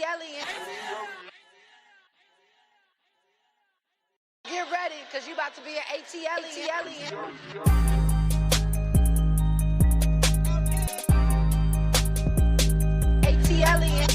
ATLien. Get ready, cause you about to be an ATLien. ATLien.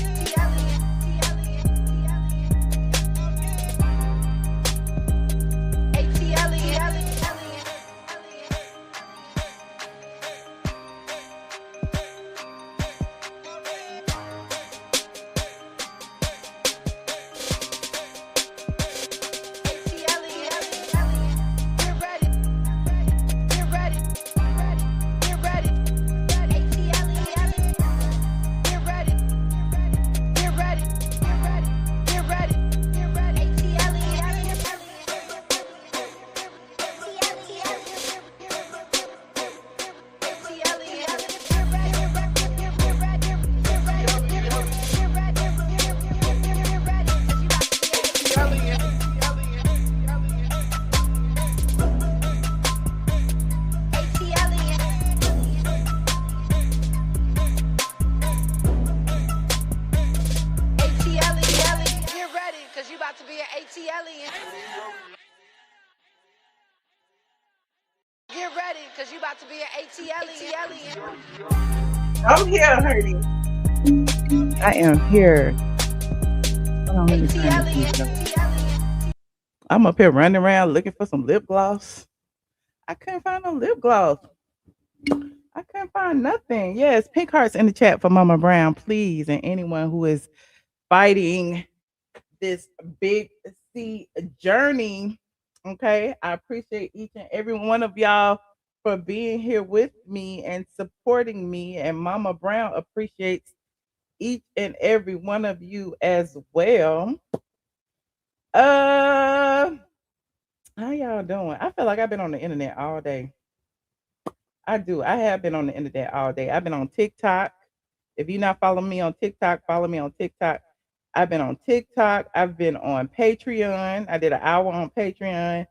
Get ready, cause you about to be an ATLien. I'm here, honey. I am here. I'm up here running around looking for some lip gloss. I couldn't find no lip gloss. I couldn't find nothing. Yes, pink hearts in the chat for Mama Brown, please. And anyone who is fighting this big C journey. Okay. I appreciate each and every one of y'all for being here with me and supporting me. And Mama Brown appreciates each and every one of you as well. How y'all doing? I feel like I've been on the internet all day. I do. I have been on the internet all day. I've been on TikTok. If you're not following me on TikTok, follow me on TikTok. I've been on TikTok. I've been on Patreon. I did an hour on Patreon.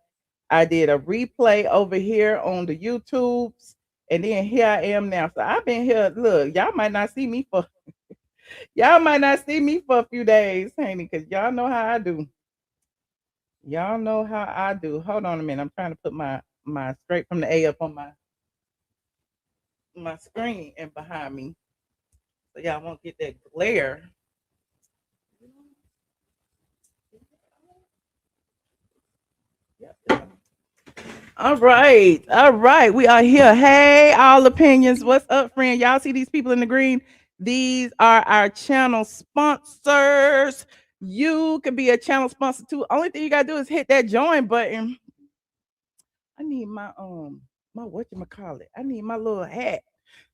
I did a replay over here on the YouTubes. And then here I am now. So I've been here. Look, y'all might not see me for a few days, honey, because y'all know how I do. Y'all know how I do. Hold on a minute. I'm trying to put my straight from the A up on my screen and behind me. So y'all won't get that glare. All right. We are here. Hey, all opinions. What's up, friend? Y'all see these people in the green? These are our channel sponsors. You can be a channel sponsor too. Only thing you gotta do is hit that join button. I need my whatchamacallit. I need my little hat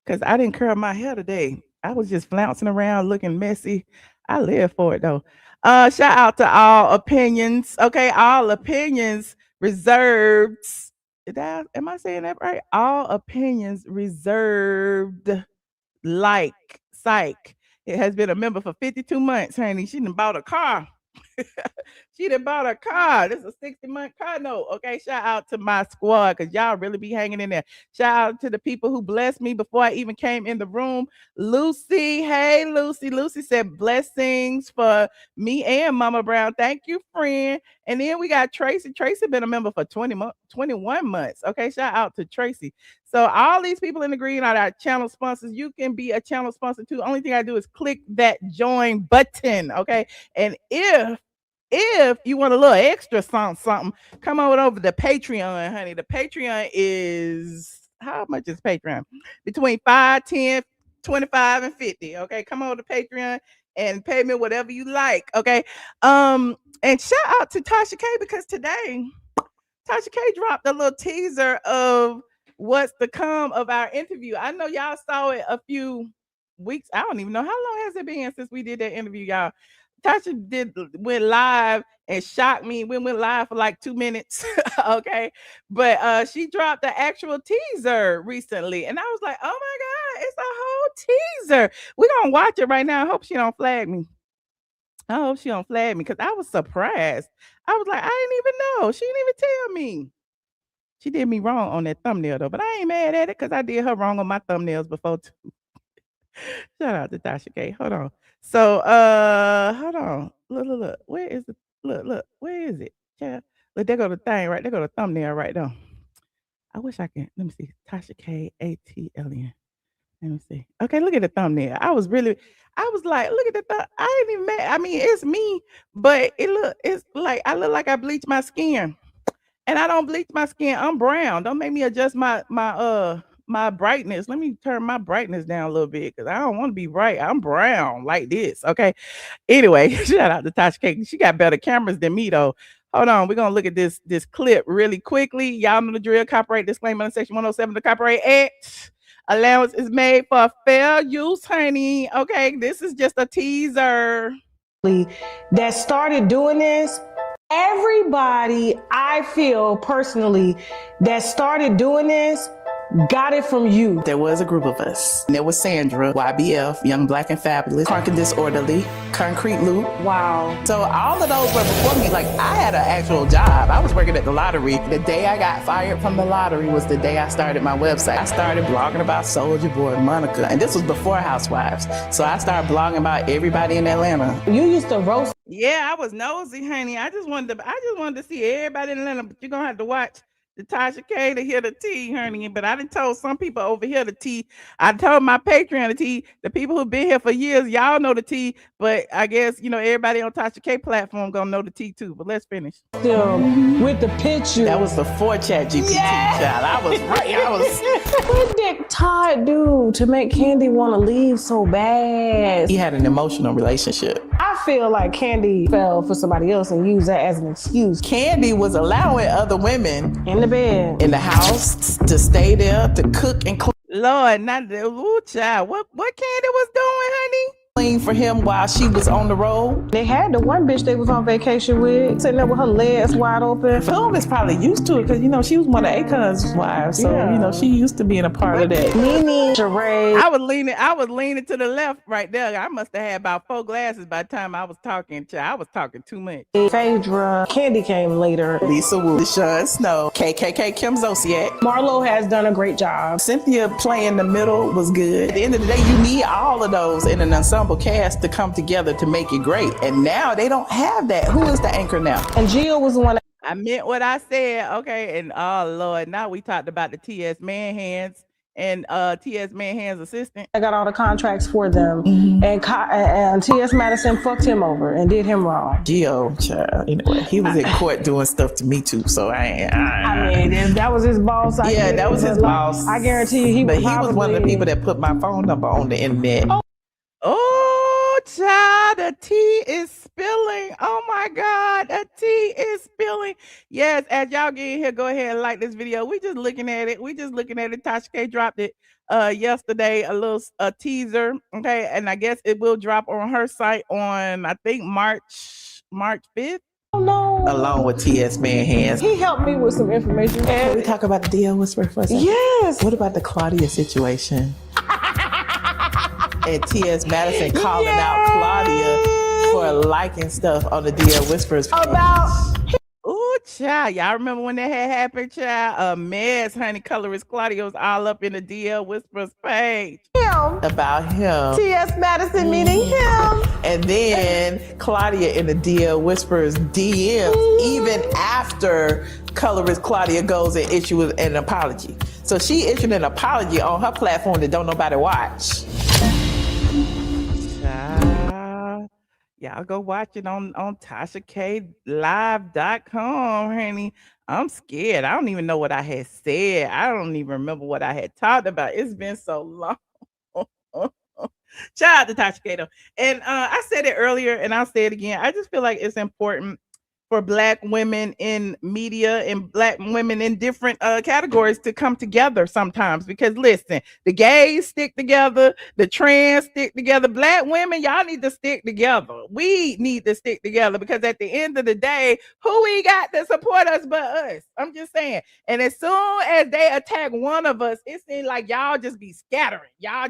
because I didn't curl my hair today. I was just flouncing around looking messy. I live for it though. Shout out to all opinions. Okay, all opinions reserved. Am I saying that right? All opinions reserved. Like psych. It has been a member for 52 months, honey. She done bought a car. She done bought a car. This is a 60-month car note. Okay, shout out to my squad because y'all really be hanging in there. Shout out to the people who blessed me before I even came in the room. Lucy, hey Lucy. Lucy said blessings for me and Mama Brown. Thank you, friend. And then we got Tracy. Tracy been a member for 21 months. Okay, shout out to Tracy. So all these people in the green are our channel sponsors. You can be a channel sponsor too. Only thing I do is click that join button. Okay, and if you want a little extra something, come on over to Patreon, honey. The Patreon is, how much is Patreon? Between 5, 10, 25, and 50. Okay, come over to Patreon and pay me whatever you like. Okay. And shout out to Tasha K because today Tasha K dropped a little teaser of what's to come of our interview. I know y'all saw it a few weeks. I don't even know how long has it been since we did that interview, y'all. Tasha went live and shocked me. We went live for like 2 minutes. Okay. But she dropped the actual teaser recently. And I was like, oh my God, it's a whole teaser. We're gonna watch it right now. I hope she don't flag me. Because I was surprised. I was like, I didn't even know. She didn't even tell me. She did me wrong on that thumbnail though, but I ain't mad at it because I did her wrong on my thumbnails before too. Shout out to Tasha K. Hold on. So hold on. Look. Where is it? Look. Where is it? Yeah. Look, there go the thing, right? There go the thumbnail right there. I wish I can. Let me see. Tasha K. ATLien. Let me see. Okay, look at the thumbnail. I was like, look at the I ain't even mad. I mean, it's me, but it's like I look like I bleached my skin. And I don't bleach my skin. I'm brown. Don't make me adjust my brightness. Let me turn my brightness down a little bit because I don't want to be bright. I'm brown like this. Okay. Anyway, shout out to Tasha K. She got better cameras than me though. Hold on, we're gonna look at this clip really quickly. Y'all know the drill. Copyright disclaimer in section 107 of the Copyright Act. Allowance is made for fair use, honey. Okay, this is just a teaser. That started doing this. Everybody I feel personally that started doing this got it from you. There was a group of us. There was Sandra, YBF, Young Black and Fabulous, Crunk and Disorderly, Concrete Loop. Wow. So all of those were before me. Like I had an actual job. I was working at the lottery. The day I got fired from the lottery was the day I started my website. I started blogging about Soulja Boy, Monica, and this was before Housewives. So I started blogging about everybody in Atlanta. You used to roast. Yeah, I was nosy, honey. I just wanted to see everybody in Atlanta, but you're gonna have to watch the Tasha K to hear the tea, honey. But I done told some people over here the tea. I told my Patreon the tea. The people who've been here for years, y'all know the tea. But I guess, everybody on Tasha K platform gonna know the tea too. But let's finish. With the picture. That was before ChatGPT, child. I was right. What did Todd do to make Kandi want to leave so bad? He had an emotional relationship. I feel like Kandi fell for somebody else and used that as an excuse. Kandi was allowing other women in the bed, in the house, to stay there, to cook and clean. Lord, not the child. What Kandi was doing, honey? Clean for him while she was on the road. They had the one bitch they was on vacation with, sitting there with her legs wide open. Film is probably used to it because she was one of Akon's wives, so she used to being a part of that. NeNe, Sheree. I was leaning to the left right there. I must have had about 4 glasses by the time I was talking. I was talking too much. Phaedra, Kandi came later. Lisa Wu, Deshaun Snow, KKK, Kim Zolciak. Marlo has done a great job. Cynthia playing the middle was good. At the end of the day, you need all of those in an ensemble cast to come together to make it great. And now they don't have that. Who is the anchor now? And Jill was the one. I meant what I said. Okay. And oh Lord, now we talked about the TS Manhands and TS Manhand's assistant. I got all the contracts for them. And TS Madison fucked him over and did him wrong. Jill, child, anyway, he was in court doing stuff to me too. So I mean, if that was his boss. That was his boss. I guarantee you, he was one of the people that put my phone number on the internet. Oh, child, the tea is spilling. Oh my God, the tea is spilling. Yes, as y'all get in here, go ahead and like this video. We just looking at it. Tasha K dropped it yesterday, a teaser. Okay, and I guess it will drop on her site on I think March 5th. Oh no. Along with TS Manhands. He helped me with some information. Can we talk about the DL Whisperer for a second? Yes. What about the Claudia situation? And TS Madison calling out Claudia for liking stuff on the DL Whispers page. Ooh, child. Y'all remember when that had happened, child? A mess, honey. Colorist Claudia was all up in the DL Whispers page. About him. TS Madison meaning him. And then Claudia in the DL Whispers DMs, even after colorist Claudia goes and issues an apology. So she issued an apology on her platform that don't nobody watch. Y'all go watch it on TashaKLive.com, honey. I'm scared. I don't even know what I had said. I don't even remember what I had talked about. It's been so long. Shout out to Tasha K though. And I said it earlier and I'll say it again. I just feel like it's important for Black women in media and Black women in different categories to come together sometimes. Because listen, the gays stick together, the trans stick together. Black women, y'all need to stick together. We need to stick together because at the end of the day, who we got to support us but us? I'm just saying. And as soon as they attack one of us, it seems like y'all just be scattering. Y'all,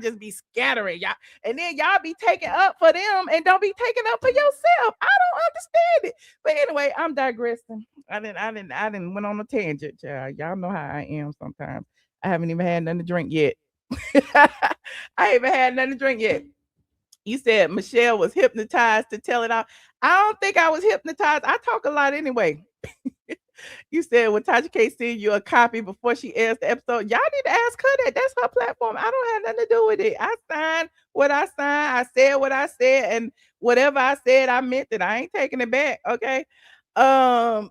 and then y'all be taking up for them and don't be taking up for yourself. I don't understand it. But anyway, I'm digressing. I didn't went on a tangent, child. Y'all know how I am sometimes. I haven't even had nothing to drink yet. I ain't even had nothing to drink yet. You said Michelle was hypnotized to tell it all. I don't think I was hypnotized. I talk a lot anyway. You said when Tasha K send you a copy before she airs the episode, y'all need to ask her that. That's her platform. I don't have nothing to do with it. I signed what I signed. I said what I said, and whatever I said, I meant it. I ain't taking it back. Okay. Um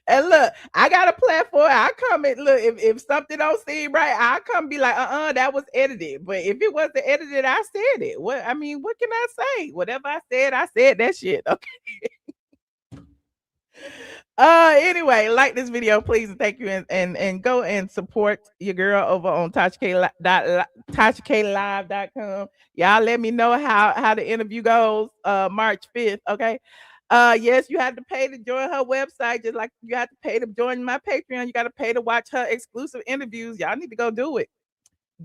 And look, I got a platform. I come and look, if something don't seem right, I come be like, that was edited. But if it wasn't edited, I said it. What I mean, what can I say? Whatever I said that shit. Okay. Anyway, like this video, please, and thank you, and go and support your girl over on TashaKLive.com. Y'all let me know how the interview goes March 5th. Okay. Yes, you have to pay to join her website, just like you have to pay to join my Patreon. You got to pay to watch her exclusive interviews. Y'all need to go do it.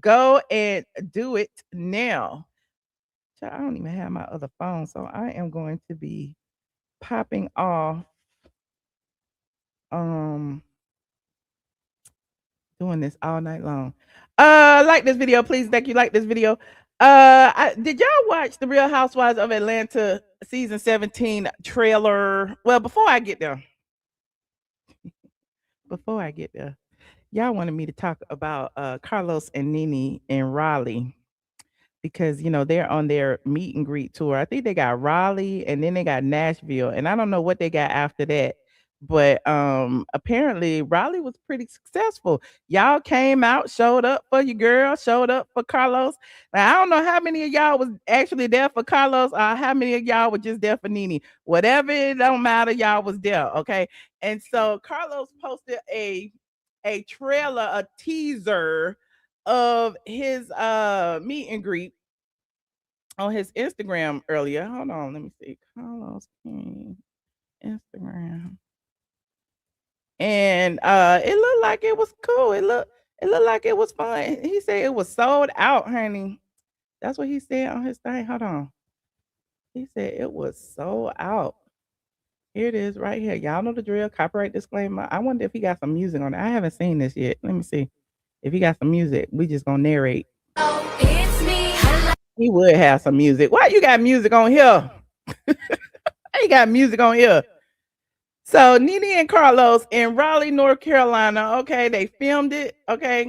Go and do it now. I don't even have my other phone, so I am going to be popping off doing this all night long. Like this video, please. Thank you. Like this video. Did y'all watch the Real Housewives of Atlanta season 17 trailer? Well, before I get there, y'all wanted me to talk about Carlos and NeNe in Raleigh, because they're on their meet and greet tour. I think they got Raleigh and then they got Nashville, and I don't know what they got after that. But apparently Raleigh was pretty successful. Y'all came out, showed up for your girl, showed up for Carlos. Now, I don't know how many of y'all was actually there for Carlos, or how many of y'all were just there for NeNe. Whatever, it don't matter, y'all was there, okay? And so Carlos posted a trailer, a teaser of his meet and greet on his Instagram earlier. Hold on, let me see. Carlos King Instagram. And it looked like it was cool. It looked like it was fun. He said it was sold out, honey. That's what he said on his thing. Hold on. He said it was sold out. Here it is right here. Y'all know the drill. Copyright disclaimer. I wonder if he got some music on it. I haven't seen this yet. Let me see. If he got some music, we just gonna narrate. It's me. He would have some music. Why you got music on here? You got music on here. So NeNe and Carlos in Raleigh, North Carolina. Okay, they filmed it. Okay.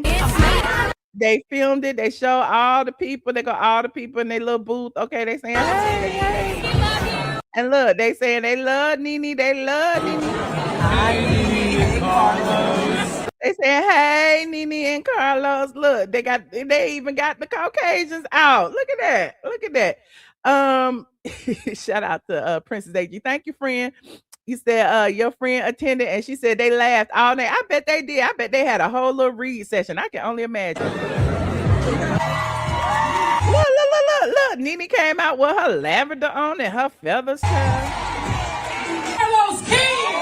They filmed it. They show all the people. They got all the people in their little booth. Okay, they saying, hey. And look, they saying they love NeNe. They love NeNe. Hi, NeNe and Carlos. They saying, hey, NeNe and Carlos. Look, they even got the Caucasians out. Look at that. Look at that. Shout out to Princess AG. Thank you, friend. You said your friend attended, and she said they laughed all night. I bet they did. I bet they had a whole little read session. I can only imagine. Look. NeNe came out with her lavender on and her feathers. Carlos King!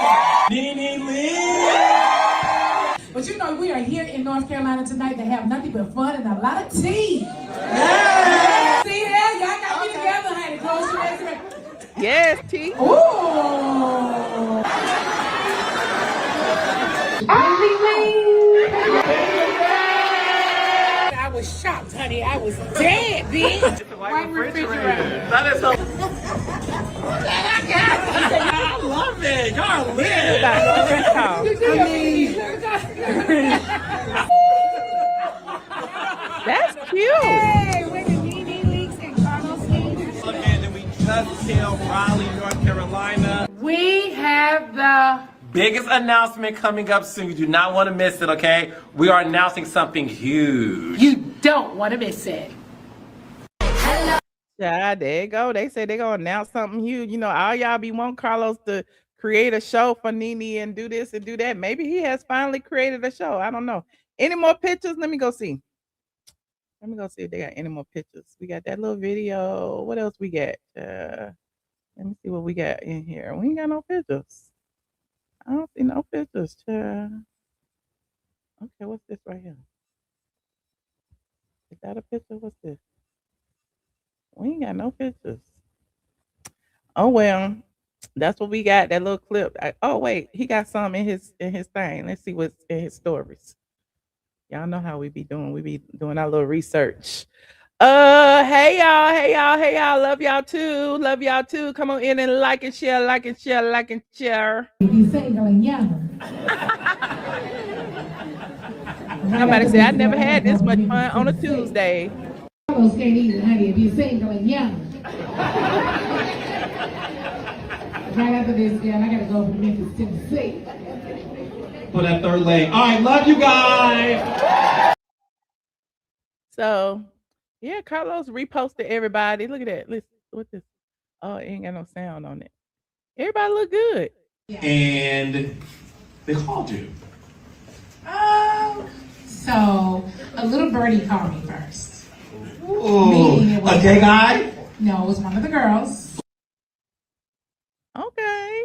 NeNe Leakes! But we are here in North Carolina tonight to have nothing but fun and a lot of tea. Yeah. See that? Y'all got me together, honey. Close your eyes. Yes, T. Ooh. I was shocked, honey. I was dead, bitch. White refrigerator. That is so. I love it. Y'all lit. That's cute. Hey, we're the NeNe Leakes and Carlos King. And we just held Raleigh, North Carolina. We have the biggest announcement coming up soon. You do not want to miss it, okay? We are announcing something huge. You don't want to miss it. Yeah, there you go. They say they're gonna announce something huge. All y'all be wanting Carlos to create a show for NeNe and do this and do that. Maybe he has finally created a show. I don't know. Any more pictures? Let me go see. Let me go see if they got any more pictures. We got that little video. What else we got? Let me see what we got in here. We ain't got no pictures. I don't see no pictures. Okay, what's this right here? Is that a picture? What's this? We ain't got no pictures. Oh well, that's what we got. That little clip. Oh wait, he got some in his thing. Let's see what's in his stories. Y'all know how we be doing. We be doing our little research. Hey y'all, hey y'all, hey y'all. Love y'all too. Love y'all too. Come on in and like and share, like and share, like and share. Somebody said I never had this much fun on a Tuesday. Carlos can't eat it, honey, if you're single and young. Right after this, girl, I gotta go to Memphis, Tennessee. For that third leg. All right, love you guys. So, yeah, Carlos reposted everybody. Look at that. Listen, what this? Oh, it ain't got no sound on it. Everybody look good. And they called you. So a little birdie called me first. Ooh, a gay guy? No, it was one of the girls. Okay.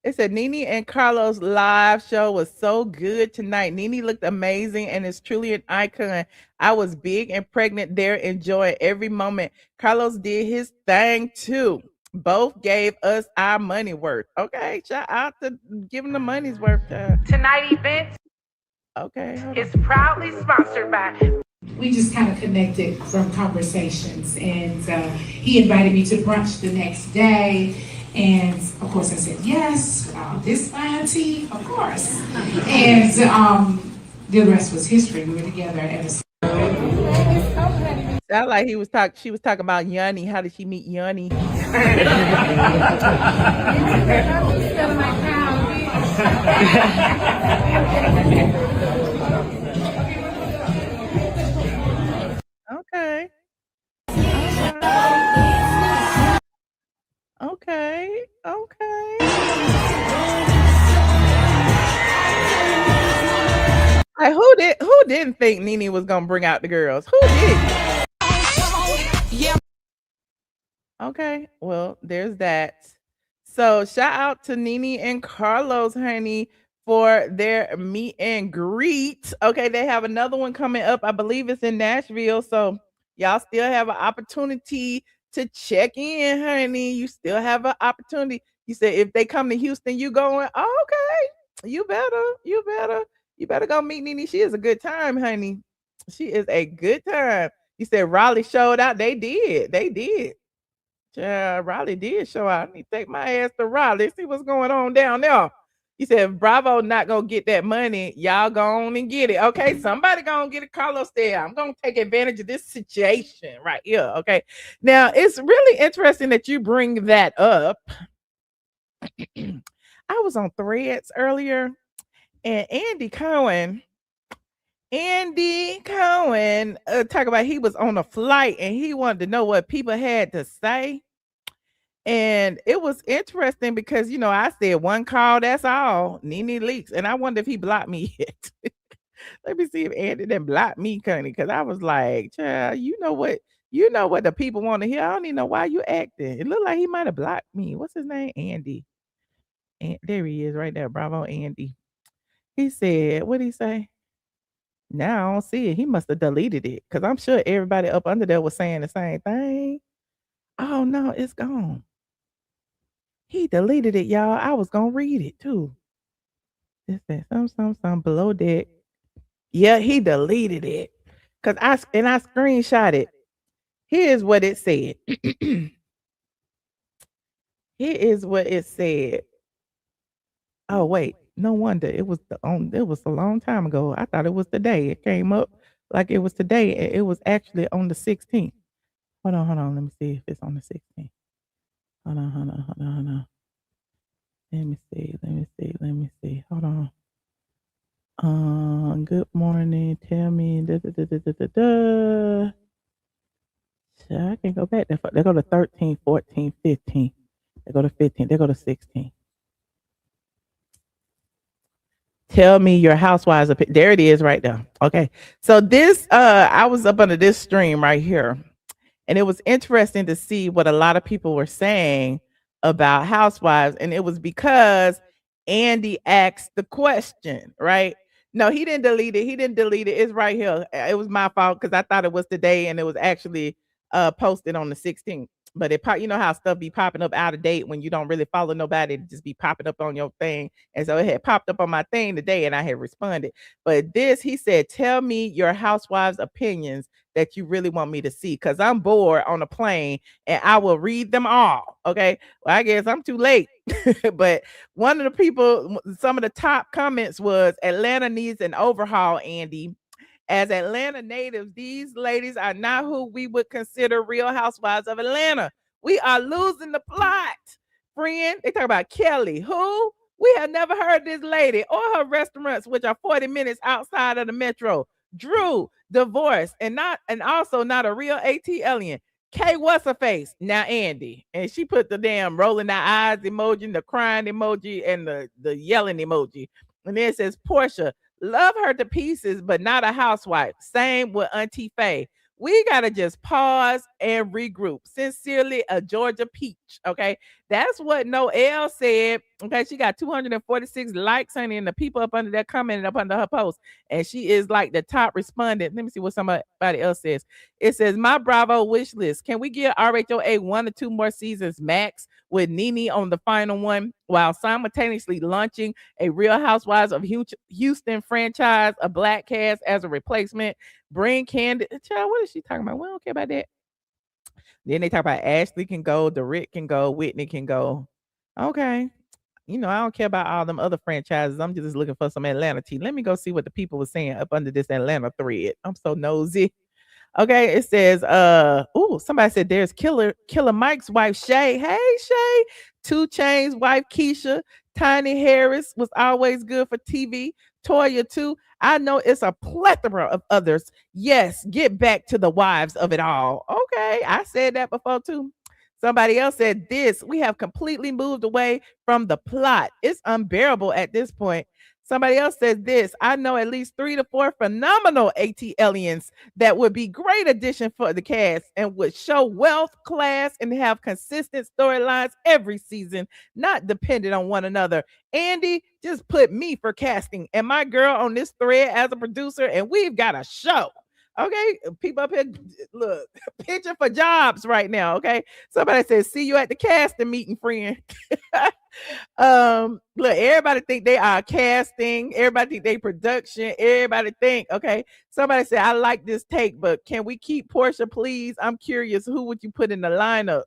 It said NeNe and Carlos live show was so good tonight. NeNe looked amazing and is truly an icon. I was big and pregnant there, enjoying every moment. Carlos did his thing too. Both gave us our money worth. Okay, shout out to giving the money's worth. Tonight event Okay. is proudly sponsored by. We just kind of connected from conversations, and he invited me to brunch the next day. And of course I said yes, this fine tea, of course. And the rest was history. We were together ever since. Sound like she was talking about Yanni. How did she meet Yanni? Okay. Okay. Okay. Like, who didn't think NeNe was gonna bring out the girls? Who did? Okay, well, there's that. So shout out to NeNe and Carlos, honey, for their meet and greet. Okay, they have another one coming up. I believe it's in Nashville. So y'all still have an opportunity to check in, honey. You still have an opportunity. You said if they come to Houston, you going, oh, okay. You better go meet NeNe. She is a good time, honey. She is a good time. You said Raleigh showed out. They did. Yeah, Raleigh did show out. I need to take my ass to Raleigh, see what's going on down there. He said, Bravo not gonna get that money. Y'all go on and get it. Okay, somebody gonna get it. Carlos there. I'm gonna take advantage of this situation right here. Okay. Now it's really interesting that you bring that up. I was on Threads earlier, and Andy Cohen talk about he was on a flight and he wanted to know what people had to say. And it was interesting because, I said one call, that's all, NeNe Leakes. And I wonder if he blocked me yet. Let me see if Andy didn't block me, Connie, because I was like, child, you know what the people want to hear. I don't even know why you acting. It looked like he might have blocked me. What's his name? Andy. And there he is right there. Bravo, Andy. He said, what'd he say? Now I don't see it. He must have deleted it because I'm sure everybody up under there was saying the same thing. Oh, no, it's gone. He deleted it, y'all. I was gonna read it too. It said some below deck. Yeah, he deleted it. Cause I screenshot it. Here's what it said. Here is what it said. Oh wait, no wonder it was a long time ago. I thought it was today. It came up like it was today. It was actually on the 16th. Hold on. Let me see if it's on the 16th. Hold on. Let me see. Hold on. Good morning. Tell me. So I can go back. They go to 13, 14, 15. They go to 15. They go to 16. Tell me your housewives. There it is right there. Okay. So this, I was up under this stream right here. And it was interesting to see what a lot of people were saying about housewives. And it was because Andy asked the question, right? No, he didn't delete it. It's right here. It was my fault because I thought it was today and it was actually posted on the 16th. But it you know how stuff be popping up out of date when you don't really follow nobody, it just be popping up on your thing. And so it had popped up on my thing today and I had responded. But this, he said, tell me your housewives' opinions that you really want me to see, because I'm bored on a plane and I will read them all. Okay. Well, I guess I'm too late. But one of the people, some of the top comments was, Atlanta needs an overhaul, Andy. As Atlanta natives, these ladies are not who we would consider Real Housewives of Atlanta. We are losing the plot. Friend, they talk about Kelly. Who? We have never heard this lady or her restaurants, which are 40 minutes outside of the metro. Drew, divorced, and also not a real ATLien. K, what's her face? Now Andy. And she put the damn rolling the eyes emoji, the crying emoji, and the yelling emoji. And then it says Portia, love her to pieces, but not a housewife. Same with Auntie Faye. We got to just pause and regroup. Sincerely, a Georgia peach. Okay. That's what Noelle said. Okay. She got 246 likes, honey, and the people up under there commenting up under her post. And she is like the top respondent. Let me see what somebody else says. It says, my Bravo wish list. Can we give RHOA 1 or 2 more seasons max with NeNe on the final one while simultaneously launching a Real Housewives of Houston franchise, a black cast as a replacement? Bring Kandi. Child, what is she talking about? We don't care about that. Then they talk about Ashley can go, the Rick can go, Whitney can go. Okay. You know, I don't care about all them other franchises. I'm just looking for some Atlanta tea. Let me go see what the people were saying up under this Atlanta thread. I'm so nosy. Okay, it says, somebody said there's Killer Mike's wife, Shay. Hey, Shay. 2 Chainz wife, Keisha. Tiny Harris was always good for TV. Toya, too. I know it's a plethora of others. Yes, get back to the wives of it all. Okay, I said that before, too. Somebody else said this. We have completely moved away from the plot. It's unbearable at this point. Somebody else said this. I know at least 3 to 4 phenomenal ATLiens that would be great addition for the cast and would show wealth, class, and have consistent storylines every season, not dependent on one another. Andy, just put me for casting and my girl on this thread as a producer, and we've got a show. Okay, people up here, look, pitching for jobs right now. Okay, somebody says, see you at the casting meeting, friend. Look, everybody think they are casting, everybody think they production, everybody think, okay. Somebody said, I like this take, but can we keep Portia, please? I'm curious, who would you put in the lineup?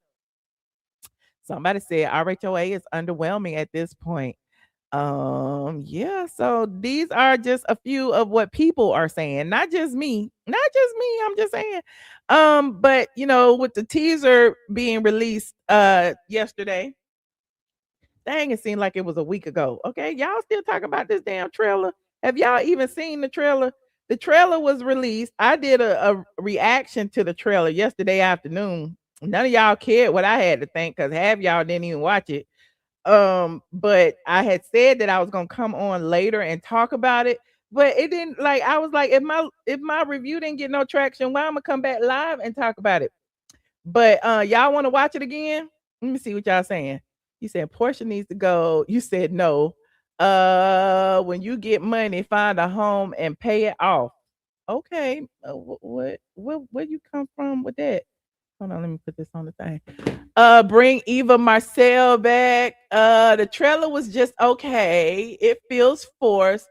Somebody said RHOA is underwhelming at this point. Yeah, so these are just a few of what people are saying, not just me, I'm just saying. But you know, with the teaser being released yesterday, dang, it seemed like it was a week ago. Okay, y'all still talking about this damn trailer? Have y'all even seen the trailer? The trailer was released. I did a reaction to the trailer yesterday afternoon. None of y'all cared what I had to think because half y'all didn't even watch it. But I had said that I was gonna come on later and talk about it, but it didn't. Like, I was like, if my review didn't get no traction, why I'm gonna come back live and talk about it? But y'all want to watch it again? Let me see what y'all saying. You said Portia needs to go. You said no. When you get money, find a home and pay it off. Okay. Where you come from with that? Hold on, let me put this on the thing. Bring Eva Marcel back. The trailer was just okay. It feels forced.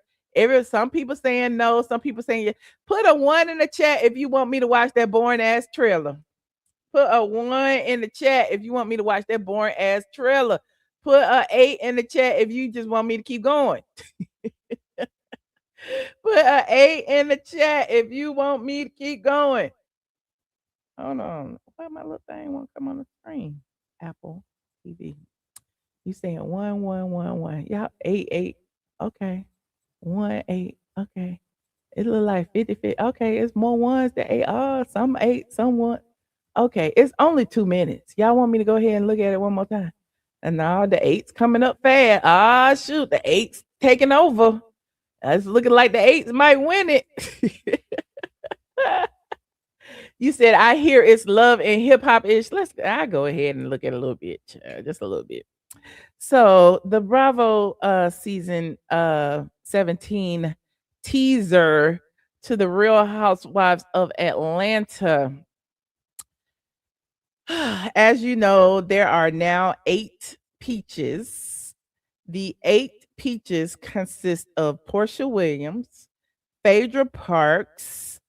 Some people saying no, some people saying yeah. Put a 1 in the chat if you want me to watch that boring ass trailer. Put a 1 in the chat if you want me to watch that boring ass trailer. Put a 8 in the chat if you just want me to keep going. Put a 8 in the chat if you want me to keep going. Hold on. Why my little thing won't come on the screen? Apple TV. You saying 1, 1, 1, 1. Y'all 8, 8. Okay. 1, 8. Okay. It look like 50, 50. Okay, it's more ones than 8. Oh, some 8, some 1. Okay, it's only 2 minutes. Y'all want me to go ahead and look at it one more time? And now the 8's coming up fast. Ah, shoot, the 8's taking over. It's looking like the 8's might win it. You said, I hear it's love and hip hop ish. I go ahead and look at a little bit, just a little bit. So the Bravo season 17 teaser to the Real Housewives of Atlanta. As you know, there are now 8 peaches. The 8 peaches consist of Portia Williams, Phaedra Parks,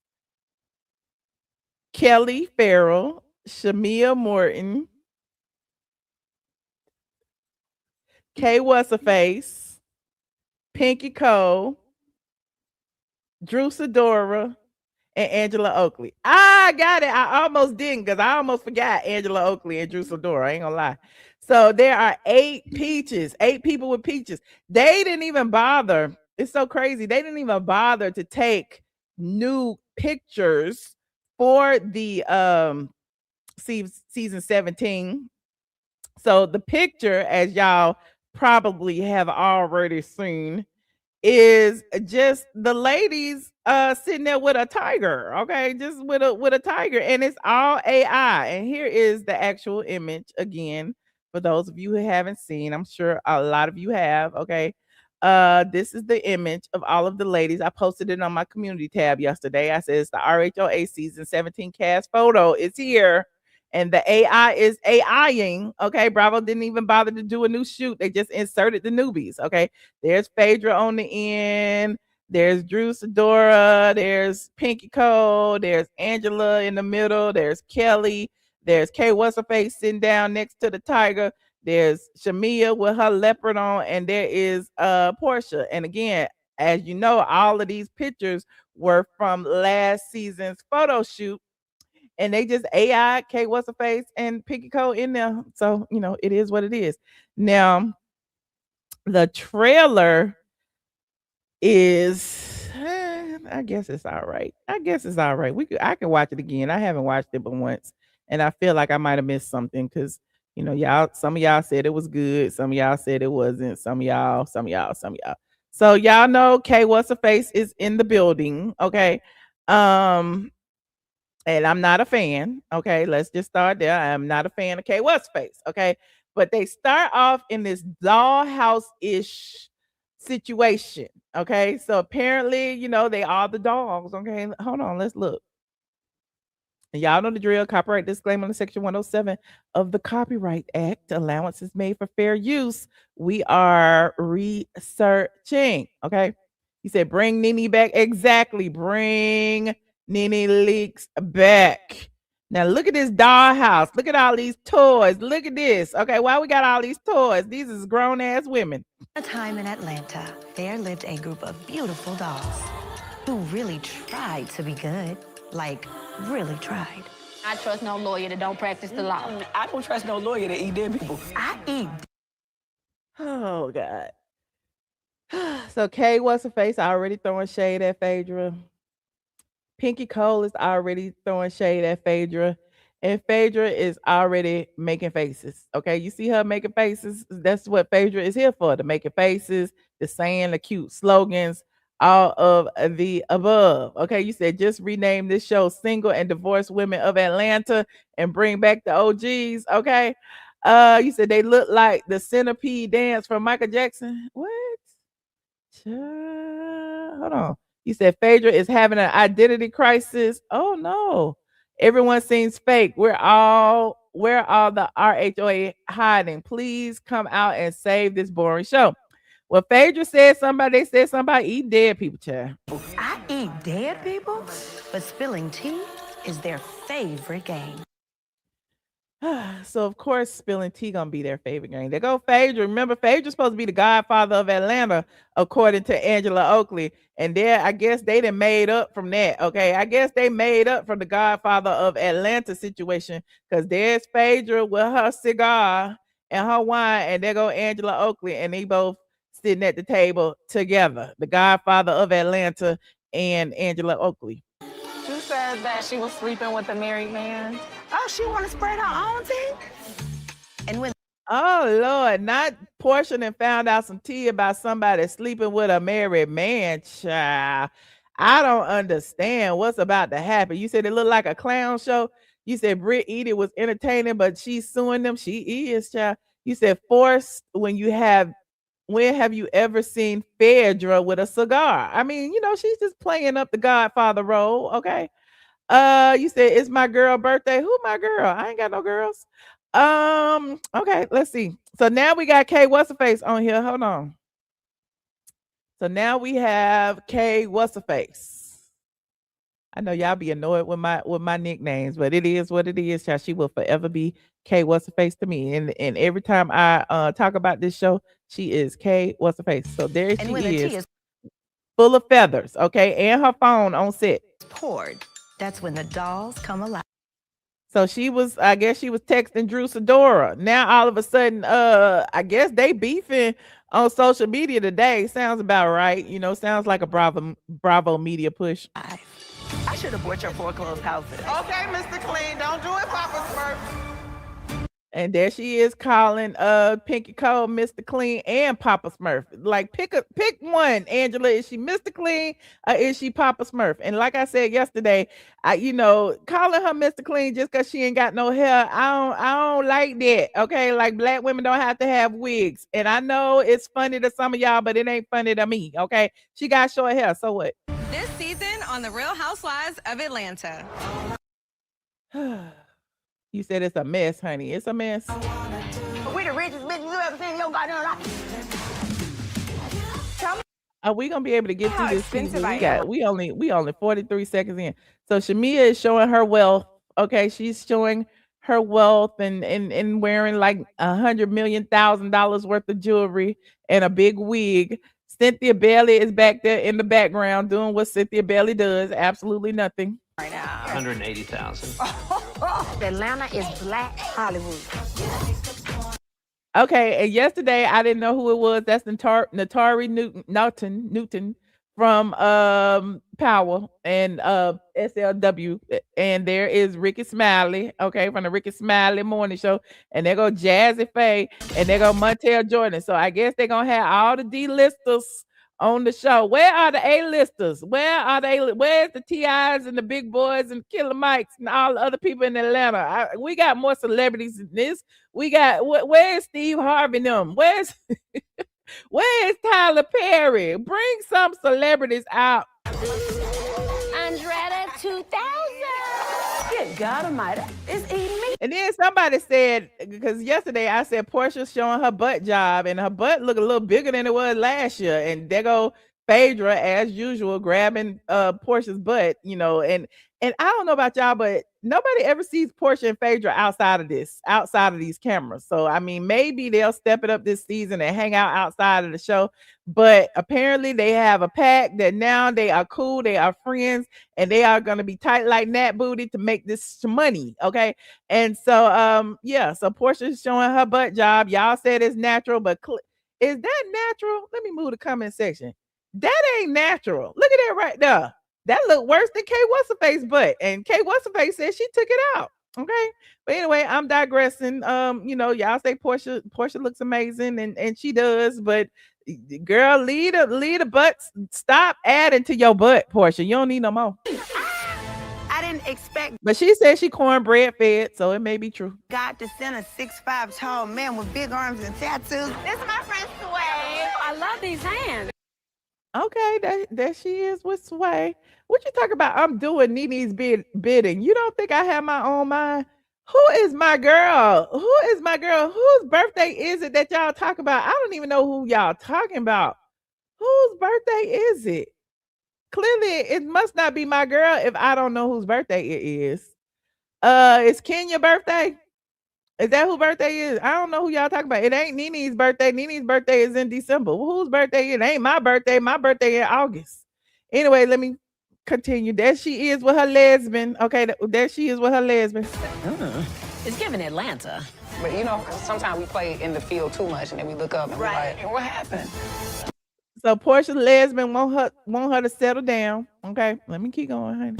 Kelly Farrell, Shamia Morton, Kay What's-a-Face, Pinky Cole, Drew Sidora, and Angela Oakley. I got it. I almost didn't because I almost forgot Angela Oakley and Drew Sidora. I ain't gonna lie. So there are 8 peaches, 8 people with peaches. They didn't even bother. It's so crazy. They didn't even bother to take new pictures for the season 17. So the picture, as y'all probably have already seen, is just the ladies sitting there with a tiger, okay, just with a tiger, and it's all AI. And here is the actual image again for those of you who haven't seen. I'm sure a lot of you have. Okay, this is the image of all of the ladies. I posted it on my community tab yesterday. I said it's the RHOA season 17 cast photo. It's here. And the AI is AIing. Okay, Bravo didn't even bother to do a new shoot. They just inserted the newbies. Okay, there's Phaedra on the end. There's Drew Sidora. There's Pinky Cole. There's Angela in the middle. There's Kelly. There's Kay What's-a-Face sitting down next to the tiger. There's Shamia with her leopard on, and there is Portia. And again, as you know, all of these pictures were from last season's photo shoot. And they just AI Kay What's-a-Face and Pinky Cole in there. So, you know, it is what it is. Now, the trailer is I guess it's all right. I guess it's all right. I can watch it again. I haven't watched it but once. And I feel like I might have missed something because you know, some of y'all said it was good, some of y'all said it wasn't, some of y'all. So y'all know Kay What's-a-Face is in the building. Okay. And I'm not a fan. Okay, let's just start there. I'm not a fan of Kay What's-a-Face. Okay, but they start off in this dollhouse-ish situation. Okay, so apparently, you know, they are the dogs. Okay, hold on, let's look. And y'all know the drill. Copyright disclaimer in Section 107 of the Copyright Act. Allowances made for fair use. We are researching. Okay, he said, "Bring NeNe back." Exactly, bring NeNe Leakes back. Now look at this dollhouse. Look at all these toys. Look at this. Okay, why we got all these toys? These is grown ass women. A time in Atlanta, there lived a group of beautiful dolls who really tried to be good. Like, really tried. I trust no lawyer that don't practice the law. I don't trust no lawyer that eat dead people. I eat. Oh God. So Kay What's-a-Face already throwing shade at Phaedra. Pinky Cole is already throwing shade at Phaedra. And Phaedra is already making faces. Okay, you see her making faces? That's what Phaedra is here for, to making faces, the saying the cute slogans, all of the above. Okay, you said just rename this show Single and Divorced Women of Atlanta and bring back the OGs. Okay. You said they look like the centipede dance from Michael Jackson. What? Hold on. You said Phaedra is having an identity crisis. Oh no. Everyone seems fake. Where are all the RHOA hiding? Please come out and save this boring show. Well, Phaedra said somebody, they said somebody eat dead people, child. I eat dead people, but spilling tea is their favorite game. So of course spilling tea gonna be their favorite game. They go Phaedra. Remember, Phaedra's supposed to be the godfather of Atlanta, according to Angela Oakley. And there, I guess they done made up from that. Okay, I guess they made up from the godfather of Atlanta situation, because there's Phaedra with her cigar and her wine, and there go Angela Oakley, and they both sitting at the table together. The godfather of Atlanta and Angela Oakley. She said that she was sleeping with a married man. Oh, she want to spread her own tea? And when Oh Lord, not Portia and found out some tea about somebody sleeping with a married man, child. I don't understand what's about to happen. You said it looked like a clown show. You said Brit Eady was entertaining, but she's suing them. She is, child. You said forced when have you ever seen Phaedra with a cigar? I mean, you know, she's just playing up the godfather role, okay? You said it's my girl birthday. Who my girl? I ain't got no girls. Okay, let's see. So now we got K What's Her Face on here. Hold on. So now we have K What's Her Face. I know y'all be annoyed with my nicknames, but it is what it is. Child. She will forever be K What's Her Face to me. And every time I talk about this show, she is K What's Her Face. So there she is, full of feathers, okay, and her phone on set. Poured. That's when the dolls come alive. So she was, I guess she was texting Drew Sidora. Now all of a sudden, I guess they beefing on social media today. Sounds about right. You know, sounds like a Bravo media push. I should have bought your foreclosed house. Okay, Mr. Clean, don't do it, Papa Smurf. And there she is calling Pinky Cole Mr. Clean and Papa Smurf. Like pick one, Angela. Is she Mr. Clean or is she Papa Smurf? And like I said yesterday, calling her Mr. Clean just because she ain't got no hair, I don't like that. Okay, like black women don't have to have wigs. And I know it's funny to some of y'all, but it ain't funny to me. Okay, she got short hair, so what? This season on the Real Housewives of Atlanta. You said it's a mess, honey. It's a mess. We the richest bitches you ever seen in your goddamn life. Are we gonna be able to get through this season? We only 43 seconds in. So Shamia is showing her wealth. Okay, she's showing her wealth and wearing like $100 million worth of jewelry and a big wig. Cynthia Bailey is back there in the background doing what Cynthia Bailey does. Absolutely nothing. Right now. 180,000. Atlanta is Black Hollywood. Okay, and yesterday I didn't know who it was. That's Natari Newton from Power and SLW. And there is Ricky Smiley, okay, from the Ricky Smiley Morning Show. And there go Jazzy Faye and there go Montel Jordan. So I guess they're gonna have all the D-listers on the show. Where are the A-listers? Where are they? Where's the TIs and the Big Boys and Killer Mikes and all the other people in Atlanta? We got more celebrities than this. We got, where's Steve Harvey and them? Where's Tyler Perry? Bring some celebrities out. Andretta 2000. Good God Almighty, it's eating me. And then somebody said, because yesterday I said Portia's showing her butt job and her butt look a little bigger than it was last year. And there go Phaedra, as usual, grabbing Portia's butt, and I don't know about y'all, but nobody ever sees Portia and Phaedra outside of these cameras. So, I mean, maybe they'll step it up this season and hang out outside of the show. But apparently they have a pact that now they are cool, they are friends, and they are going to be tight like Nat Booty to make this money, okay? And so, so Portia's showing her butt job. Y'all said it's natural, but is that natural? Let me move the comment section. That ain't natural. Look at that right there. That looked worse than K What's-Her-Face butt. And K What's-Her-Face said she took it out. Okay. But anyway, I'm digressing. Y'all say Portia looks amazing and she does, but girl, lead a butt. Stop adding to your butt, Portia. You don't need no more. I didn't expect. But she said she cornbread fed, so it may be true. God to send a 6'5" tall man with big arms and tattoos. This is my friend Sway. I love these hands. Okay, there she is with Sway. What you talking about? I'm doing NeNe's bidding. You don't think I have my own mind? Who is my girl? Whose birthday is it that y'all talk about? I don't even know who y'all talking about. Whose birthday is it? Clearly, it must not be my girl if I don't know whose birthday it is. Is Kenya birthday? Is that who birthday is? I don't know who y'all talking about. It ain't NeNe's birthday. NeNe's birthday is in December. Well, whose birthday it ain't my birthday. My birthday in August. Anyway, let me continue. There she is with her lesbian. Okay, there she is with her lesbian. It's giving Atlanta. But sometimes we play in the field too much and then we look up and we're like, hey, what happened? So Portia lesbian want her to settle down. Okay, let me keep going, honey.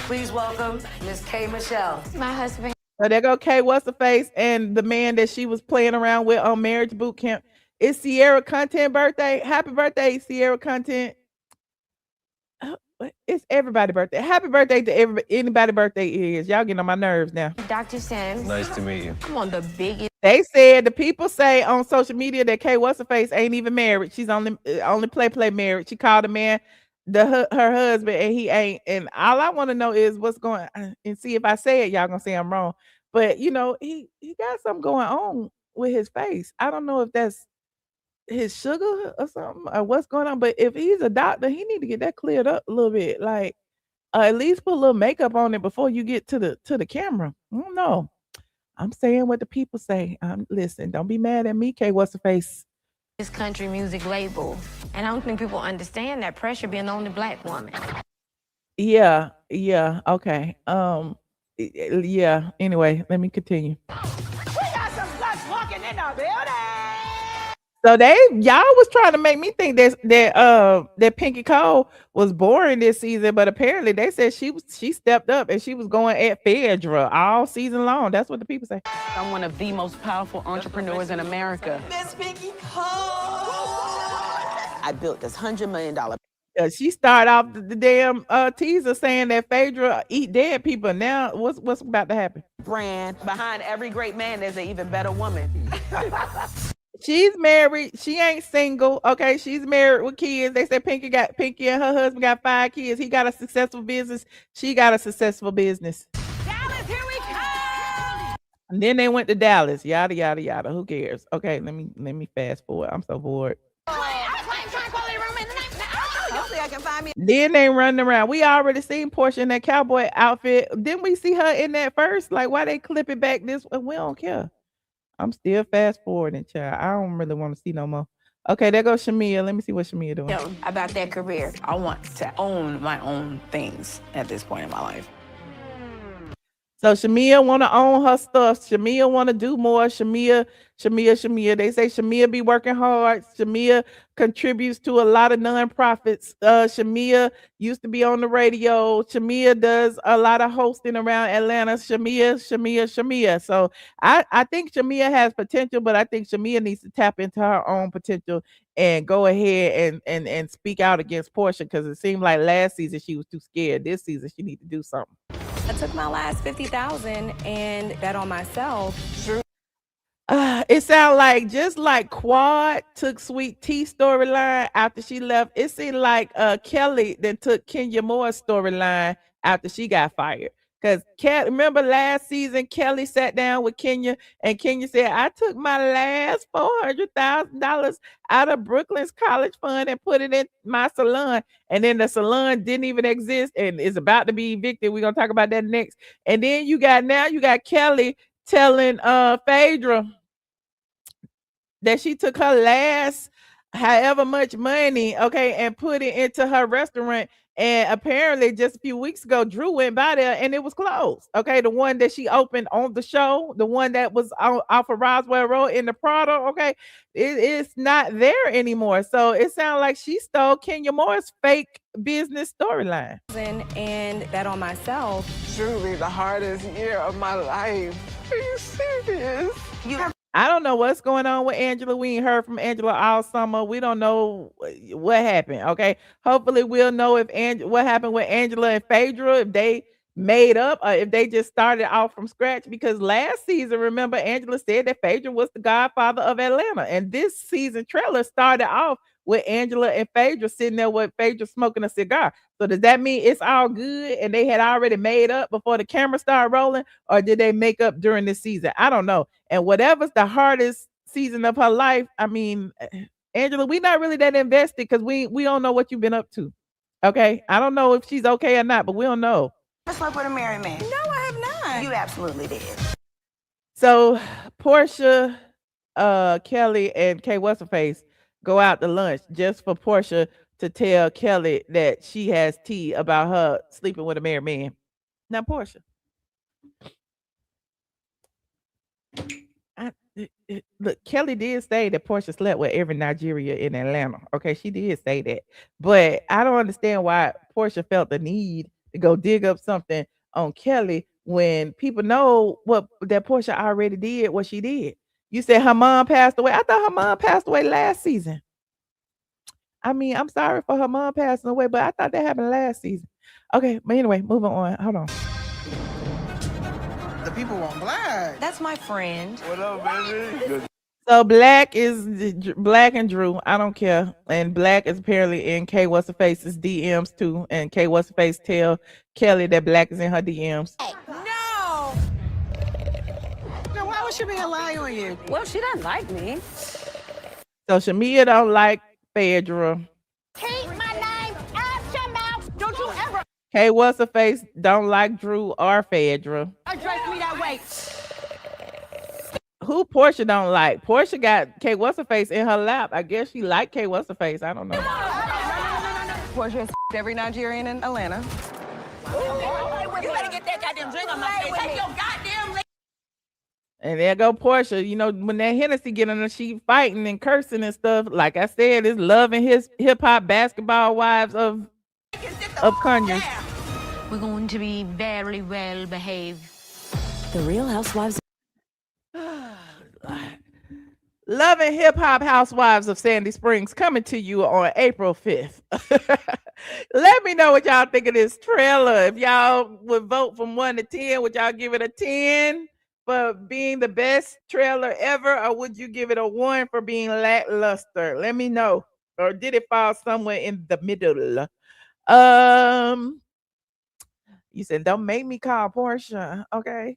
Please welcome Miss K. Michelle. My husband. So there go K What's-Her-Face and the man that she was playing around with on Marriage Boot Camp. It's Sierra Content birthday. Happy birthday, Sierra Content. It's everybody's birthday. Happy birthday to anybody's birthday is. Y'all getting on my nerves now. Dr. Sims. Nice to meet you. I'm on the biggest. They said the people say on social media that K What's-Her-Face ain't even married. She's only play married. She called a man her husband, and he ain't. And all I want to know is what's going and see if I say it, y'all gonna say I'm wrong. But you know, he got something going on with his face. I don't know if that's his sugar or something or what's going on. But if he's a doctor, he need to get that cleared up a little bit. Like at least put a little makeup on it before you get to the camera. I don't know. I'm saying what the people say. Listen, don't be mad at me, K. What's the face? This country music label, and I don't think people understand that pressure being the only black woman. Yeah, okay. Yeah. Anyway, let me continue. We got some sluts walking in the building. So y'all was trying to make me think that Pinky Cole was boring this season, but apparently they said she stepped up and she was going at Phaedra all season long. That's what the people say. I'm one of the most powerful entrepreneurs in America. Miss Pinky Cole. I built this $100 million. She started off the damn teaser saying that Phaedra eat dead people. Now what's about to happen? Brand. Behind every great man, there's an even better woman. She's married. She ain't single. Okay, she's married with kids. They said Pinky and her husband got 5 kids. He got a successful business. She got a successful business. Dallas, here we come. And then they went to Dallas. Yada yada yada. Who cares? Okay, let me fast forward. I'm so bored. Hopefully I can find me. Then they running around. We already seen Portia in that cowboy outfit. Didn't we see her in that first? Like, why they clip it back this way? We don't care. I'm still fast forwarding, child. I don't really want to see no more. Okay, there goes Shamia. Let me see what Shamia doing. About that career. I want to own my own things at this point in my life. So Shamia want to own her stuff. Shamia want to do more. Shamia. They say Shamia be working hard. Shamia contributes to a lot of nonprofits. Shamia used to be on the radio. Shamia does a lot of hosting around Atlanta. Shamia. So I think Shamia has potential, but I think Shamia needs to tap into her own potential and go ahead and speak out against Portia, because it seemed like last season she was too scared. This season she needs to do something. I took my last $50,000 and bet on myself. It sounds like just like Quad took Sweet Tea storyline after she left. It seemed like Kelly then took Kenya Moore's storyline after she got fired. Because remember last season, Kelly sat down with Kenya and Kenya said, I took my last $400,000 out of Brooklyn's college fund and put it in my salon. And then the salon didn't even exist and is about to be evicted. We're going to talk about that next. And then you got Kelly telling Phaedra that she took her last however much money, okay, and put it into her restaurant. And apparently just a few weeks ago, Drew went by there and it was closed. Okay, the one that she opened on the show, the one that was off of Roswell Road in the Prado, okay, it's not there anymore. So it sounds like she stole Kenya Moore's fake business storyline. And bet on myself. Truly the hardest year of my life. Are you serious? I don't know what's going on with Angela. We ain't heard from Angela all summer. We don't know what happened. Okay, hopefully we'll know what happened with Angela and Phaedra, if they made up or if they just started off from scratch. Because last season, remember, Angela said that Phaedra was the godfather of Atlanta, and this season trailer started off with Angela and Phaedra sitting there with Phaedra smoking a cigar. So does that mean it's all good and they had already made up before the camera started rolling, or did they make up during this season? I don't know. And whatever's the hardest season of her life, I mean, Angela, we not really that invested because we don't know what you've been up to. Okay, I don't know if she's okay or not, but we don't know. I slept with a married man. No, I have not. You absolutely did. So Portia, Kelly, and K What's her face go out to lunch just for Portia to tell Kelly that she has tea about her sleeping with a married man. Now, Portia, look, Kelly did say that Portia slept with every Nigeria in Atlanta. Okay, she did say that, but I don't understand why Portia felt the need to go dig up something on Kelly when people know that Portia already did what she did. You said her mom passed away. I thought her mom passed away last season. I mean, I'm sorry for her mom passing away, but I thought that happened last season. Okay, but anyway, moving on. Hold on. The people want black. That's my friend. What up, baby? Good. So Black and Drew. I don't care. And Black is apparently in K What's the Face's DMs too. And K What's the Face tell Kelly that Black is in her DMs. No! Now, why would she be a lie on you? Well, she doesn't like me. So Shamia don't like Phaedra. Keep my name out your mouth. Don't you ever K What's the Face don't like Drew or Phaedra. address me that way. Who Portia don't like? Portia got K What's the Face in her lap. I guess she liked K What's the Face. I don't know. Portia has every Nigerian in Atlanta. You better get that goddamn drink on my face. Take your goddamn lick. And there go Portia. You know, when that Hennessy get on her, she fighting and cursing and stuff. Like I said, it's loving his hip hop basketball wives of Conyers. We're going to be very well behaved. The Real Housewives. Loving hip hop housewives of Sandy Springs coming to you on April 5th. Let me know what y'all think of this trailer. If y'all would vote from 1 to 10, would y'all give it a 10 for being the best trailer ever, or would you give it a 1 for being lackluster? Let me know. Or did it fall somewhere in the middle? You said don't make me call Portia. Okay.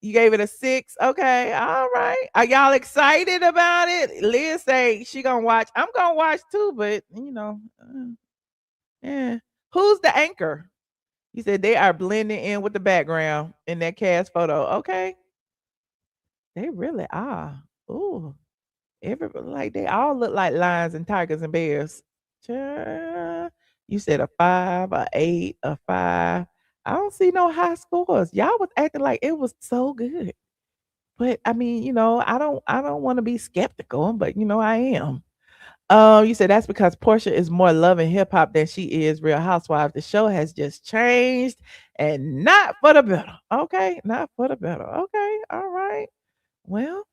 You gave it a 6. Okay. All right. Are y'all excited about it? Liz say she gonna watch. I'm gonna watch too, but you know, yeah. Who's the anchor? He said they are blending in with the background in that cast photo. Okay. They really are. Ooh. Everybody, like they all look like lions and tigers and bears. You said a 5, a 8, a 5. I don't see no high scores. Y'all was acting like it was so good. But I mean, you know, I don't want to be skeptical, but you know, I am. You said that's because Portia is more loving hip hop than she is Real Housewives. The show has just changed and not for the better. Okay, not for the better. Okay, all right. Well,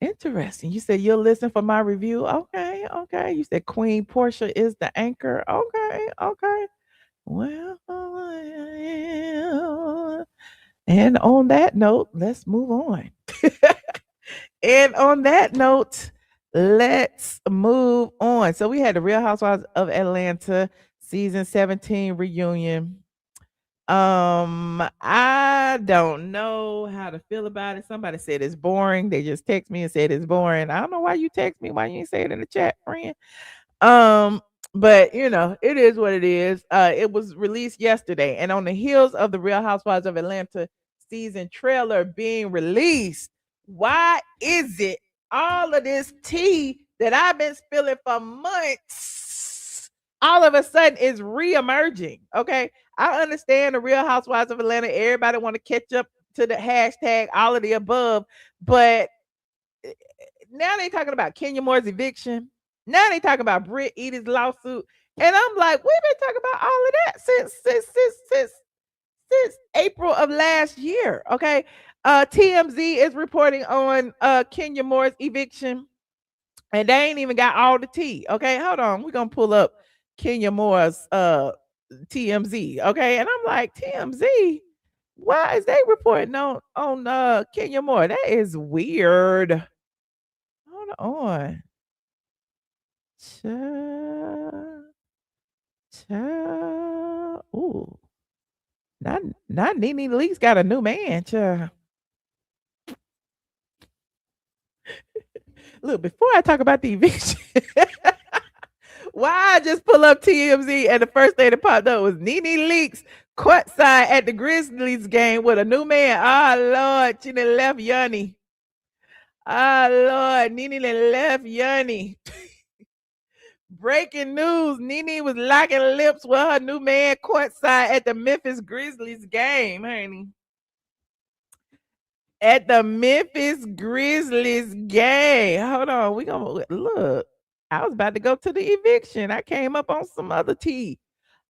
interesting. You said you'll listen for my review. Okay, okay. You said Queen Portia is the anchor. Okay, okay. Well, and on that note, let's move on. And on that note, let's move on. So we had the Real Housewives of Atlanta season 17 reunion. I don't know how to feel about it. Somebody said it's boring. They just text me and said it's boring. I don't know why you text me. Why you ain't say it in the chat, friend? But you know, it is what it is. It was released yesterday, and on the heels of the Real Housewives of Atlanta season trailer being released, why is it all of this tea that I've been spilling for months all of a sudden is re-emerging? Okay, I understand the Real Housewives of Atlanta. Everybody want to catch up to the hashtag all of the above, but now they talking about Kenya Moore's eviction. Now they talking about Brit Eady's lawsuit, and I'm like, we've been talking about all of that since April of last year. Okay, TMZ is reporting on Kenya Moore's eviction, and they ain't even got all the tea. Okay, hold on, we're gonna pull up Kenya Moore's TMZ. Okay, and I'm like, TMZ, why is they reporting on Kenya Moore? That is weird. Hold on. Child. Ooh. Not NeNe Leakes got a new man, child. Look, before I talk about the eviction, why I just pull up TMZ and the first thing that popped up was NeNe Leakes courtside at the Grizzlies game with a new man. Oh Lord, she done left Yanni. Oh Lord, NeNe done left Yanni. Breaking news, NeNe was locking lips with her new man courtside at the Memphis Grizzlies game, honey. At the Memphis Grizzlies game. Hold on, we gonna look. I was about to go to the eviction. I came up on some other tea.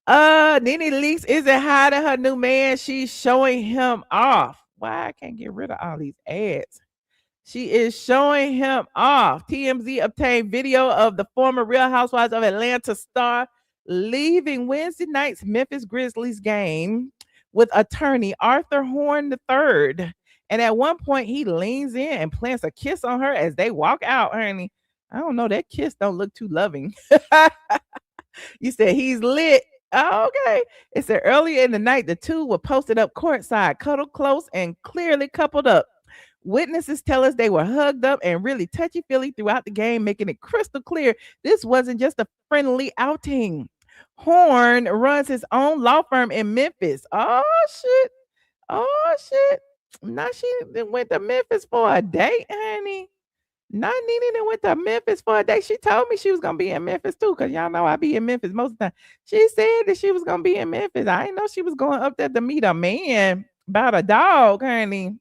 NeNe Leakes isn't hiding her new man. She's showing him off. Why I can't get rid of all these ads? She is showing him off. TMZ obtained video of the former Real Housewives of Atlanta star leaving Wednesday night's Memphis Grizzlies game with attorney Arthur Horn III And at one point, he leans in and plants a kiss on her as they walk out, honey. I don't know. That kiss don't look too loving. You said he's lit. Oh, okay. It said earlier in the night, the two were posted up courtside, cuddled close, and clearly coupled up. Witnesses tell us they were hugged up and really touchy-feely throughout the game, making it crystal clear this wasn't just a friendly outing. Horn runs his own law firm in Memphis. Oh, shit. Oh, shit. Now she went to Memphis for a date, honey. Not NeNe that went to Memphis for a day. She told me she was gonna be in Memphis too, because y'all know I be in Memphis most of the time. She said that she was gonna be in Memphis. I didn't know she was going up there to meet a man about a dog, honey.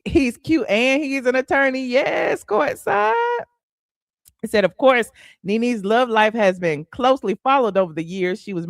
He's cute and he's an attorney. Yes, Courtside. It said, of course, NeNe's love life has been closely followed over the years. She was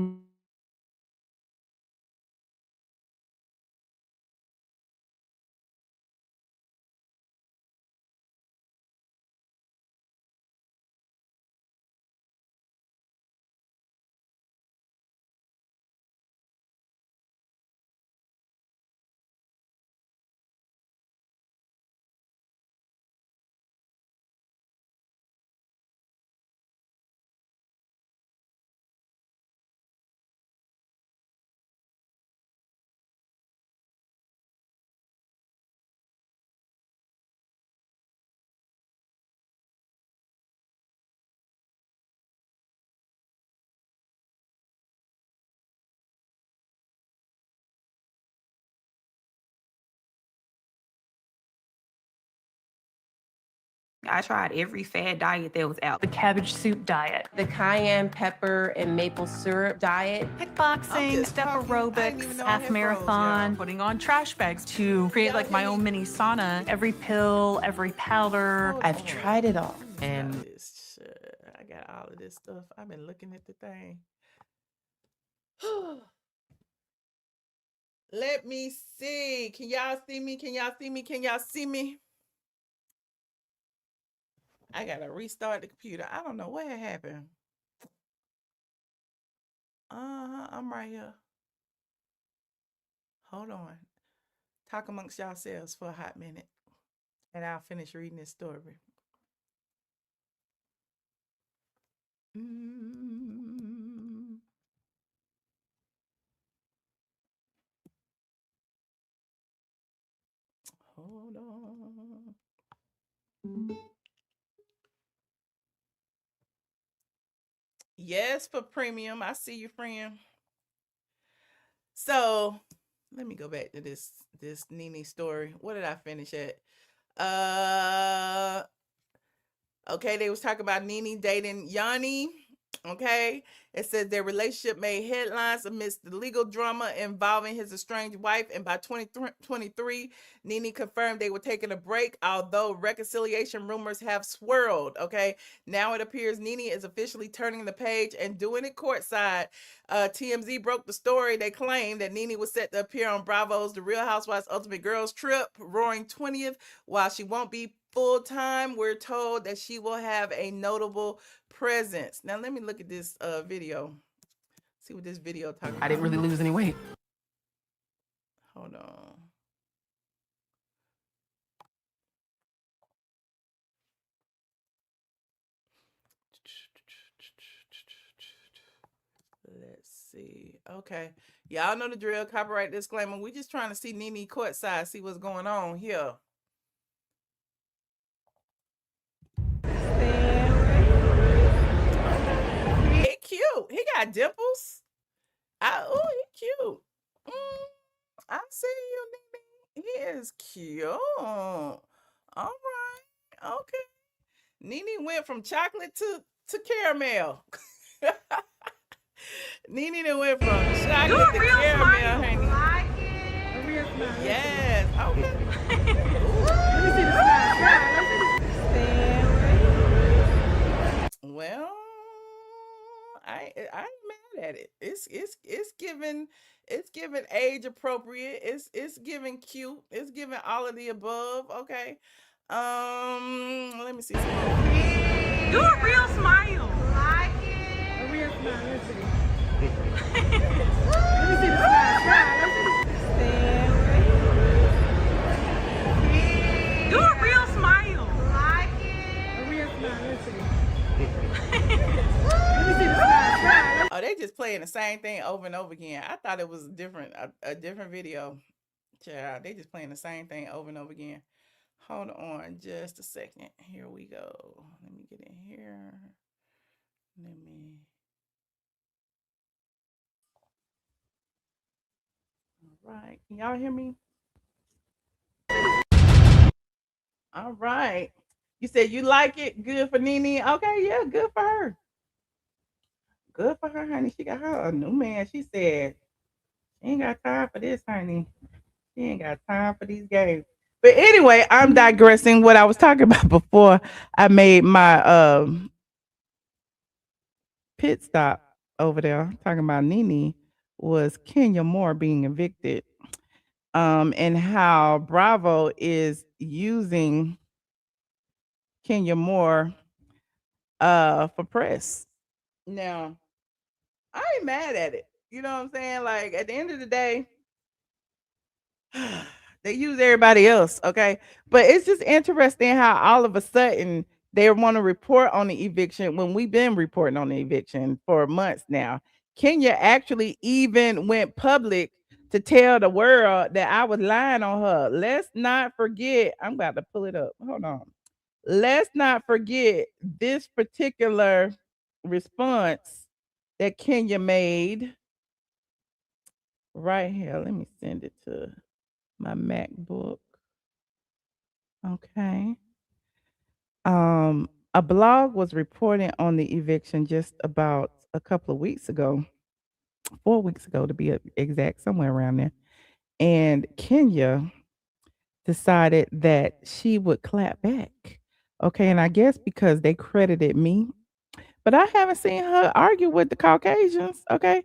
I tried every fad diet that was out. The cabbage soup diet, the cayenne pepper and maple syrup diet, kickboxing, step aerobics, half marathon, putting on trash bags to create like my own mini sauna. Every pill, every powder. I've tried it all. And I got all of this stuff. I've been looking at the thing. Let me see. Can y'all see me? Can y'all see me? Can y'all see me? I gotta restart the computer. I don't know what happened. I'm right here. Hold on. Talk amongst yourselves for a hot minute, and I'll finish reading this story. Hold on. Yes, for premium. I see you, friend. So let me go back to this NeNe story. What did I finish at? Okay, they was talking about NeNe dating Yanni. Okay, it says their relationship made headlines amidst the legal drama involving his estranged wife, and by 2023, NeNe confirmed they were taking a break, although reconciliation rumors have swirled. Okay, now it appears NeNe is officially turning the page and doing it courtside. TMZ broke the story. They claimed that NeNe was set to appear on Bravo's The Real Housewives Ultimate Girls Trip, Roaring 20th. While she won't be full-time, we're told that she will have a notable presence. Now let me look at this video. See what this video talking about. I didn't really lose any weight. Hold on. Let's see. Okay. Y'all know the drill. Copyright disclaimer. We just trying to see NeNe courtside, see what's going on here. He cute. He got dimples. Oh, he cute. I see you, NeNe. He is cute. All right. Okay. NeNe went from chocolate to caramel. NeNe done went from chocolate to caramel, honey. Like it. A real smile. Yes. Okay. Let me see the smile. Well, I ain't mad at it. It's giving age appropriate. It's giving cute. It's giving all of the above. Okay. Let me see some more. Do a real smile. Like it. A real smile. Let's see. Let me see the smile. playing the same thing over and over again. I thought it was a different video. Child, they just playing the same thing over and over again. Hold on just a second. Here we go. Let me get in here. All right. Can y'all hear me? All right. You said you like it? Good for NeNe? Okay, yeah, good for her. Good for her, honey. She got her a new man. She said she ain't got time for this, honey. She ain't got time for these games. But anyway, I'm digressing. What I was talking about before I made my pit stop over there, talking about NeNe, was Kenya Moore being evicted. And how Bravo is using Kenya Moore for press. Now, I ain't mad at it. You know what I'm saying? Like, at the end of the day, they use everybody else, okay? But it's just interesting how all of a sudden they want to report on the eviction when we've been reporting on the eviction for months now. Kenya actually even went public to tell the world that I was lying on her. Let's not forget, I'm about to pull it up. Hold on. Let's not forget this particular response that Kenya made right here. Let me send it to my MacBook. Okay. A blog was reporting on the eviction just about a couple of weeks ago, 4 weeks ago to be exact, somewhere around there. And Kenya decided that she would clap back. Okay, and I guess because they credited me, but I haven't seen her argue with the Caucasians. Okay.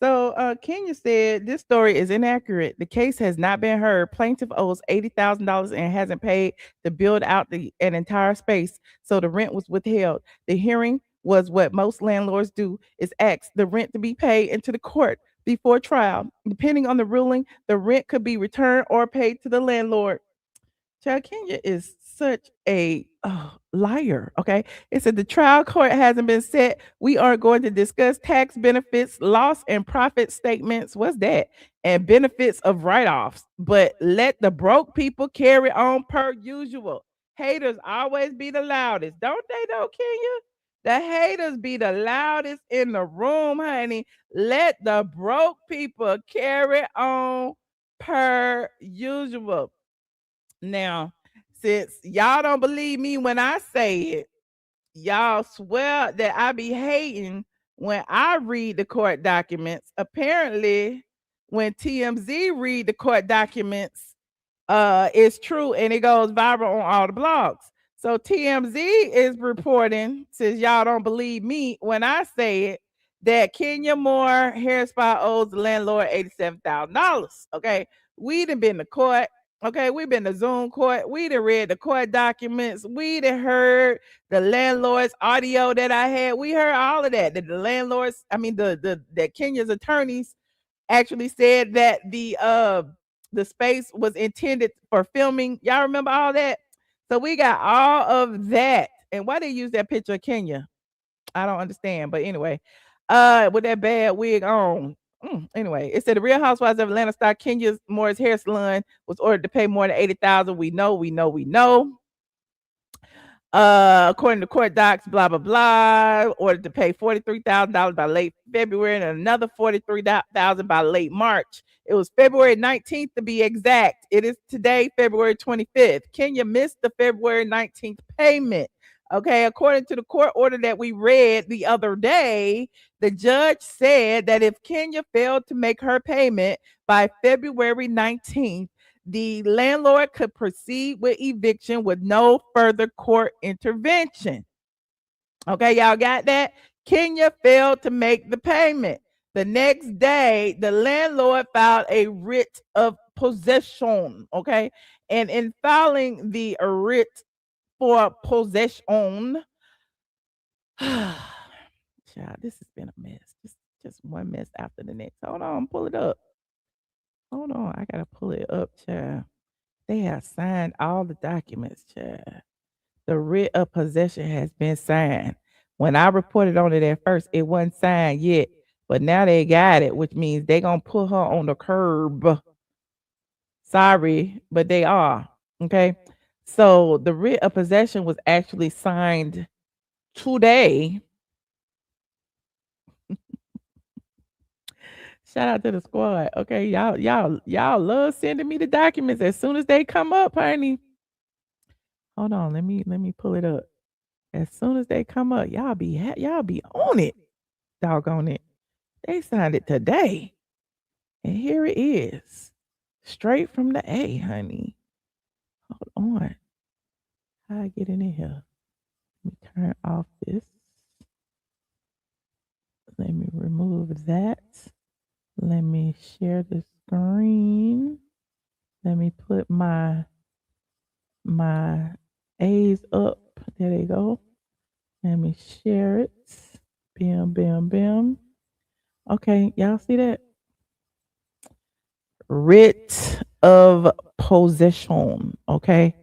So Kenya said this story is inaccurate. The case has not been heard. Plaintiff owes $80,000 and hasn't paid to build out an entire space, so the rent was withheld. The hearing was what most landlords do: is ask the rent to be paid into the court before trial. Depending on the ruling, the rent could be returned or paid to the landlord. Child, Kenya is such a liar. Okay. It said the trial court hasn't been set. We are going to discuss tax benefits, loss and profit statements. What's that? And benefits of write-offs. But let the broke people carry on per usual. Haters always be the loudest. Don't they though, Kenya? The haters be the loudest in the room, honey. Let the broke people carry on per usual. Now, since y'all don't believe me when I say it, y'all swear that I be hating when I read the court documents. Apparently, when TMZ read the court documents, it's true and it goes viral on all the blogs. So TMZ is reporting, since y'all don't believe me when I say it, that Kenya Moore hair spa owes the landlord $87,000. Okay, we done been to court. Okay, we've been to Zoom court. We done read the court documents. We done heard the landlord's audio that I had. We heard all of that. That the landlords, I mean that Kenya's attorneys actually said that the space was intended for filming. Y'all remember all that? So we got all of that. And why they use that picture of Kenya? I don't understand. But anyway, with that bad wig on. Anyway, it said the Real Housewives of Atlanta star Kenya Moore's hair salon was ordered to pay more than $80,000. We know. According to court docs, blah blah blah, ordered to pay $43,000 by late February and another $43,000 by late March. It was February 19th to be exact. It is today, February 25th. Kenya missed the February 19th payment. Okay, according to the court order that we read the other day, the judge said that if Kenya failed to make her payment by February 19th, the landlord could proceed with eviction with no further court intervention. Okay, y'all got that? Kenya failed to make the payment. The next day, the landlord filed a writ of possession. Okay, and in filing the writ for possession, child, this has been a mess. Just one mess after the next. Hold on, pull it up. Hold on, I gotta pull it up, child. They have signed all the documents, child. The writ of possession has been signed. When I reported on it at first, it wasn't signed yet. But now they got it, which means they gonna put her on the curb. Sorry, but they are. Okay. So the writ of possession was actually signed today. Shout out to the squad. Okay, y'all love sending me the documents as soon as they come up, honey. Hold on, let me pull it up. As soon as they come up, y'all be on it. Doggone it. They signed it today. And here it is. Straight from the A, honey. Hold on. How I get in here? Let me turn off this. Let me remove that. Let me share the screen. Let me put my A's up. There they go. Let me share it. Bam, bam, bam. Okay, y'all see that? Writ of possession. Okay.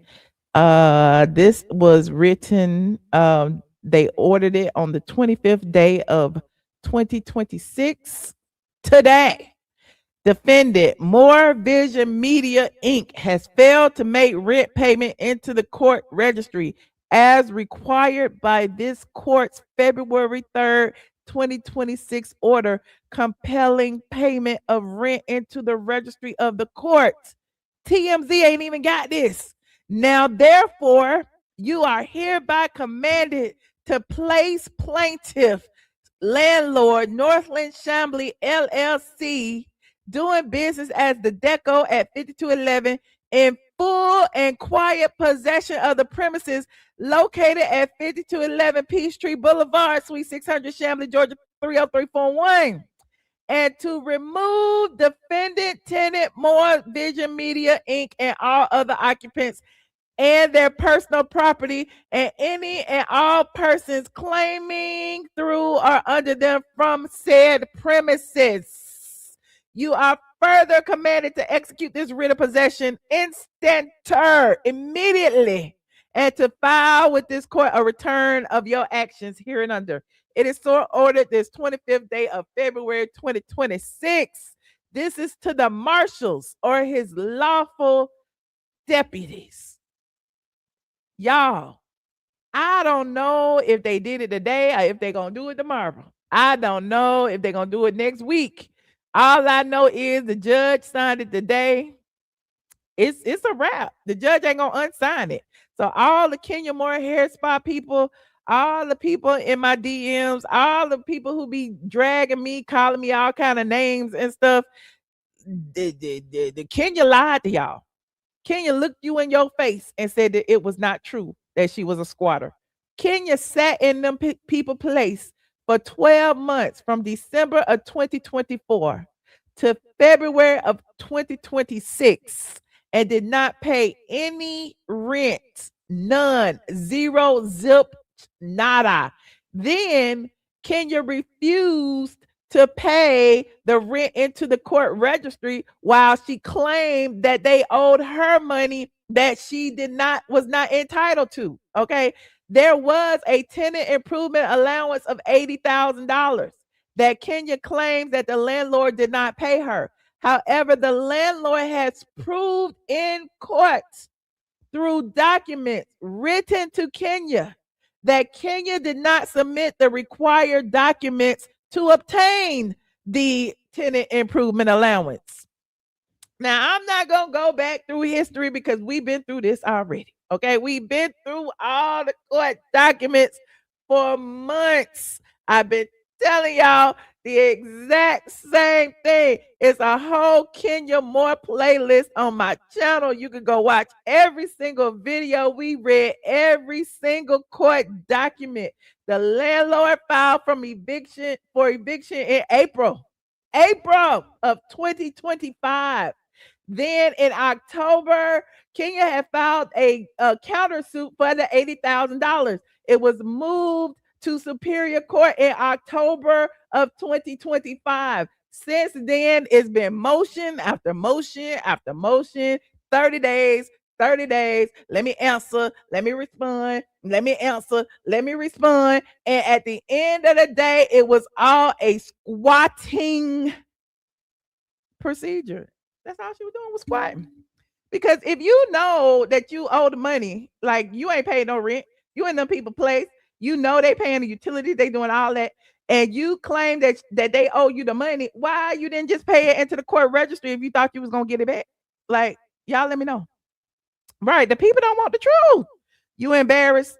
This was written, they ordered it on the 25th day of 2026 today. Defendant More Vision Media Inc. has failed to make rent payment into the court registry as required by this court's February 3rd, 2026 order compelling payment of rent into the registry of the court. TMZ ain't even got this. Now, therefore, you are hereby commanded to place plaintiff landlord Northland Chambly LLC doing business as the Deco at 5211 in full and quiet possession of the premises located at 5211 Peachtree Boulevard, Suite 600, Chambly, Georgia 30341. And to remove defendant tenant More Vision Media Inc. and all other occupants and their personal property and any and all persons claiming through or under them from said premises. You are further commanded to execute this writ of possession instanter, immediately, and to file with this court a return of your actions hereunder. It is so ordered this 25th day of February 2026. This is to the marshals or his lawful deputies. Y'all, I don't know if they did it today or if they're going to do it tomorrow. I don't know if they're going to do it next week. All I know is the judge signed it today. It's a wrap. The judge ain't going to unsign it. So all the Kenya Moore hair spa people, all the people in my DMs, all the people who be dragging me, calling me all kind of names and stuff, the Kenya lied to y'all. Kenya looked you in your face and said that it was not true that she was a squatter. Kenya sat in them people place for 12 months from December of 2024 to February of 2026 and did not pay any rent. None. Zero. Zip. Nada. Then Kenya refused to pay the rent into the court registry while she claimed that they owed her money that she was not entitled to. Okay. There was a tenant improvement allowance of $80,000 that Kenya claims that the landlord did not pay her. However, the landlord has proved in court through documents written to Kenya that Kenya did not submit the required documents to obtain the tenant improvement allowance. Now, I'm not going to go back through history because we've been through this already. Okay, we've been through all the court documents for months. I've been telling y'all the exact same thing. It's a whole Kenya Moore playlist on my channel. You can go watch every single video we read, every single court document. The landlord filed for eviction in April of 2025. Then in October, Kenya had filed a countersuit for the $80,000. It was moved to Superior Court in October of 2025. Since then, it's been motion after motion after motion, 30 days, 30 days. Let me answer. Let me respond. Let me answer. Let me respond. And at the end of the day, it was all a squatting procedure. That's all she was doing was squatting. Because if you know that you owe the money, like you ain't paid no rent, you in them people place, you know they paying the utilities, they doing all that, and you claim that they owe you the money, why you didn't just pay it into the court registry if you thought you was gonna get it back? Like, y'all let me know. Right, the people don't want the truth. You embarrassed.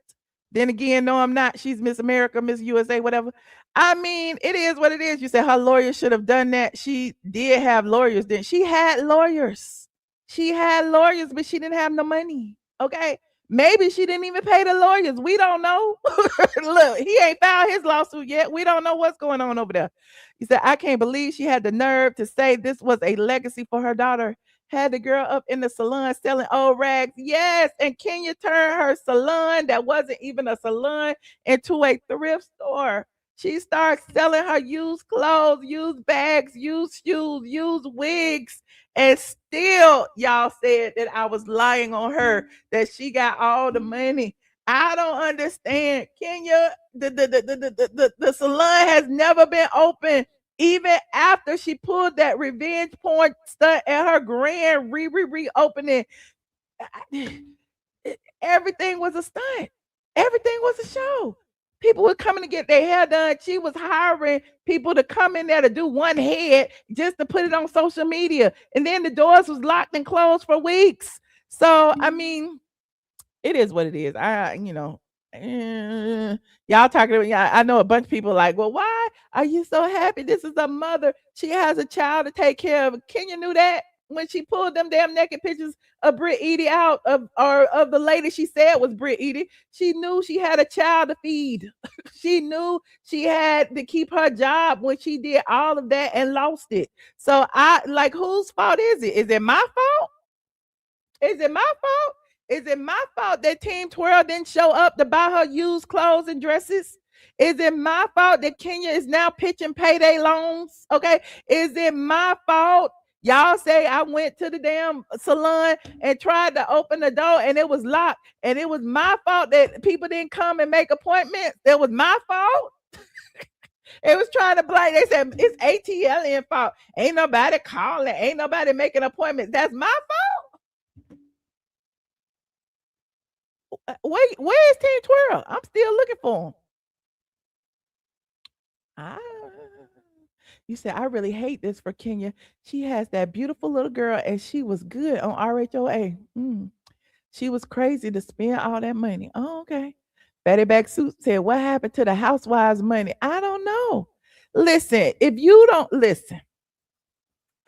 Then again, no, I'm not. She's Miss America, Miss USA, whatever. I mean, it is what it is. You said her lawyer should have done that. She did have lawyers. Then she had lawyers. She had lawyers, but she didn't have no money. Okay. Maybe she didn't even pay the lawyers. We don't know. Look, he ain't filed his lawsuit yet. We don't know what's going on over there. He said, I can't believe she had the nerve to say this was a legacy for her daughter. Had the girl up in the salon selling old rags. Yes. And Kenya turned her salon that wasn't even a salon into a thrift store. She starts selling her used clothes, used bags, used shoes, used wigs. And still, y'all said that I was lying on her, that she got all the money. I don't understand. Kenya, the salon has never been open. Even after she pulled that revenge porn stunt at her grand reopening, everything was a stunt. Everything was a show. People were coming to get their hair done. She was hiring people to come in there to do one head just to put it on social media. And then the doors was locked and closed for weeks. So, I mean, it is what it is. Y'all talking about, I know a bunch of people like, well, why are you so happy? This is a mother. She has a child to take care of. Kenya knew that when she pulled them damn naked pictures of Brit Eady out of the lady she said was Brit Eady. She knew she had a child to feed. She knew she had to keep her job when she did all of that and lost it. So whose fault is it? Is it my fault? Is it my fault? Is it my fault that Team Twirl didn't show up to buy her used clothes and dresses? Is it my fault that Kenya is now pitching payday loans? Okay. Is it my fault? Y'all say I went to the damn salon and tried to open the door and it was locked. And it was my fault that people didn't come and make appointments. It was my fault. It was trying to blame. They said it's ATLien fault. Ain't nobody calling. Ain't nobody making appointments. That's my fault. Where is Team Twirl? I'm still looking for him. You said, I really hate this for Kenya. She has that beautiful little girl and she was good on RHOA. She was crazy to spend all that money. Oh, okay. Fatty Back Suit said, what happened to the housewives' money? I don't know. Listen, if you don't listen,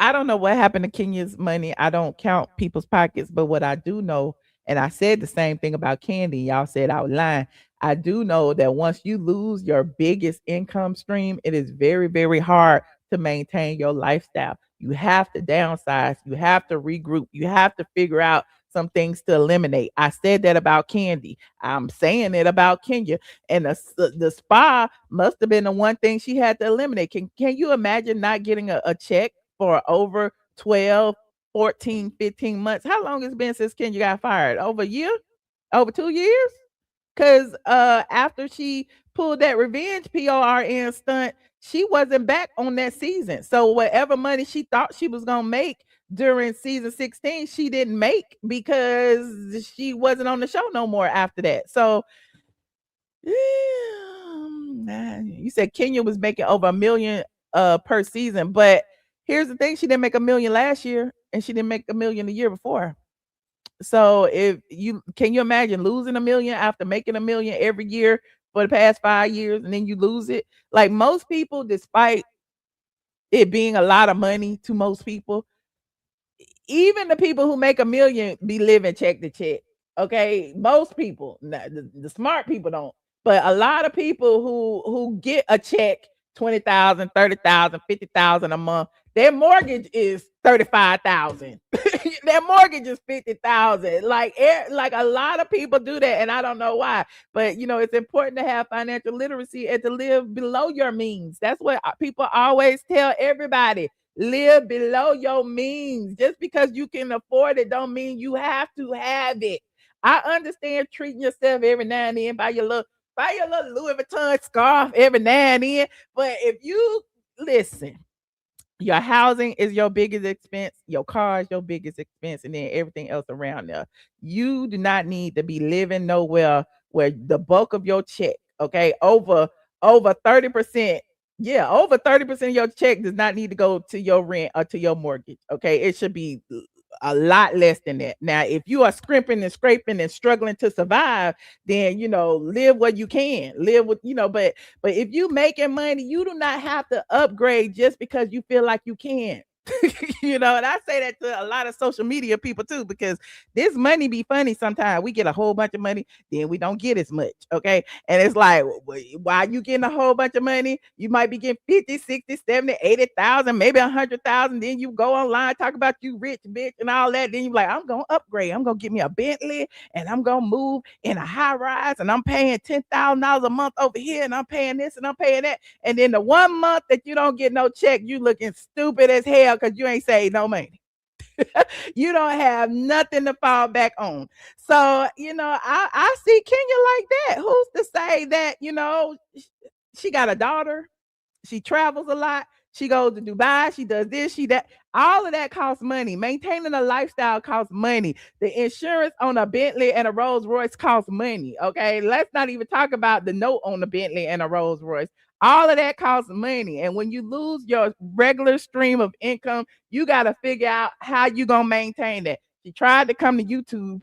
I don't know what happened to Kenya's money. I don't count people's pockets, but what I do know, and I said the same thing about Kandi. Y'all said I was lying. I do know that once you lose your biggest income stream, it is very, very hard to maintain your lifestyle. You have to downsize. You have to regroup. You have to figure out some things to eliminate. I said that about Kandi. I'm saying it about Kenya. And the spa must have been the one thing she had to eliminate. Can you imagine not getting a check for over 12, 14, 15 months? How long it's been since Kenya got fired? Over a year? Over 2 years? Because after she pulled that revenge PORN stunt, she wasn't back on that season. So whatever money she thought she was going to make during season 16, she didn't make because she wasn't on the show no more after that. So you said Kenya was making over $1 million per season, but here's the thing, she didn't make $1 million last year and she didn't make $1 million the year before. So can you imagine losing $1 million after making $1 million every year for the past 5 years and then you lose it? Like most people, despite it being a lot of money to most people, even the people who make $1 million be living check to check. Okay, most people, the smart people don't, but a lot of people who get a check, 20,000, 30,000, 50,000 a month, their mortgage is 35,000. Their mortgage is 50,000. Like a lot of people do that, and I don't know why. But it's important to have financial literacy and to live below your means. That's what people always tell everybody. live below your means. Just because you can afford it don't mean you have to have it. I understand treating yourself every now and then, buy your little Louis Vuitton scarf every now and then. But if you listen, your housing is your biggest expense, your car is your biggest expense, and then everything else around there. You do not need to be living nowhere where the bulk of your check, okay, over 30%. Yeah, over 30% of your check does not need to go to your rent or to your mortgage. Okay. It should be a lot less than that. Now, if you are scrimping and scraping and struggling to survive, then live what you can. Live with, but if you making money, you do not have to upgrade just because you feel like you can. And I say that to a lot of social media people too, because this money be funny sometimes. We get a whole bunch of money, then we don't get as much. Okay. And it's like, why you getting a whole bunch of money? You might be getting 50, 60, 70, 80,000, maybe 100,000. Then you go online, talk about you rich bitch and all that. Then you like, I'm going to upgrade. I'm going to get me a Bentley and I'm going to move in a high rise and I'm paying $10,000 a month over here and I'm paying this and I'm paying that. And then the 1 month that you don't get no check, you looking stupid as hell because you ain't saved no money. You don't have nothing to fall back on. So, I see Kenya like that. Who's to say that, she got a daughter, she travels a lot, she goes to Dubai, she does this, she that. All of that costs money. Maintaining a lifestyle costs money. The insurance on a Bentley and a Rolls Royce costs money. Okay. Let's not even talk about the note on the Bentley and a Rolls Royce. All of that costs money. And when you lose your regular stream of income, you got to figure out how you going to maintain that. She tried to come to YouTube.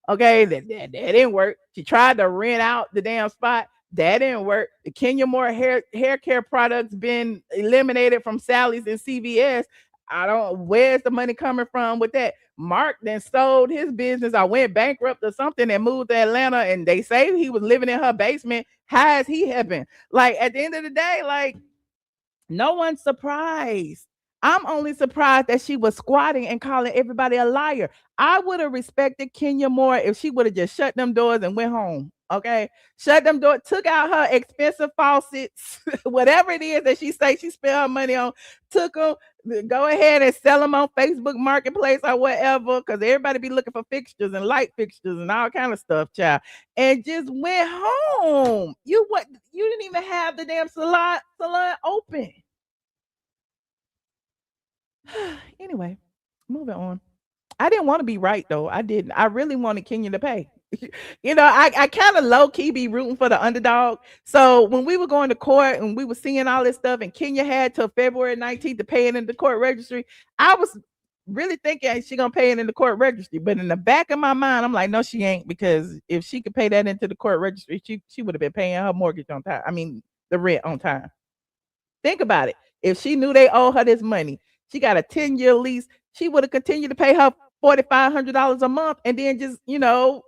Okay. That didn't work. She tried to rent out the damn spot. That didn't work. The Kenya Moore hair care products been eliminated from Sally's and CVS. Where's the money coming from with that? Mark then sold his business or went bankrupt or something and moved to Atlanta, and they say he was living in her basement. How is he having? Like, at the end of the day, like, no one's surprised. I'm only surprised that she was squatting and calling everybody a liar. I would have respected Kenya more if she would have just shut them doors and went home. Okay, shut them doors, took out her expensive faucets, whatever it is that she say she spent her money on, took them, go ahead and sell them on Facebook Marketplace or whatever, because everybody be looking for fixtures and light fixtures and all kind of stuff, child, and just went home. You didn't even have the damn salon open. Anyway, moving on. I didn't want to be right though. I didn't. I really wanted Kenya to pay. I kind of low key be rooting for the underdog. So when we were going to court and we were seeing all this stuff, and Kenya had till February 19th to pay it in the court registry, I was really thinking she gonna pay it in the court registry. But in the back of my mind, I'm like, no, she ain't, because if she could pay that into the court registry, she would have been paying her mortgage on time. I mean, the rent on time. Think about it. If she knew they owe her this money, she got a 10-year lease, she would have continued to pay her $4,500 a month and then just,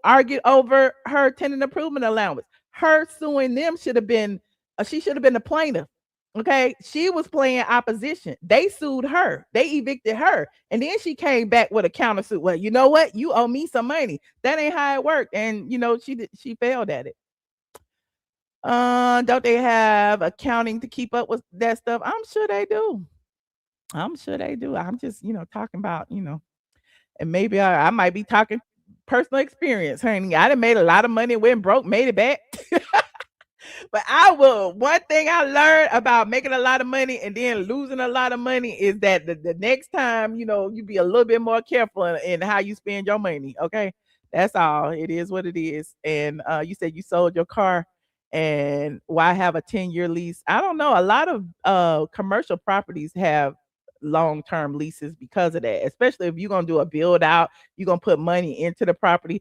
argue over her tenant improvement allowance. Her suing them should have been, she should have been the plaintiff. Okay. She was playing opposition. They sued her. They evicted her. And then she came back with a countersuit. Well, you know what? You owe me some money. That ain't how it worked. And, she failed at it. Don't they have accounting to keep up with that stuff? I'm sure they do. I'm just, talking about, and maybe I might be talking personal experience, honey. I done made a lot of money, went broke, made it back. But one thing I learned about making a lot of money and then losing a lot of money is that the next time, you be a little bit more careful in how you spend your money. Okay. That's all. It is what it is. And you said you sold your car, and why have a 10-year lease? I don't know. A lot of commercial properties have long-term leases because of that, especially if you're going to do a build out, you're going to put money into the property.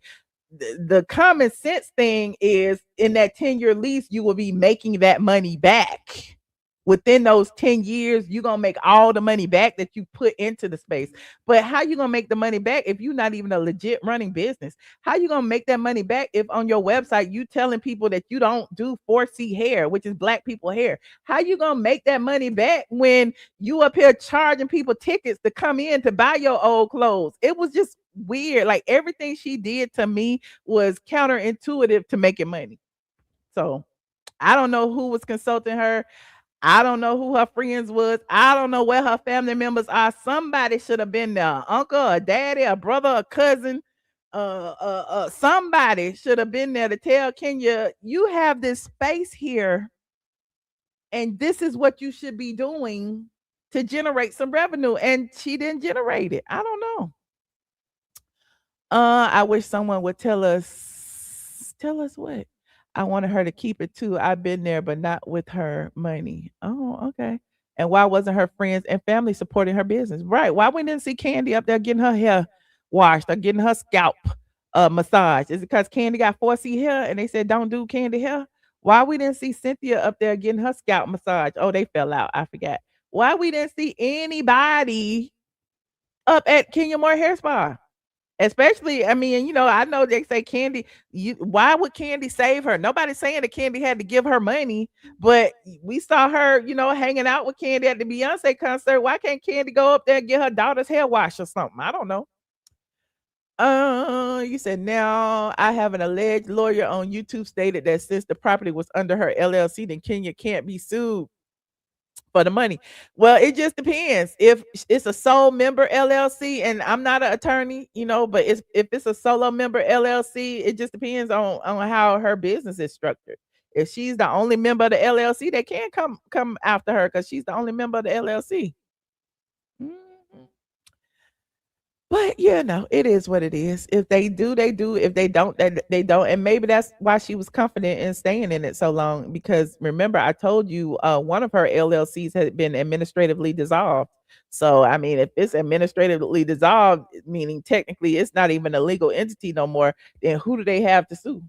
The common sense thing is, in that 10-year lease, you will be making that money back. Within those 10 years, you're going to make all the money back that you put into the space. But how you going to make the money back if you're not even a legit running business? How you going to make that money back if on your website you telling people that you don't do 4C hair, which is black people hair? How you going to make that money back when you up here charging people tickets to come in to buy your old clothes? It was just weird. Like, everything she did to me was counterintuitive to making money. So I don't know who was consulting her. I don't know who her friends was. I don't know where her family members are. Somebody should have been there. Uncle, a daddy, a brother, a cousin. Somebody should have been there to tell Kenya, you have this space here, and this is what you should be doing to generate some revenue. And she didn't generate it. I don't know. I wish someone would tell us what. I wanted her to keep it too. I've been there, but not with her money. Oh, okay. And why wasn't her friends and family supporting her business? Right. Why we didn't see Kandi up there getting her hair washed or getting her scalp massage? Is it because Kandi got 4C hair and they said don't do Kandi hair? Why we didn't see Cynthia up there getting her scalp massage? Oh, they fell out. I forgot. Why we didn't see anybody up at Kenya Moore Hair Spa? Especially, I mean, you know, I know they say Kandi, why would Kandi save her? Nobody's saying that Kandi had to give her money, but we saw her, you know, hanging out with Kandi at the Beyonce concert. Why can't Kandi go up there and get her daughter's hair washed or something? I don't know. You said now I have an alleged lawyer on YouTube stated that since the property was under her LLC, then Kenya can't be sued for the money. Well, it just depends. If it's a sole member LLC, and I'm not an attorney, you know, but if it's a solo member LLC, it just depends on how her business is structured. If she's the only member of the LLC, they can't come after her because she's the only member of the LLC. But you know, it is what it is. If they do, they do. If they don't, they don't. And maybe that's why she was confident in staying in it so long. Because remember, I told you one of her LLCs had been administratively dissolved. So I mean, if it's administratively dissolved, meaning technically it's not even a legal entity no more, then who do they have to sue?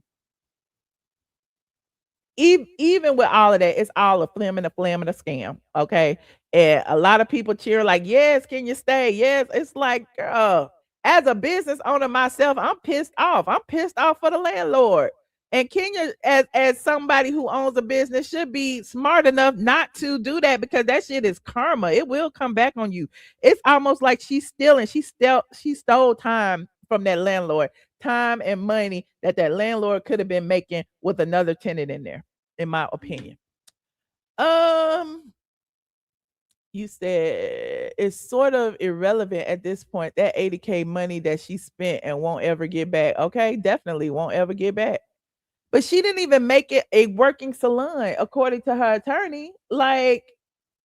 Even with all of that, it's all a flim and a scam. Okay. And a lot of people cheer, like, yes, can you stay? Yes. It's like, girl, as a business owner myself, I'm pissed off. I'm pissed off for the landlord. And Kenya, as somebody who owns a business, should be smart enough not to do that, because that shit is karma. It will come back on you. It's almost like she's stealing. She stole time from that landlord, time and money that landlord could have been making with another tenant in there, in my opinion. You said it's sort of irrelevant at this point, that 80K money that she spent and won't ever get back. Okay, definitely won't ever get back. But she didn't even make it a working salon, according to her attorney. Like,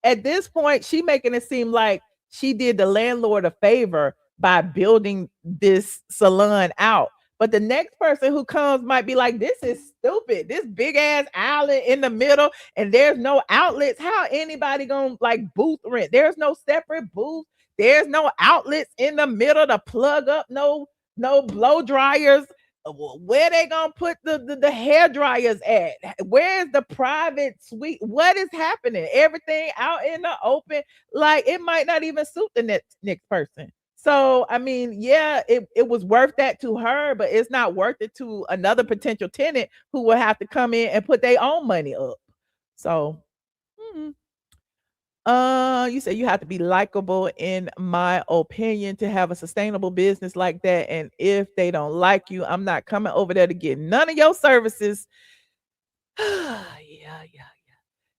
at this point, she making it seem like she did the landlord a favor by building this salon out. But the next person who comes might be like, this is stupid. This big ass outlet in the middle, and there's no outlets. How anybody gonna like booth rent? There's no separate booth. There's no outlets in the middle to plug up no blow dryers. Where they gonna put the hair dryers at? Where's the private suite? What is happening? Everything out in the open. Like, it might not even suit the next person. So I mean, yeah, it was worth that to her, but it's not worth it to another potential tenant who will have to come in and put their own money up. So you say you have to be likable, in my opinion, to have a sustainable business like that. And if they don't like you, I'm not coming over there to get none of your services. Yeah.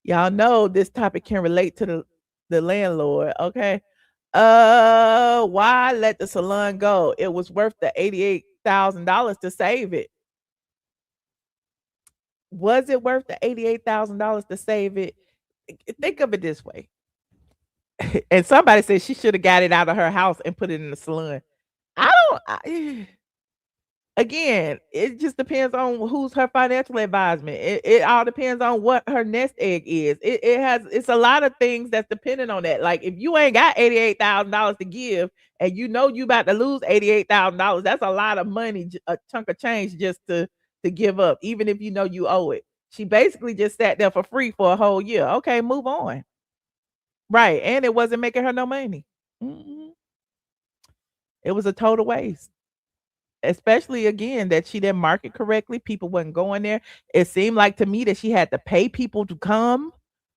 Y'all know this topic can relate to the landlord, okay? Why let the salon go? It was worth the $88,000 to save it. Was it worth the $88,000 to save it? Think of it this way. And somebody said she should have got it out of her house and put it in the salon. Again, it just depends on who's her financial advisement. It all depends on what her nest egg is. It's a lot of things that's dependent on that. Like, if you ain't got $88,000 to give, and you know you about to lose $88,000, that's a lot of money, a chunk of change just to give up, even if you know you owe it. She basically just sat there for free for a whole year. Okay, move on. Right, and it wasn't making her no money. It was a total waste. Especially, again, that she didn't market correctly. People wasn't going there. It seemed like to me that she had to pay people to come.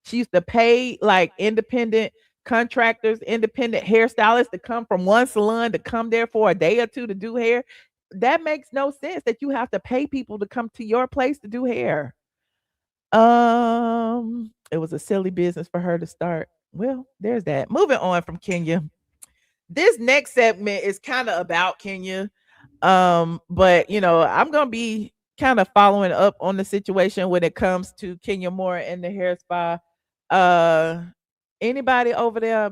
She used to pay like independent contractors, independent hairstylists to come from one salon to come there for a day or two to do hair. That makes no sense that you have to pay people to come to your place to do hair. It was a silly business for her to start. Well, there's that. Moving on from Kenya. This next segment is kind of about Kenya. But I'm gonna be kind of following up on the situation when it comes to Kenya Moore and the hair spa. Uh Anybody over there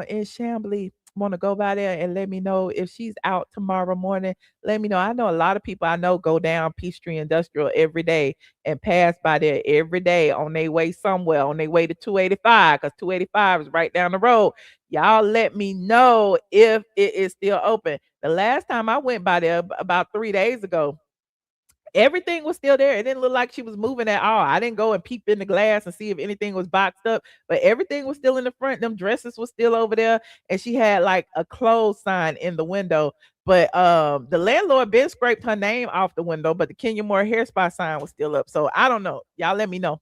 in Chambly want to go by there and let me know if she's out tomorrow morning? Let me know. I know a lot of people I know go down Peachtree Industrial every day and pass by there every day on their way somewhere, on their way to 285, because 285 is right down the road. Y'all let me know if it is still open. The last time I went by there about 3 days ago, everything was still there. It didn't look like she was moving at all. I didn't go and peep in the glass and see if anything was boxed up, but everything was still in the front. Them dresses were still over there, and she had like a closed sign in the window. But the landlord been scraped her name off the window, but the Kenya Moore hair spa sign was still up. So I don't know. Y'all let me know.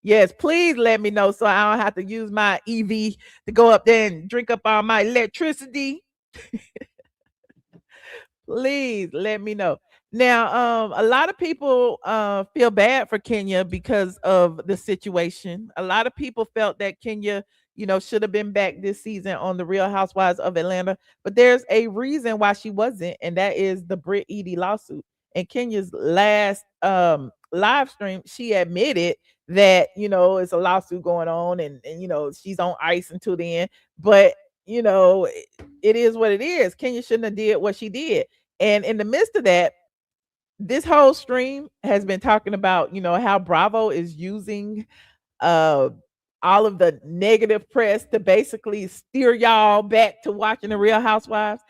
Yes, please let me know so I don't have to use my EV to go up there and drink up all my electricity. Please let me know. Now, a lot of people feel bad for Kenya because of the situation. A lot of people felt that Kenya, should have been back this season on the Real Housewives of Atlanta, but there's a reason why she wasn't, and that is the Brit Eady lawsuit. In Kenya's last live stream, she admitted that it's a lawsuit going on, and she's on ice until the end. But it is what it is. Kenya shouldn't have did what she did. And in the midst of that, this whole stream has been talking about, how Bravo is using uh all of the negative press to basically steer y'all back to watching the Real Housewives.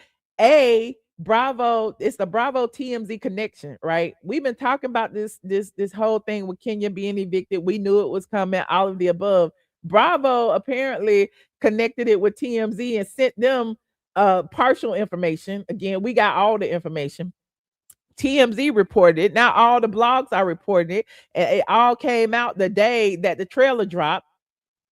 Bravo, it's the Bravo TMZ connection, right? We've been talking about this whole thing with Kenya being evicted. We knew it was coming, all of the above. Bravo apparently connected it with TMZ and sent them partial information. Again, we got all the information. TMZ reported it. Now all the blogs are reporting it. And it all came out the day that the trailer dropped.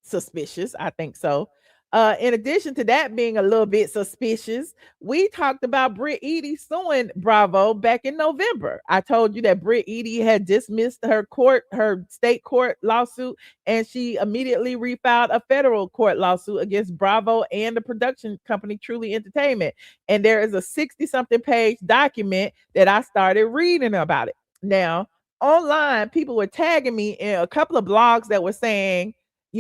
Suspicious, I think so. In addition to that being a little bit suspicious, we talked about Brit Eady suing Bravo back in November. I told you that Brit Eady had dismissed her state court lawsuit, and she immediately refiled a federal court lawsuit against Bravo and the production company Truly Entertainment. And there is a 60-something page document that I started reading about it. Now, online, people were tagging me in a couple of blogs that were saying,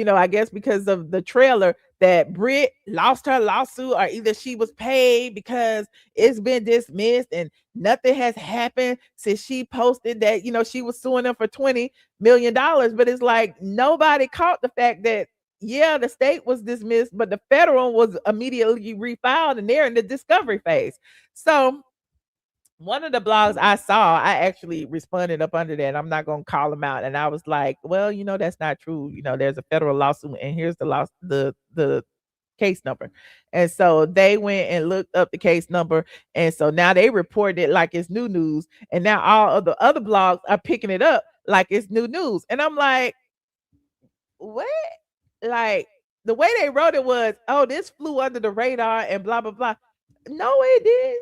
I guess because of the trailer, that Brit lost her lawsuit, or either she was paid because it's been dismissed and nothing has happened since she posted that, she was suing them for $20 million. But it's like nobody caught the fact that, yeah, the state was dismissed, but the federal was immediately refiled and they're in the discovery phase. So one of the blogs I saw, I actually responded up under that. I'm not going to call them out. And I was like, well, that's not true. There's a federal lawsuit and here's the case number. And so they went and looked up the case number. And so now they report it like it's new news. And now all of the other blogs are picking it up like it's new news. And I'm like, what? Like, the way they wrote it was, oh, this flew under the radar and blah, blah, blah. No, it did.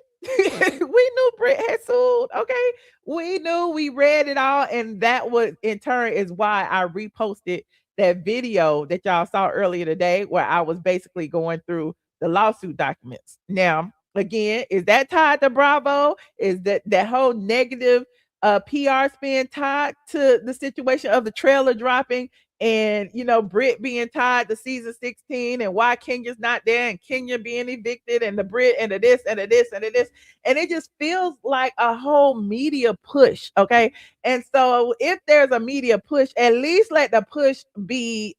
We knew Brit had sued. Okay. We knew, we read it all. And that was in turn is why I reposted that video that y'all saw earlier today, where I was basically going through the lawsuit documents. Now, again, is that tied to Bravo? Is that whole negative PR spin tied to the situation of the trailer dropping? And Brit being tied to season 16, and why Kenya's not there, and Kenya being evicted, and the Brit and the this and the this and the this, and it just feels like a whole media push. Okay, and so if there's a media push, at least let the push be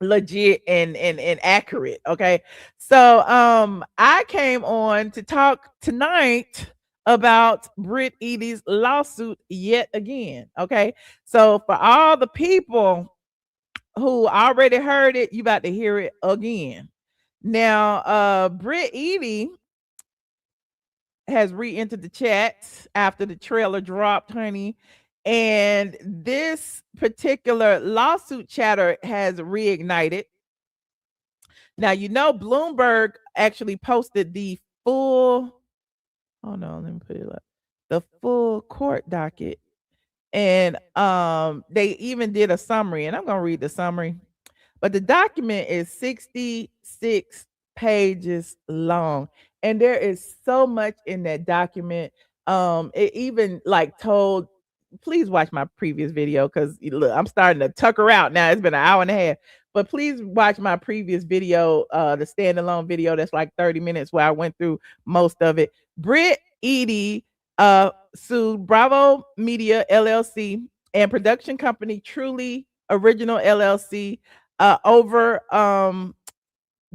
legit and accurate. Okay, so I came on to talk tonight about Brit Eady's lawsuit yet again. Okay, so for all the people who already heard it, you about to hear it again. Now, Brit Eady has re-entered the chat after the trailer dropped, honey. And this particular lawsuit chatter has reignited. Now, Bloomberg actually posted the full, hold on, let me put it up. The full court docket. And they even did a summary, and I'm gonna read the summary. But the document is 66 pages long, and there is so much in that document. It even like told, please watch my previous video because look, I'm starting to tucker out now. It's been an hour and a half, but please watch my previous video, the standalone video that's like 30 minutes where I went through most of it. Brit Eady sued Bravo Media LLC and production company Truly Original LLC over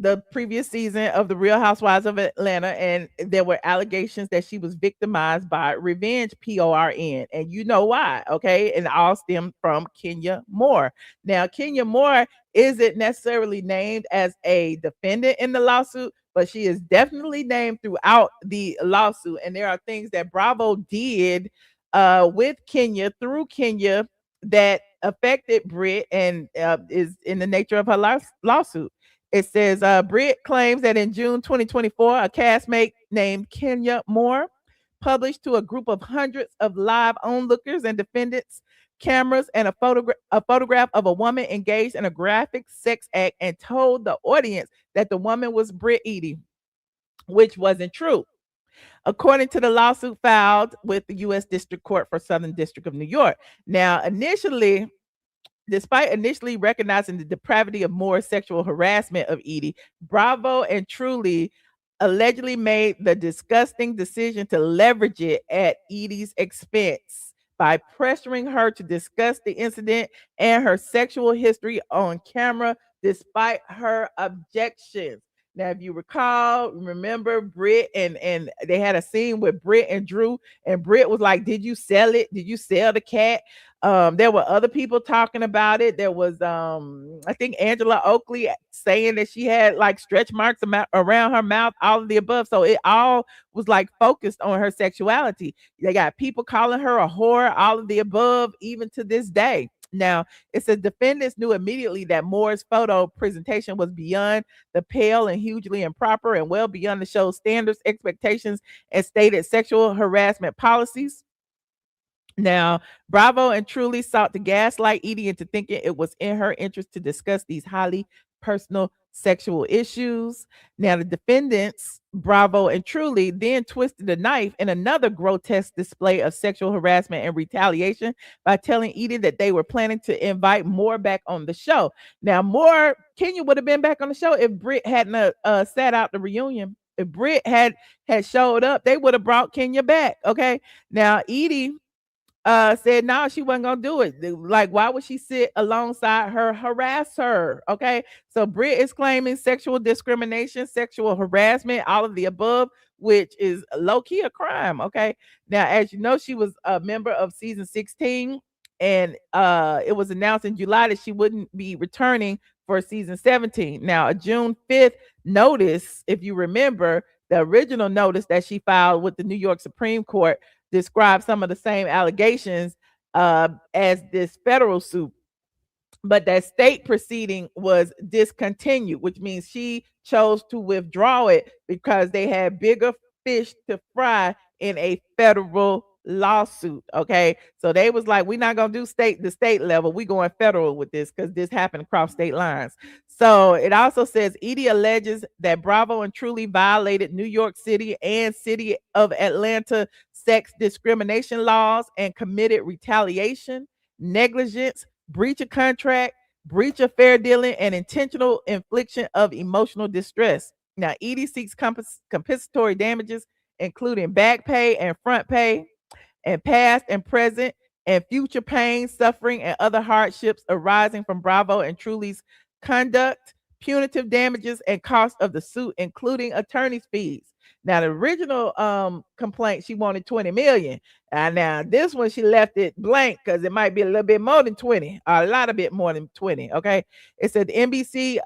the previous season of the Real Housewives of Atlanta, and there were allegations that she was victimized by revenge PORN, and you know why, okay? And all stemmed from Kenya Moore. Now, Kenya Moore isn't necessarily named as a defendant in the lawsuit, but she is definitely named throughout the lawsuit, and there are things that Bravo did with Kenya, through Kenya, that affected Brit and is in the nature of her lawsuit. It says Brit claims that in June 2024, a castmate named Kenya Moore published to a group of hundreds of live onlookers and defendants cameras and a photograph of a woman engaged in a graphic sex act and told the audience that the woman was Brit Eady, which wasn't true. According to the lawsuit filed with the U.S. District Court for Southern District of New York. Now, despite initially recognizing the depravity of Moore's sexual harassment of Eady, Bravo and Truly allegedly made the disgusting decision to leverage it at Eady's expense by pressuring her to discuss the incident and her sexual history on camera despite her objections. Now, if you remember Brit and they had a scene with Brit and Drew, and Brit was like, "Did you sell it? Did you sell the cat?" There were other people talking about it. There was I think Angela Oakley saying that she had like stretch marks around her mouth, all of the above. So it all was like focused on her sexuality. They got people calling her a whore, all of the above, even to this day. Now, it says defendants knew immediately that Moore's photo presentation was beyond the pale and hugely improper and well beyond the show's standards, expectations, and stated sexual harassment policies. Now, Bravo and Truly sought to gaslight Eady into thinking it was in her interest to discuss these highly personal sexual issues. Now, the defendants, Bravo and Truly, then twisted the knife in another grotesque display of sexual harassment and retaliation by telling Eady that they were planning to invite Moore back on the show. Now, Kenya would have been back on the show if Brit hadn't sat out the reunion. If Brit had showed up, they would have brought Kenya back. Okay. Now, Eady said no, she wasn't gonna do it. Like, why would she sit alongside her, harass her? Okay, so Brit is claiming sexual discrimination, sexual harassment, all of the above, which is low-key a crime. Okay, now as you know, she was a member of season 16, and it was announced in July that she wouldn't be returning for season 17. Now, a June 5th notice, if you remember, the original notice that she filed with the New York Supreme Court describe some of the same allegations as this federal suit, but that state proceeding was discontinued, which means she chose to withdraw it because they had bigger fish to fry in a federal lawsuit. Okay, so they was like, we're not gonna do the state level, we going federal with this because this happened across state lines. So it also says Eady alleges that Bravo and Truly violated New York City and City of Atlanta sex discrimination laws and committed retaliation, negligence, breach of contract, breach of fair dealing, and intentional infliction of emotional distress. Now, Eady seeks compensatory damages, including back pay and front pay, and past and present and future pain, suffering, and other hardships arising from Bravo and Truly's conduct, punitive damages, and cost of the suit, including attorney's fees. Now, the original complaint, she wanted 20 million. And now this one, she left it blank because it might be a little bit more than 20, or a lot of bit more than 20. Okay. It said NBC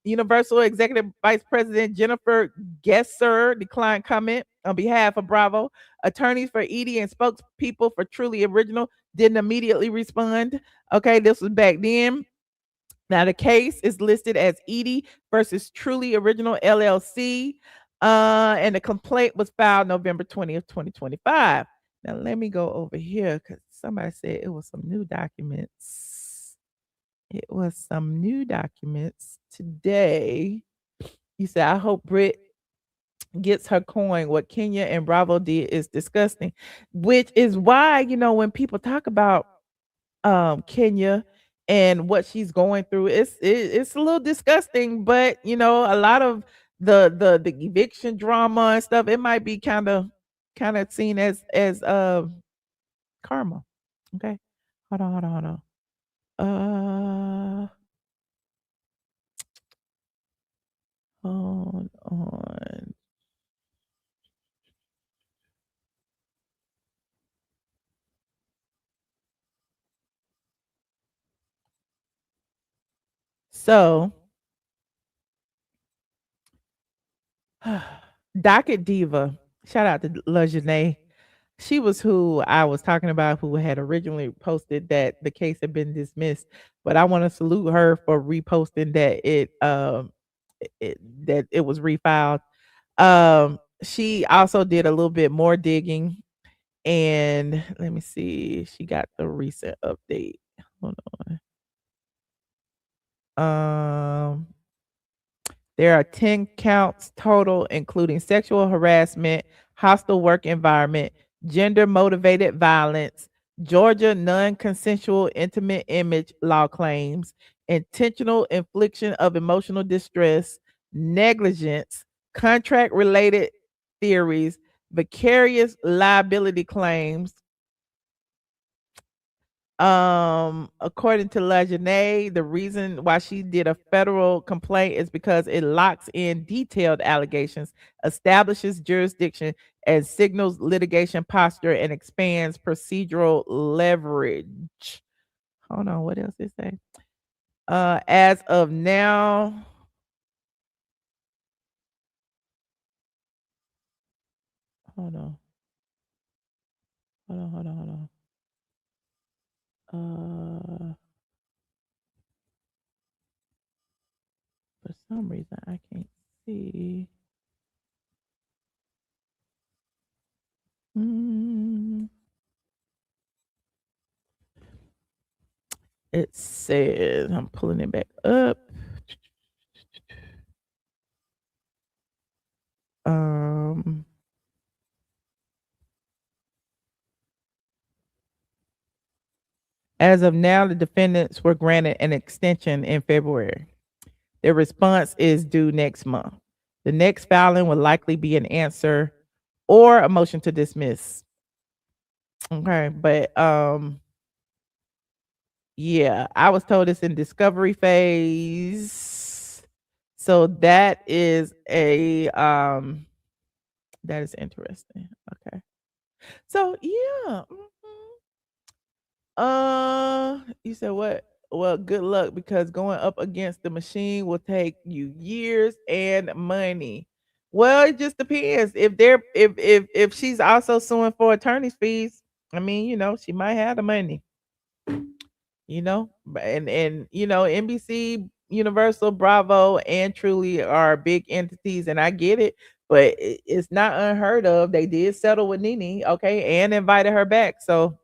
Universal Executive Vice President Jennifer Gesser declined comment on behalf of Bravo. Attorneys for Eady and spokespeople for Truly Original didn't immediately respond. Okay. This was back then. Now, the case is listed as Eady versus Truly Original LLC. And the complaint was filed November 20th, 2025. Now let me go over here because somebody said it was some new documents. It was some new documents today. You said, I hope Brit gets her coin. What Kenya and Bravo did is disgusting, which is why, when people talk about Kenya and what she's going through, it's a little disgusting, but a lot of the eviction drama and stuff, it might be kind of seen as karma. Okay. Hold on. Hold on. So, Docket Diva, shout out to Lejeune. She was who I was talking about, who had originally posted that the case had been dismissed. But I want to salute her for reposting that that it was refiled. She also did a little bit more digging, and let me see, she got the recent update. Hold on. There are 10 counts total, including sexual harassment, hostile work environment, gender motivated violence, Georgia non consensual intimate image law claims, intentional infliction of emotional distress, negligence, contract related theories, vicarious liability claims. According to Lejeune, the reason why she did a federal complaint is because it locks in detailed allegations, establishes jurisdiction, and signals litigation posture and expands procedural leverage. Hold on, what else it say? As of now, hold on. For some reason I can't see. It says, I'm pulling it back up. As of now, the defendants were granted an extension in February. Their response is due next month. The next filing will likely be an answer or a motion to dismiss. Okay, but yeah, I was told it's in discovery phase. So that is that is interesting. Okay. So yeah. You said what? Well, good luck, because going up against the machine will take you years and money. Well, it just depends. If she's also suing for attorney's fees, I mean, she might have the money. And NBC, Universal, Bravo, and Truly are big entities, and I get it, but it's not unheard of. They did settle with NeNe, okay, and invited her back. So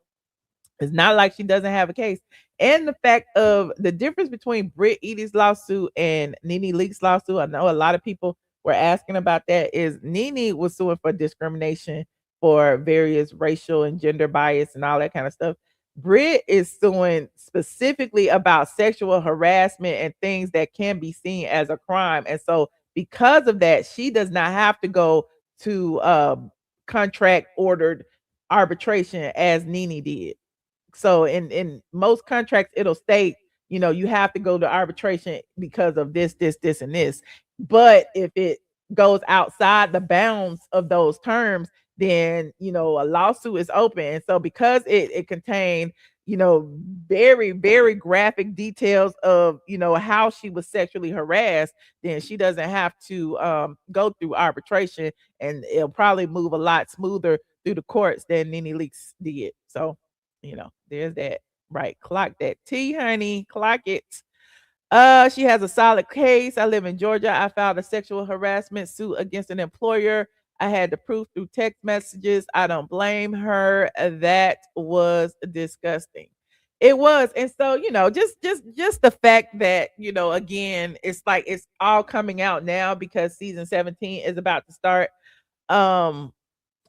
it's not like she doesn't have a case. And the fact of the difference between Brit Eady's lawsuit and NeNe Leakes' lawsuit, I know a lot of people were asking about that, is NeNe was suing for discrimination for various racial and gender bias and all that kind of stuff. Brit is suing specifically about sexual harassment and things that can be seen as a crime. And so because of that, she does not have to go to contract ordered arbitration as NeNe did. So in most contracts, it'll state, you have to go to arbitration because of this, and this. But if it goes outside the bounds of those terms, then a lawsuit is open. And so because it contained, very, very graphic details of how she was sexually harassed, then she doesn't have to go through arbitration, and it'll probably move a lot smoother through the courts than NeNe Leakes did. So there's that. Right. Clock that T, honey. Clock it. She has a solid case. I live in Georgia. I filed a sexual harassment suit against an employer I had the proof through text messages. I don't blame her. That was disgusting. It was. And so, just the fact that, again, it's like it's all coming out now because season 17 is about to start. Um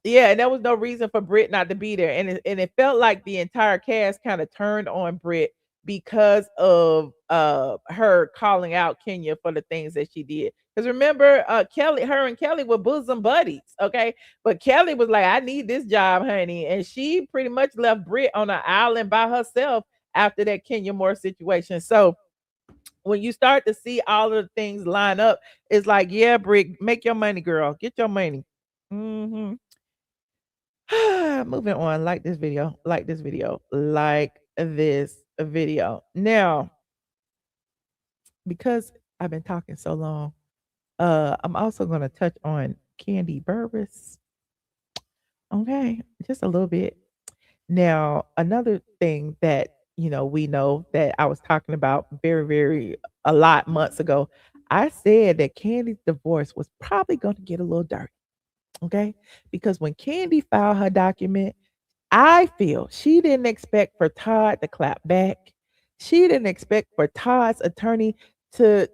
yeah, and there was no reason for Brit not to be there, and it felt like the entire cast kind of turned on Brit because of her calling out Kenya for the things that she did. Because remember, her and Kelly were bosom buddies, okay? But Kelly was like, "I need this job, honey," and she pretty much left Brit on an island by herself after that Kenya Moore situation. So when you start to see all of the things line up, it's like, yeah, Brit, make your money, girl, get your money. Hmm. Moving on. Like this video. Like this video. Like this video. Now, because I've been talking so long, I'm also gonna touch on Kandi Burruss. Okay, just a little bit. Now, another thing that we know that I was talking about very, very a lot months ago. I said that Candy's divorce was probably going to get a little dirty. Okay, because when Kandi filed her document, I feel she didn't expect for Todd to clap back. She didn't expect for Todd's attorney to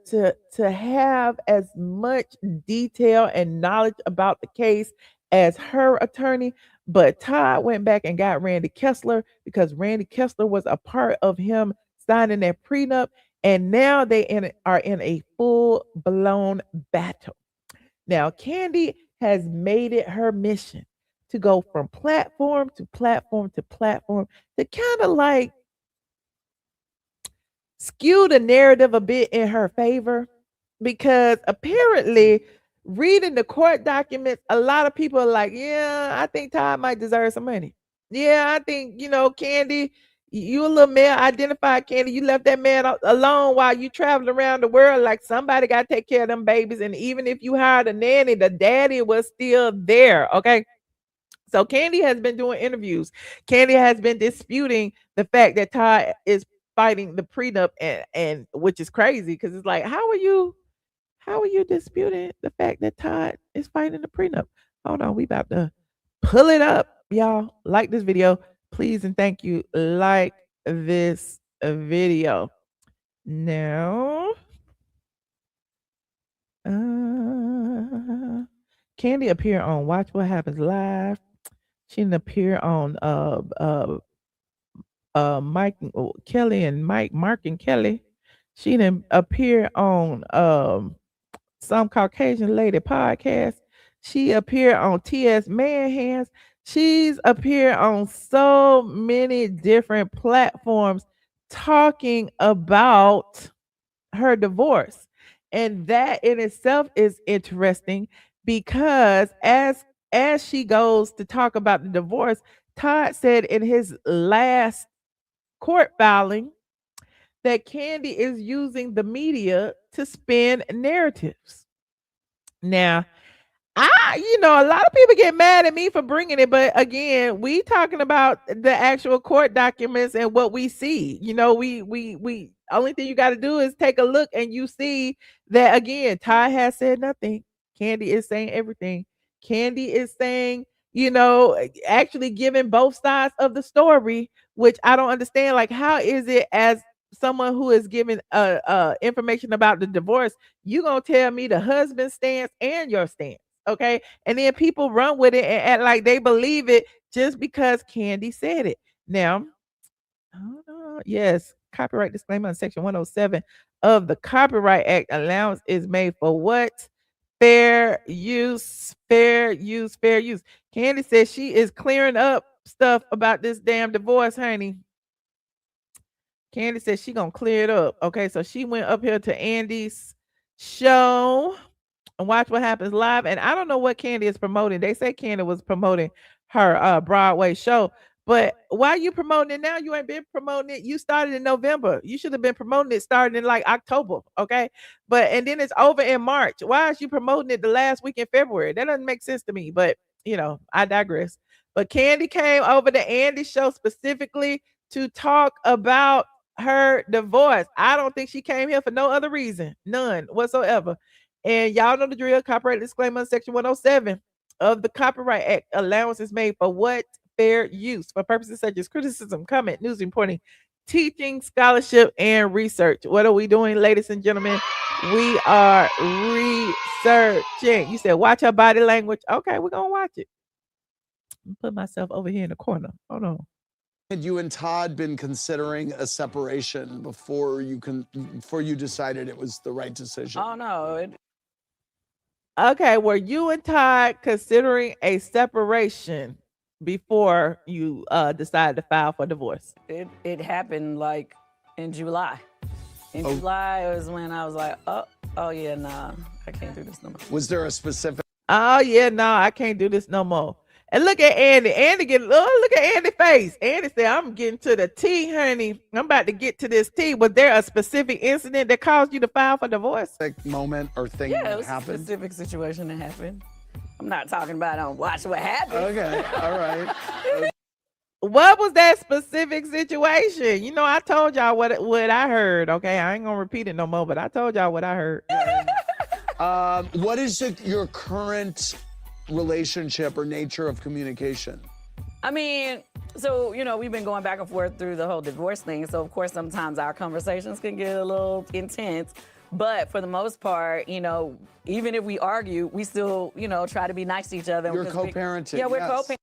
have as much detail and knowledge about the case as her attorney. But Todd went back and got Randy Kessler because Randy Kessler was a part of him signing that prenup. And now are in a full blown battle. Now, Kandi has made it her mission to go from platform to platform to platform to kind of like skew the narrative a bit in her favor, because apparently reading the court documents, a lot of people are like, yeah, I think Todd might deserve some money. Yeah, I think, Kandi, you a little male identified, Kandi. You left that man alone while you traveled around the world. Like, somebody got to take care of them babies. And even if you hired a nanny, the daddy was still there. Okay. So Kandi has been doing interviews. Kandi has been disputing the fact that Todd is fighting the prenup, and which is crazy because it's like, how are you disputing the fact that Todd is fighting the prenup? Hold on, we about to pull it up, y'all. Like this video, please, and thank you. Like this video. Now, Kandi appeared on Watch What Happens Live. She didn't appear on Mike Kelly and Mark and Kelly. She didn't appear on Some Caucasian Lady podcast. She appeared on TS Madison. She's appeared on so many different platforms talking about her divorce. And that in itself is interesting because as she goes to talk about the divorce, Todd said in his last court filing that Kandi is using the media to spin narratives. Now, a lot of people get mad at me for bringing it, but again, we talking about the actual court documents and what we see. We only thing you got to do is take a look and you see that again, Ty has said nothing. Kandi is saying everything. Kandi is saying, actually giving both sides of the story, which I don't understand. Like, how is it as someone who is giving information about the divorce, you gonna tell me the husband's stance and your stance? Okay. And then people run with it and act like they believe it just because Kandi said it. Now, yes, copyright disclaimer on section 107 of the Copyright Act. Allowance is made for what? Fair use, fair use, fair use. Kandi says she is clearing up stuff about this damn divorce, honey. Kandi says she gonna clear it up. Okay, so she went up here to Andy's show and Watch What Happens Live. And I don't know what Kandi is promoting. They say Kandi was promoting her Broadway show. But why are you promoting it now? You ain't been promoting it. You started in November. You should have been promoting it starting in like October. Okay. And then it's over in March. Why is you promoting it the last week in February? That doesn't make sense to me. But I digress. But Kandi came over to Andy's show specifically to talk about her divorce. I don't think she came here for no other reason. None whatsoever. And y'all know the drill. Copyright disclaimer section 107. of the Copyright Act, allowance is made for what fair use for purposes such as criticism, comment, news reporting, teaching, scholarship, and research. What are we doing, ladies and gentlemen? We are researching. You said watch her body language. Okay, we're gonna watch it. Put myself over here in the corner. Hold on. Had you and Todd been considering a separation before you decided it was the right decision? Oh no. Okay, were you and Todd considering a separation before you decided to file for divorce? It happened like in July. In July was when I was like, oh yeah, nah, I can't do this no more. Was there a specific? Oh yeah, no, I can't do this no more. And look at Andy. Andy look at Andy's face. Andy said, I'm getting to the tea, honey. I'm about to get to this tea. Was there a specific incident that caused you to file for divorce? Like moment or thing Yeah, that it was happened? a specific situation that happened. I'm not talking about on Watch What Happened. Okay, all right. What was that specific situation? You know, I told y'all what I heard. Okay, I ain't gonna repeat it no more, but I told y'all what I heard. What is your current relationship or nature of communication? I mean, so, you know, we've been going back and forth through the whole divorce thing. So, of course, sometimes our conversations can get a little intense. But for the most part, you know, even if we argue, we still, you know, try to be nice to each other. You're co-parenting. Yeah, we're yes. co-parenting.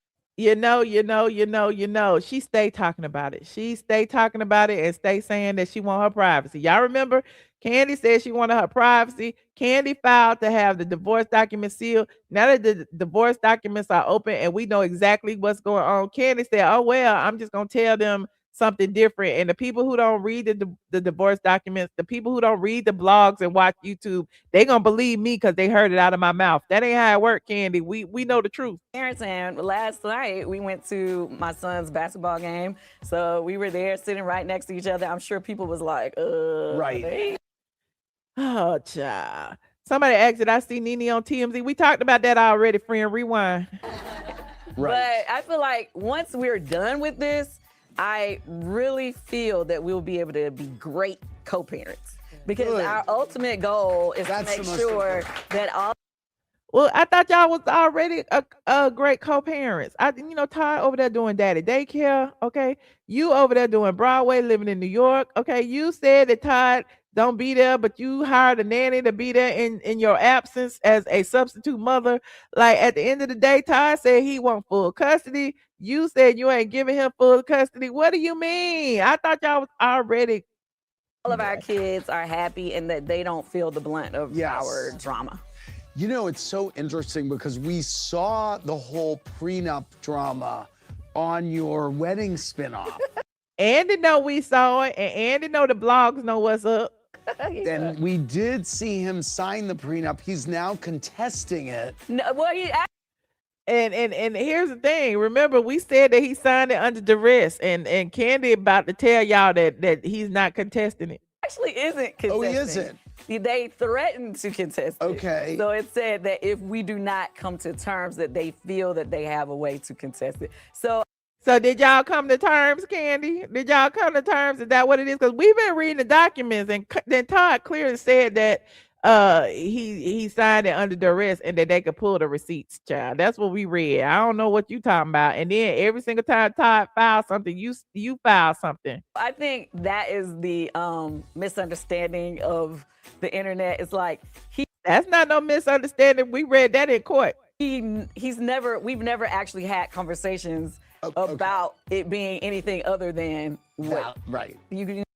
You know, she stay talking about it. She stay talking about it and stay saying that she want her privacy. Y'all remember Kandi said she wanted her privacy. Kandi filed to have the divorce documents sealed. Now that the divorce documents are open and we know exactly what's going on, Kandi said, oh, well, I'm just going to tell them something different. And the people who don't read the divorce documents, the people who don't read the blogs and watch YouTube, they going to believe me because they heard it out of my mouth. That ain't how it works, Kandi. We know the truth. And last night, we went to my son's basketball game. So we were there sitting right next to each other. I'm sure people was like, right. Hey. Oh, child. Somebody asked, did I see NeNe on TMZ? We talked about that already, friend. Rewind. Right. But I feel like once we're done with this, I really feel that we'll be able to be great co-parents. Because our ultimate goal is to make sure that all... Well, I thought y'all was already a great co-parents. You know, Todd over there doing daddy daycare, okay? You over there doing Broadway, living in New York, okay? You said that Todd don't be there, but you hired a nanny to be there in your absence as a substitute mother. Like, at the end of the day, Todd said he want full custody. You said you ain't giving him full custody. What do you mean? I thought y'all was already... All of our kids are happy and that they don't feel the blunt of our drama. You know, it's so interesting because we saw the whole prenup drama on your wedding spinoff. Andy know we saw it, and Andy know the blogs know what's up. And we did see him sign the prenup. He's now contesting it. No, well, and here's the thing. Remember, we said that he signed it under duress, and Kandi about to tell y'all that he's not contesting it. Actually isn't contesting. Oh, he isn't. They threatened to contest it. Okay. So it said that if we do not come to terms, that they feel that they have a way to contest it. So did y'all come to terms, Kandi? Did y'all come to terms? Is that what it is? Because we've been reading the documents, and then Todd clearly said that he signed it under duress and that they could pull the receipts, child. That's what we read. I don't know what you talking about. And then every single time Todd files something, you file something. I think that is the misunderstanding of the internet. It's like that's not no misunderstanding. We read that in court. We've never actually had conversations about it being anything other than what right.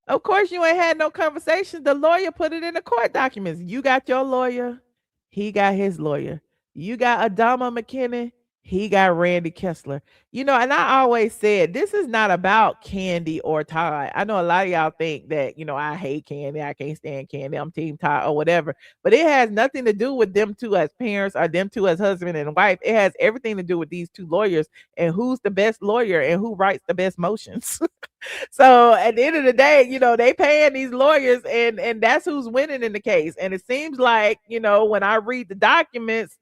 Of course, you ain't had no conversations. The lawyer put it in the court documents. You got your lawyer. He got his lawyer. You got Adama McKinnon. He got Randy Kessler. You know, and I always said, this is not about Kandi or Todd. I know a lot of y'all think that, you know, I hate Kandi. I can't stand Kandi. I'm team Todd or whatever. But it has nothing to do with them two as parents or them two as husband and wife. It has everything to do with these two lawyers and who's the best lawyer and who writes the best motions. So at the end of the day, you know, they paying these lawyers and that's who's winning in the case. And it seems like, you know, when I read the documents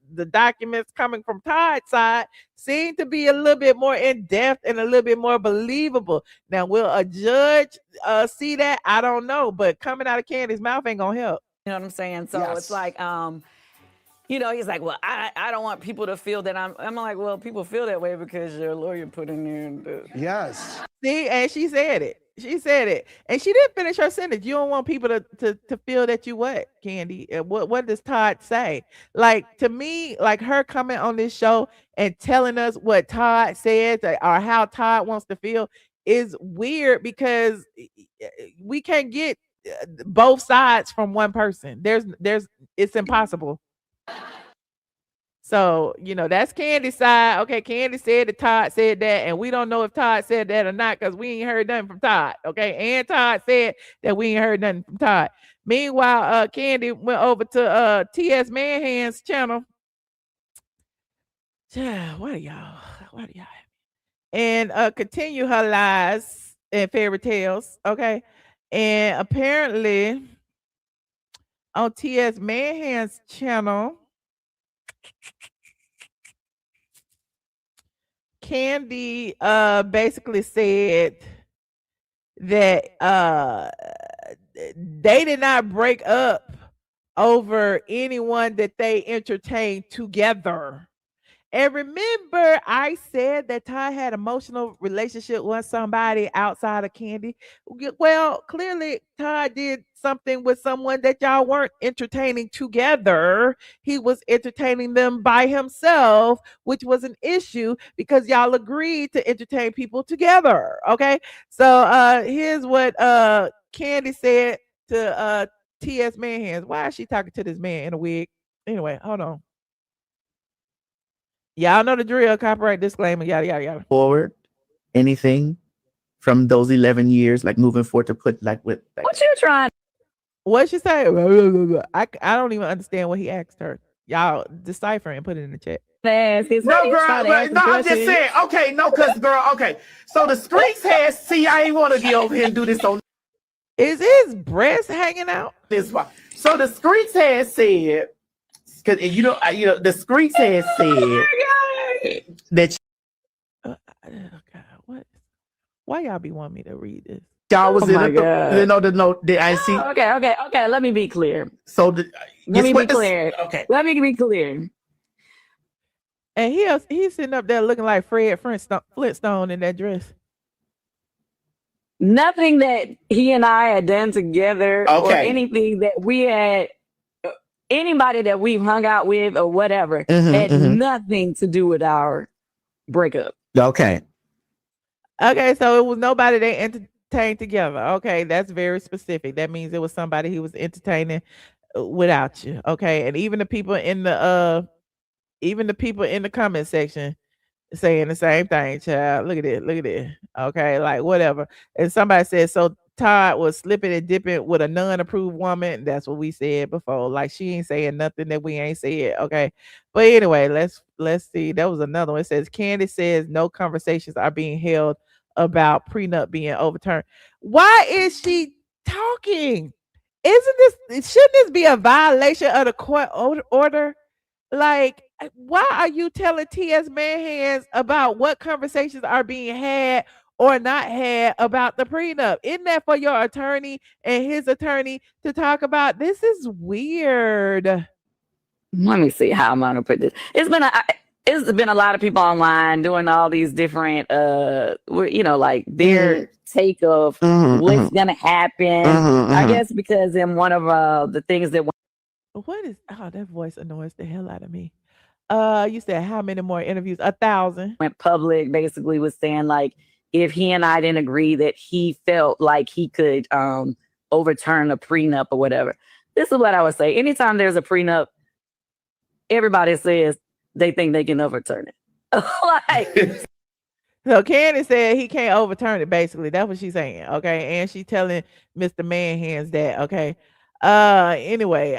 coming from Todd's side seem to be a little bit more in depth and a little bit more believable. Now, will a judge see that? I don't know, but coming out of Kandi's mouth ain't gonna help. You know what I'm saying? So it's like, you you know, he's like, well, I don't want people to feel that I'm like, well, people feel that way because your lawyer put in there. Yes. See, and she said it. She said it. And she didn't finish her sentence. You don't want people to feel that you what, Kandi? What does Todd say? Like, to me, like her coming on this show and telling us what Todd says or how Todd wants to feel is weird because we can't get both sides from one person. It's impossible. So, you know, that's Kandi's side. Okay, Kandi said that Todd said that, and we don't know if Todd said that or not because we ain't heard nothing from Todd. Okay, and Todd said that we ain't heard nothing from Todd. Meanwhile, Kandi went over to TS Madison's channel. What are y'all? And continue her lies and fairy tales. Okay, and apparently on TS Madison's channel, Kandi basically said that they did not break up over anyone that they entertained together. And remember, I said that Ty had emotional relationship with somebody outside of Kandi. Well, clearly Ty did something with someone that y'all weren't entertaining together. He was entertaining them by himself, which was an issue because y'all agreed to entertain people together. Okay. So here's what Kandi said to TS Madison. Why is she talking to this man in a wig? Anyway, hold on. Y'all know the drill, copyright disclaimer, yada, yada, yada. Forward, anything from those 11 years, like moving forward to put like with. Like, what you trying? What'd she say? I don't even understand what he asked her. Y'all decipher and put it in the chat. No, girl, I'm just saying. Okay, no, because girl, okay. So the streets has, see, I ain't want to get over here and do this on. Is his breast hanging out? This one. So the streets has said, because you know, the streets has said that. God, what? Why y'all be wanting me to read this? Y'all was I see. Okay. Let me be clear. So let me be clear. Okay. Let me be clear. And he's sitting up there looking like Fred Flintstone in that dress. Nothing that he and I had done together or anything that we had, anybody that we've hung out with or whatever, had nothing to do with our breakup. Okay. Okay, so it was nobody they entertained together. Okay, that's very specific. That means it was somebody he was entertaining without you. Okay, and even the people in the comment section saying the same thing, child. Look at it. Okay, like whatever. And somebody said, so Todd was slipping and dipping with a non-approved woman. That's what we said before. Like she ain't saying nothing that we ain't said. Okay. But anyway, let's see. That was another one. It says Kandi says no conversations are being held about prenup being overturned. Why is she talking? Shouldn't this be a violation of the court order? Like, why are you telling TS Madison about what conversations are being had or not had about the prenup? Isn't that for your attorney and his attorney to talk about? This is weird. Let me see how I'm gonna put this. It's been a lot of people online doing all these different like their take of what's gonna happen. I guess because in one of the things that that voice annoys the hell out of me. You said how many more interviews? 1,000 went public, basically was saying like if he and I didn't agree that he felt like he could overturn a prenup or whatever. This is what I would say. Anytime there's a prenup, everybody says they think they can overturn it. So Kandi said he can't overturn it, basically. That's what she's saying. Okay. And she's telling Mr. Manhands that, okay. Anyway,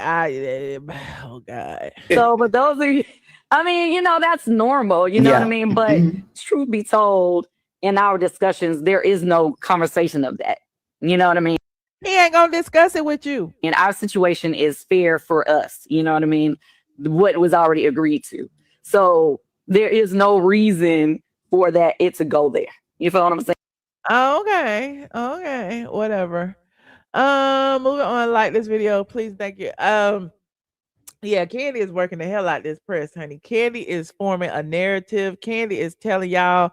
oh God. So, but those are, I mean, that's normal, you know what I mean? But truth be told, in our discussions, there is no conversation of that. You know what I mean? He ain't gonna discuss it with you. And our situation is fair for us. You know what I mean? What was already agreed to. So there is no reason for it to go there. You feel what I'm saying? Okay. Whatever. Moving on, like this video, please. Thank you. Yeah, Kandi is working the hell out this press, honey. Kandi is forming a narrative. Kandi is telling y'all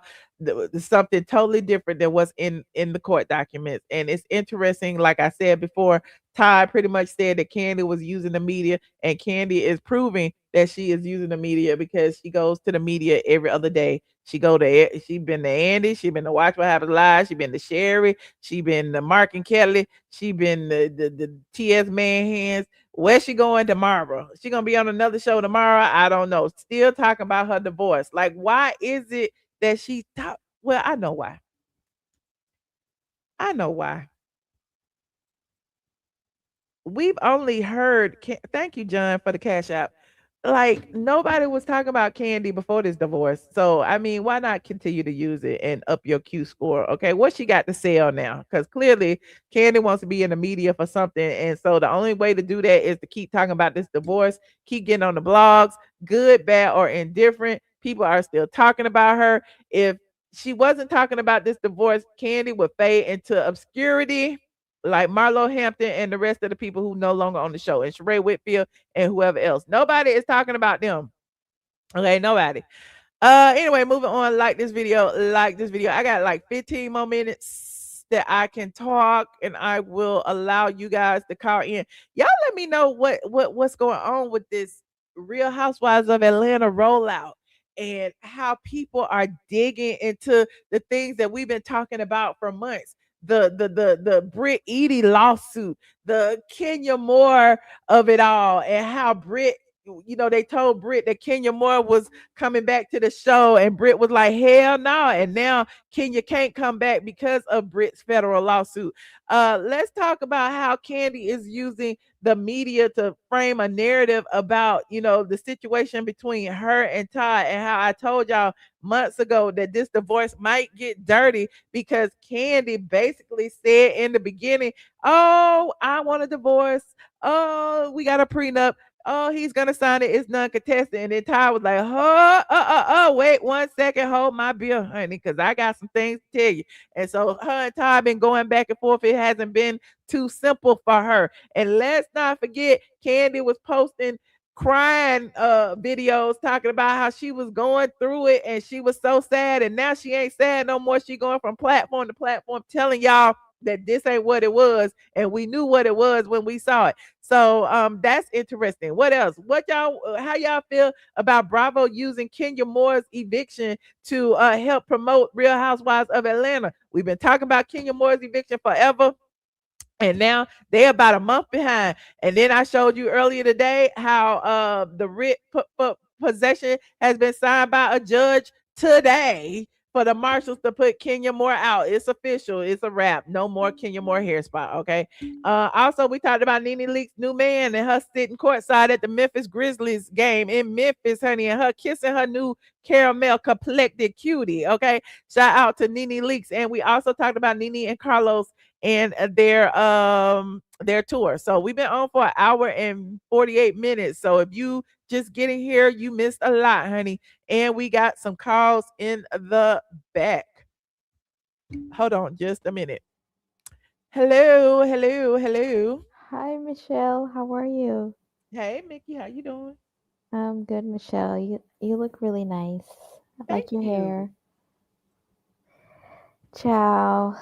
something totally different than what's in the court documents. And it's interesting, like I said before, Ty pretty much said that Kandi was using the media, and Kandi is proving that she is using the media because she goes to the media every other day. She been to Andy, she been to Watch What Happens Live, she been to Sherry, she been to Mark and Kelly, she been the TS Man Hands. Where's she going tomorrow? She gonna be on another show tomorrow? I don't know. Still talking about her divorce. Like, why is it that she talk? Well, I know why. I know why. We've only heard. Thank you, John, for the cash app. Like, nobody was talking about Kandi before this divorce. So I mean, why not continue to use it and up your Q score? Okay, what she got to sell now? Because clearly Kandi wants to be in the media for something, and so the only way to do that is to keep talking about this divorce, keep getting on the blogs, good, bad, or indifferent. People are still talking about her. If she wasn't talking about this divorce, Kandi would fade into obscurity like Marlo Hampton and the rest of the people who no longer on the show, and Sheree Whitfield and whoever else. Nobody is talking about them. Okay, nobody. Anyway, moving on. Like this video. I got like 15 more minutes that I can talk, and I will allow you guys to call in. Y'all let me know what's going on with this Real Housewives of Atlanta rollout, and how people are digging into the things that we've been talking about for months. The Brit Eady lawsuit, the Kenya Moore of it all, and how Brit, they told Brit that Kenya Moore was coming back to the show, and Brit was like, hell no. And now Kenya can't come back because of Brit's federal lawsuit. Let's talk about how Kandi is using the media to frame a narrative about, the situation between her and Todd, and how I told y'all months ago that this divorce might get dirty because Kandi basically said in the beginning, oh, I want a divorce. Oh, we got a prenup. Oh, he's gonna sign it. It's non-contested. And then Ty was like, wait 1 second, hold my beer, honey, because I got some things to tell you. And so her and Ty been going back and forth. It hasn't been too simple for her. And let's not forget, Kandi was posting crying videos talking about how she was going through it and she was so sad, and now she ain't sad no more. She going from platform to platform telling y'all that this ain't what it was, and we knew what it was when we saw it. So that's interesting. What else? How y'all feel about Bravo using Kenya Moore's eviction to help promote Real Housewives of Atlanta? We've been talking about Kenya Moore's eviction forever, and now they're about a month behind. And then I showed you earlier today how the writ possession has been signed by a judge today for the marshals to put Kenya Moore out. It's official. It's a wrap. No more Kenya Moore hair spot. Okay. Also, we talked about NeNe Leakes' new man and her sitting courtside at the Memphis Grizzlies game in Memphis, honey, and her kissing her new caramel complected cutie. Okay. Shout out to NeNe Leakes. And we also talked about NeNe and Carlos and their tour. So we've been on for 1 hour and 48 minutes. So if you just getting here, you missed a lot, honey. And we got some calls in the back. Hold on just a minute. Hello. Hi, Michelle. How are you? Hey, Mickey. How you doing? I'm good, Michelle. You look really nice. I like your hair. Ciao.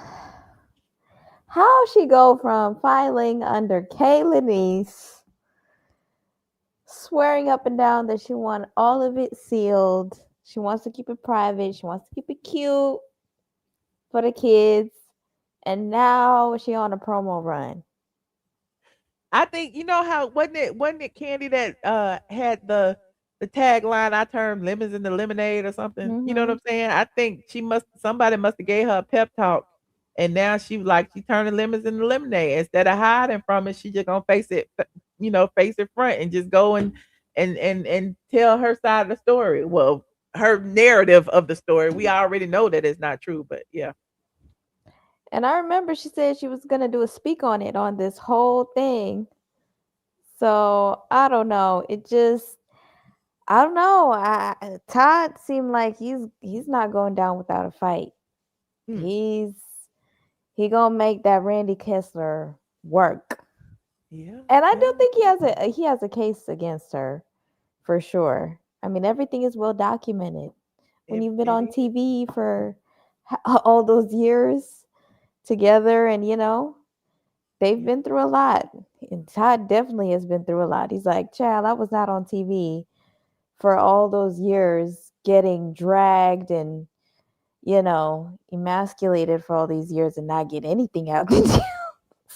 How she go from filing under Kaylene's, swearing up and down that she want all of it sealed. She wants to keep it private. She wants to keep it cute for the kids. And now she on a promo run. I think how wasn't it Kandi that had the tagline, I turned lemons into lemonade or something. Mm-hmm. You know what I'm saying? I think somebody must have gave her a pep talk, and now she turning lemons into lemonade. Instead of hiding from it, she just gonna face it front and just go and tell her side of the story. Well, her narrative of the story. We already know that it's not true, but yeah. And I remember she said she was going to do a speak on it on this whole thing. So I don't know. I don't know. Todd seemed like he's not going down without a fight. He gonna make that Randy Kessler work. Yeah. And I do think he has a case against her, for sure. I mean, everything is well documented. When you've been on TV for all those years together, and they've been through a lot. And Todd definitely has been through a lot. He's like, child, I was not on TV for all those years, getting dragged and emasculated for all these years and not get anything out.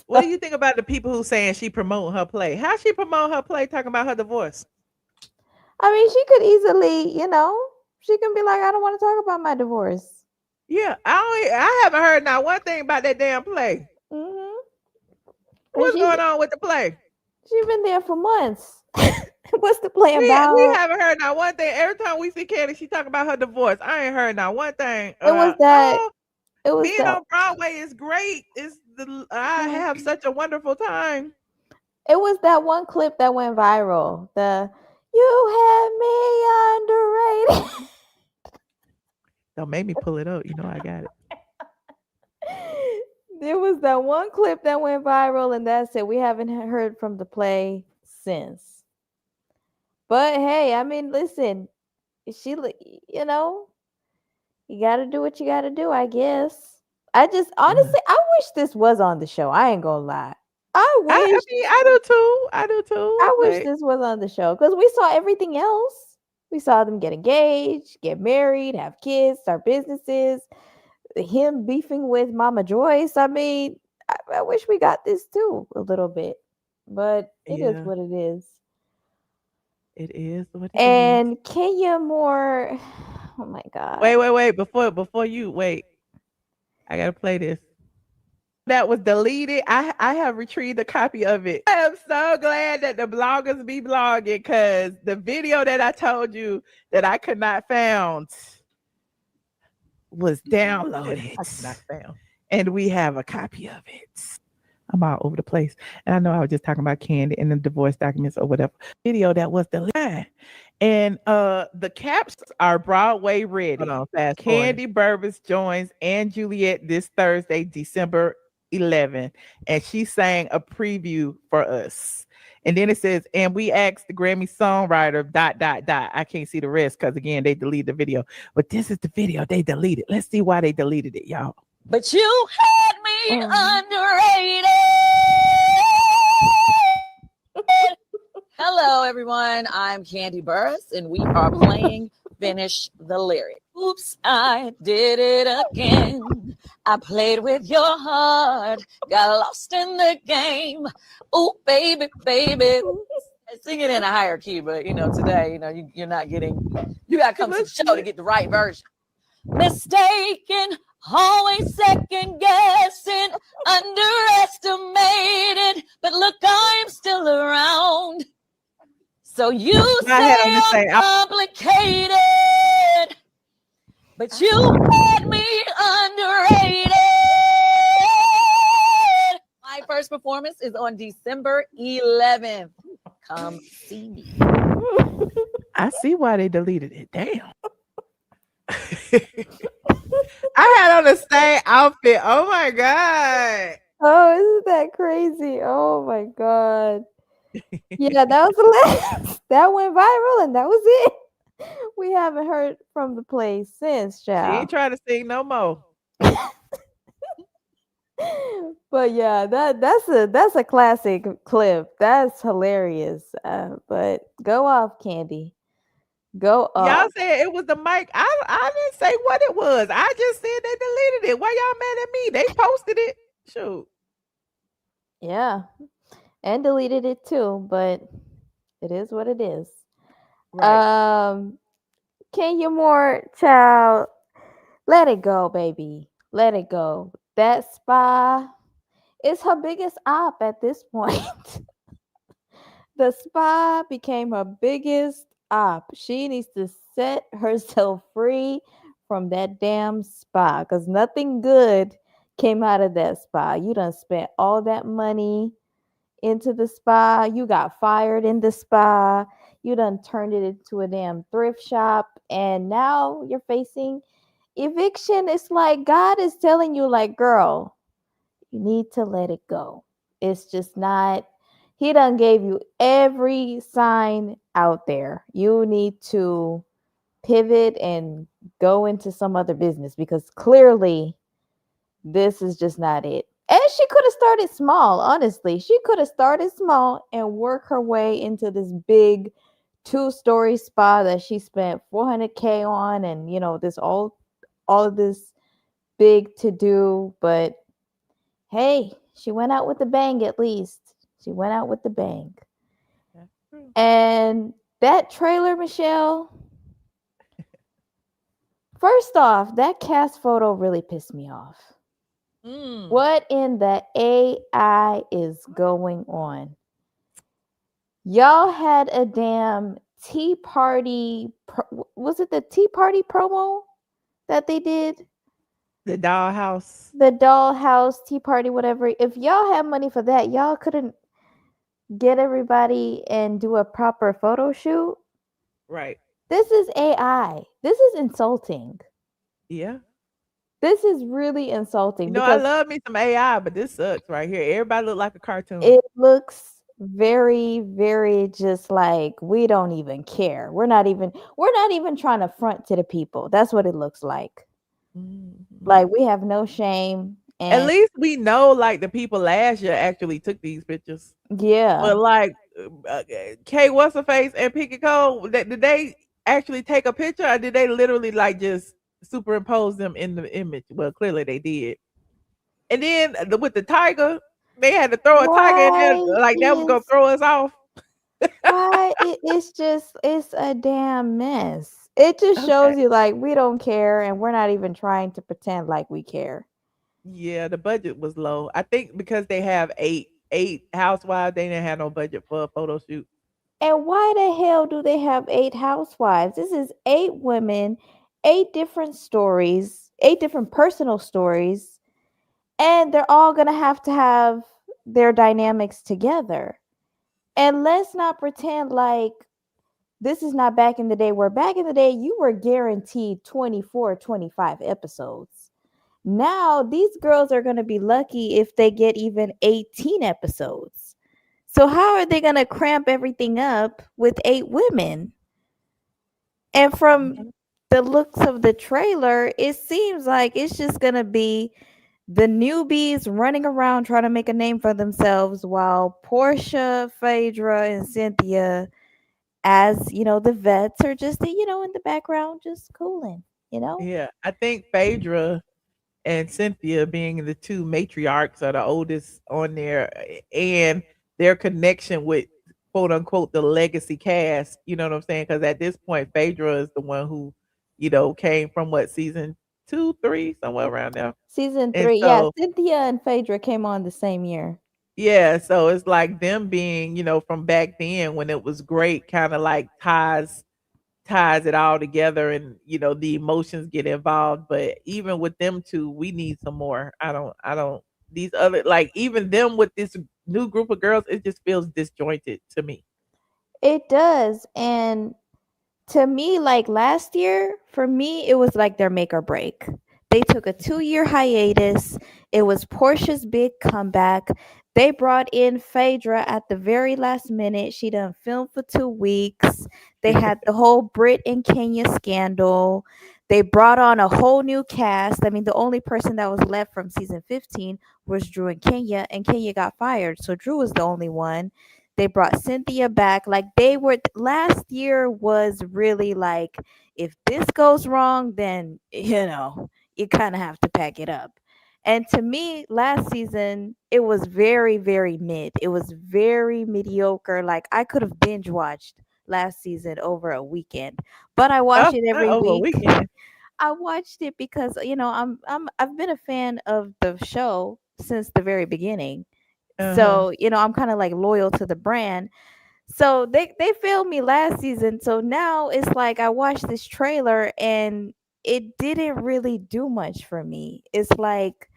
What do you think about the people who saying she promoting her play? How she promote her play talking about her divorce? I mean, she could easily, she can be like, I don't want to talk about my divorce. Yeah, I haven't heard not one thing about that damn play. Mm-hmm. What's going on with the play? She's been there for months. What's the play about? We haven't heard not one thing. Every time we see Kandi, she talk about her divorce. I ain't heard not one thing. It was that. Being on Broadway is great. I have such a wonderful time. It was that one clip that went viral. You had me underrated. Don't make me pull it up. You know I got it. There was that one clip that went viral, and that's it. We haven't heard from the play since. But hey, I mean, listen, you got to do what you got to do, I guess. I just honestly, I wish this was on the show. I ain't gonna lie. I do too. I wish this was on the show because we saw everything else. We saw them get engaged, get married, have kids, start businesses. Him beefing with Mama Joyce. I mean, I wish we got this too a little bit, but it is what it is. It is what it is. And Kenya Moore, oh my God. Wait. Before you wait, I gotta play this. That was deleted. I have retrieved a copy of it. I am so glad that the bloggers be blogging because the video that I told you that I could not found was downloaded. I could not found. And we have a copy of it. I'm all over the place. And I know I was just talking about Kandi and the divorce documents or whatever. Video that was deleted. And the caps are Broadway ready. Hold on, fast Kandi Burruss joins Ann Juliet this Thursday, December 11. And she sang a preview for us. And then it says, and we asked the Grammy songwriter, ... I can't see the rest because, again, they deleted the video. But this is the video they deleted. Let's see why they deleted it, y'all. But you had me underrated. Hello, everyone. I'm Kandi Burruss, and we are playing Finish the Lyric. Oops, I did it again. I played with your heart, got lost in the game. Ooh, baby. Sing it in a higher key, but today, you're not getting. You gotta come to the show to get the right version. Mistaken, always second guessing, underestimated, but look, I'm still around. So you say I'm complicated, but you had me underrated. My first performance is on December 11th. Come see me. I see why they deleted it. Damn. I had on the same outfit. Oh my God. Oh, isn't that crazy? Oh my God. Yeah, that was the last. That went viral and that was it. We haven't heard from the play since, child. She ain't trying to sing no more. But yeah, that's a classic clip. That's hilarious. But go off, Kandi. Go off. Y'all said it was the mic. I didn't say what it was. I just said they deleted it. Why y'all mad at me? They posted it. Shoot. Yeah. And deleted it too, but it is what it is. Right. Kenya Moore, child, let it go, baby. Let it go. That spa is her biggest op at this point. The spa became her biggest op. She needs to set herself free from that damn spa because nothing good came out of that spa. You done spent all that money into the spa. You got fired in the spa. You done turned it into a damn thrift shop. And now you're facing eviction. It's like God is telling you, like, girl, you need to let it go. It's just not, He done gave you every sign out there. You need to pivot and go into some other business because clearly this is just not it. And she could have started small, honestly. She could have started small and work her way into this big 2-story spa that she spent $400K on, and this all of this big to do. But hey, she went out with a bang. At least she went out with the bang. And that trailer, Michelle, first off, that cast photo really pissed me off. What in the AI is going on? Y'all had a damn Tea Party. Was it the Tea Party promo that they did? The dollhouse. The dollhouse, Tea Party, whatever. If y'all had money for that, y'all couldn't get everybody and do a proper photo shoot? Right. This is AI. This is insulting. Yeah. This is really insulting. I love me some AI, but this sucks right here. Everybody look like a cartoon. It looks very, very just like we don't even care. We're not even trying to front to the people. That's what it looks like. Like we have no shame. And at least we know like the people last year actually took these pictures. Yeah. But like Kay What's Her Face and Picky Cole, did they actually take a picture or did they literally like just superimpose them in the image? Well, clearly they did. And then with the tiger, they had to throw a tiger in there like that was gonna throw us off. Why? It's a damn mess. It just shows you like we don't care and we're not even trying to pretend like we care. Yeah, the budget was low. I think because they have eight housewives, they didn't have no budget for a photo shoot. And why the hell do they have 8 housewives? This is 8 women, 8 different stories, 8 different personal stories, and they're all going to have their dynamics together. And let's not pretend like this is not back in the day, where back in the day you were guaranteed 24, 25 episodes. Now these girls are going to be lucky if they get even 18 episodes. So how are they going to cramp everything up with 8 women? And from the looks of the trailer, it seems like it's just going to be the newbies running around trying to make a name for themselves while Portia, Phaedra, and Cynthia, as the vets, are just in the background just cooling, Yeah, I think Phaedra and Cynthia being the 2 matriarchs are the oldest on there, and their connection with quote unquote the legacy cast, you know what I'm saying? Because at this point, Phaedra is the one who, came from what, season 2, 3, somewhere around there. Season 3, yeah. Cynthia and Phaedra came on the same year. Yeah, so it's like them being, from back then when it was great, kind of like ties it all together, and the emotions get involved. But even with them 2, we need some more. I don't these other, like, even them with this new group of girls, it just feels disjointed to me. It does. And to me, like last year, for me, it was like their make or break. They took a 2-year hiatus. It was Portia's big comeback. They brought in Phaedra at the very last minute. She done filmed for 2 weeks. They had the whole Brit and Kenya scandal. They brought on a whole new cast. I mean, the only person that was left from season 15 was Drew and Kenya got fired. So Drew was the only one. They brought Cynthia back. Like last year was really like, if this goes wrong, then, you kind of have to pack it up. And to me, last season, it was very, very mid. It was very mediocre. Like I could have binge watched last season over a weekend, but I watched it every week. I watched it because I've been a fan of the show since the very beginning. So I'm kind of like loyal to the brand. So they failed me last season. So now it's like I watched this trailer and it didn't really do much for me. It's like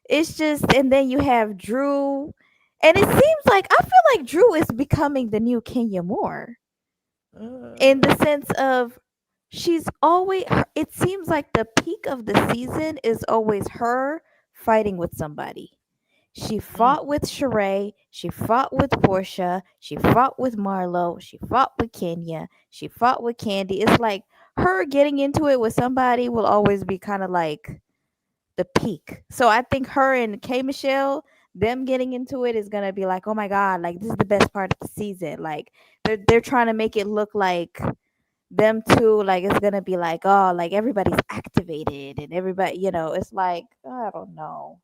it's just, and then you have Drew, and it seems like I feel like Drew is becoming the new Kenya Moore. In the sense of she's always, it seems like the peak of the season is always her fighting with somebody. She fought with Sheree. She fought with Portia. She fought with Marlo. She fought with Kenya. She fought with Kandi. It's like her getting into it with somebody will always be kind of like the peak. So I think her and K Michelle, them getting into it is gonna be like, oh my god, like this is the best part of the season. Like they're trying to make it look like them two, like it's gonna be like, oh, like everybody's activated and everybody, it's like I don't know.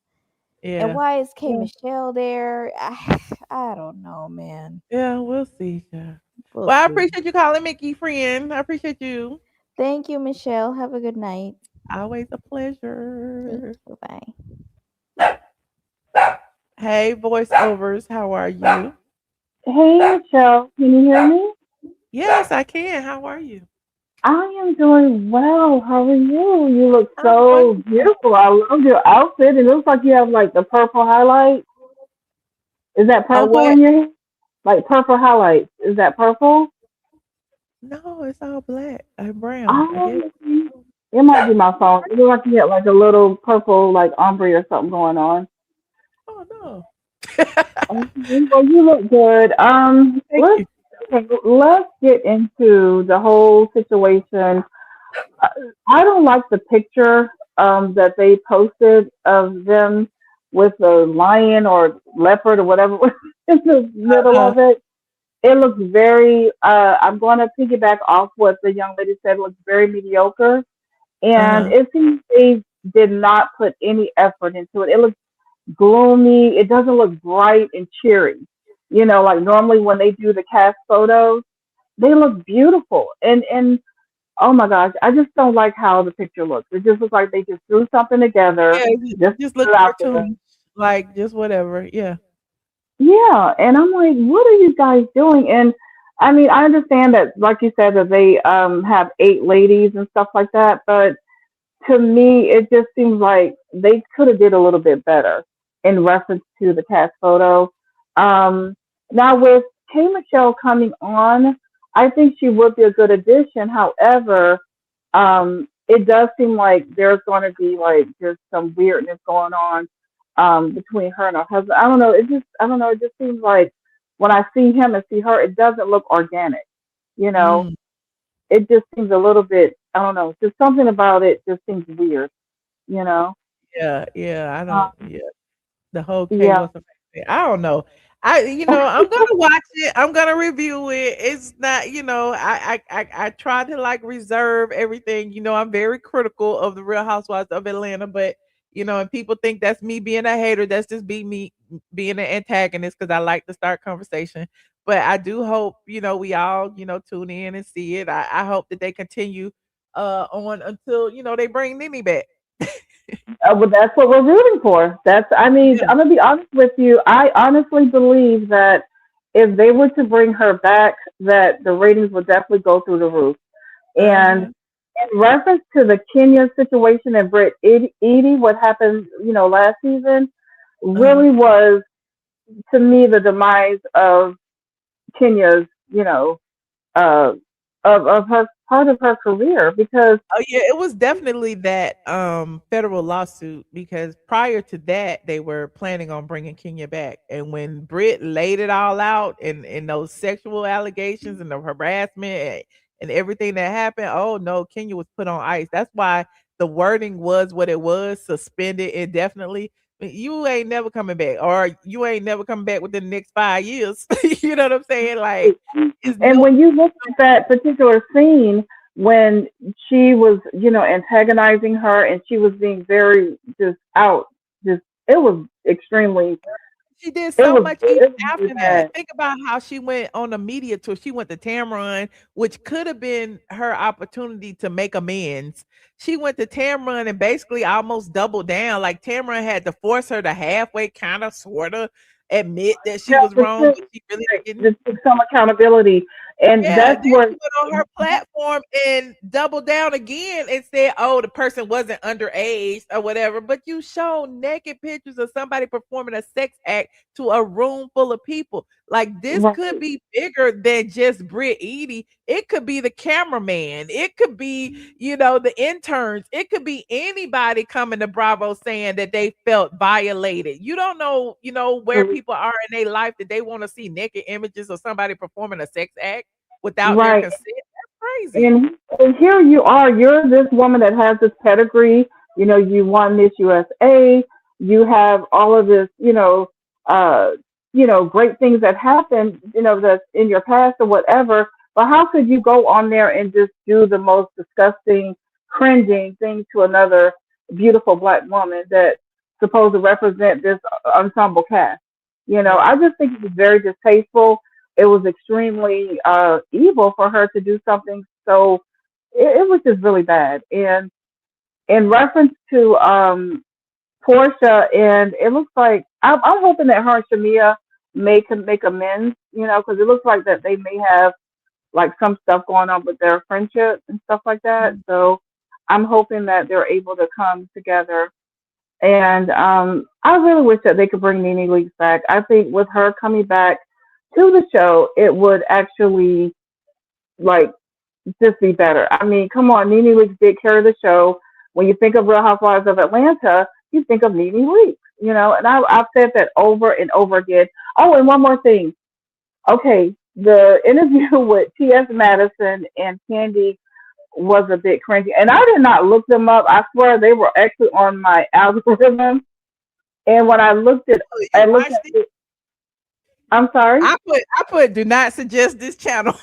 Yeah. And why is K Michelle there? I don't know, man. Yeah, we'll see. Yeah. We'll Well, I see. appreciate you calling Mickey, friend. I appreciate you. Thank you, Michelle. Have a good night. Always a pleasure. Bye. Hey, voiceovers, how are you? Hey, Michelle, can you hear me? Yes, I can. How are you? I am doing well. How are you? You look so beautiful. I love your outfit. It looks like you have like the purple highlights. Is that purple what? in your hair? Like purple highlights. Is that purple? No, it's all black and brown. Oh, it might be my phone. It looks like you got like a little purple like ombre or something going on. Oh no. Okay, well, you look good. Let's get into the whole situation. I don't like the picture that they posted of them with the lion or leopard or whatever was in the middle of it. It looks very, I'm going to piggyback off what the young lady said, it looks very mediocre. And it seems they did not put any effort into it. It looks gloomy. It doesn't look bright and cheery. You know, like normally when they do the cast photos, they look beautiful. And oh my gosh, I just don't like how the picture looks. It just looks like they just threw something together. Yeah, just look cartoon, like just whatever. Yeah. Yeah, and I'm like, what are you guys doing? And I mean, I understand that, like you said, that they have 8 ladies and stuff like that, but to me, it just seems like they could have did a little bit better in reference to the cast photo. Now with K Michelle coming on, I think she would be a good addition. However, it does seem like there's going to be like just some weirdness going on between her and her husband. I don't know. I don't know. It just seems like when I see him and see her, it doesn't look organic. You know, it just seems a little bit. I don't know. Just something about it just seems weird. You know. Yeah. I don't. Yeah. The whole K Yeah. was amazing. I don't know. I'm gonna watch it. I'm gonna review it. It's not, I try to like reserve everything. I'm very critical of the Real Housewives of Atlanta, but and people think that's me being a hater. That's just me being an antagonist because I like to start conversation. But I do hope, we all, tune in and see it. I hope that they continue on until, they bring NeNe back. Well, that's what we're rooting for. I mean, I'm gonna be honest with you. I honestly believe that if they were to bring her back, that the ratings would definitely go through the roof. And in reference to the Kenya situation and Brit Eady, what happened, last season, really was to me the demise of Kenya's, of her part of her career because it was definitely that federal lawsuit because prior to that they were planning on bringing Kenya back, and when Brit laid it all out in those sexual allegations and the harassment and everything that happened, oh no, Kenya was put on ice. That's why the wording was what it was, suspended indefinitely. You ain't never coming back, or you ain't never coming back within the next 5 years. You know what I'm saying? Like, and when you look at that particular scene when she was, antagonizing her and she was being very it was extremely. She did so much even after that. Think about how she went on a media tour. She went to Tamron, which could have been her opportunity to make amends. She went to Tamron and basically almost doubled down. Like Tamron had to force her to halfway, kind of, sort of admit that she was wrong, but she really didn't. Just took some accountability, and that's then what she went on her platform and doubled down again and said, "Oh, the person wasn't underage or whatever." But you show naked pictures of somebody performing a sex act to a room full of people. Like this could be bigger than just Brit Eady. It could be the cameraman. It could be, the interns. It could be anybody coming to Bravo saying that they felt violated. You don't know, where people are in their life that they want to see naked images of somebody performing a sex act without their consent. That's crazy. And here you are. You're this woman that has this pedigree. You won Miss USA. You have all of this, great things that happened, that's in your past or whatever. But how could you go on there and just do the most disgusting, cringing thing to another beautiful Black woman that's supposed to represent this ensemble cast? I just think it was very distasteful. It was extremely evil for her to do something. So it was just really bad. And in reference to Portia, and it looks like I'm hoping that her and Shamia can make amends, because it looks like that they may have like some stuff going on with their friendship and stuff like that. So I'm hoping that they're able to come together. And I really wish that they could bring NeNe Leakes back. I think with her coming back to the show, it would actually like just be better. I mean, come on, NeNe Leakes did carry the show. When you think of Real Housewives of Atlanta, you think of NeNe Leakes, and I've said that over and over again. Oh, and one more thing. Okay, the interview with TS Madison and Kandi was a bit cringy, and I did not look them up. I swear they were actually on my algorithm, and when I looked at it, I'm sorry. I put do not suggest this channel.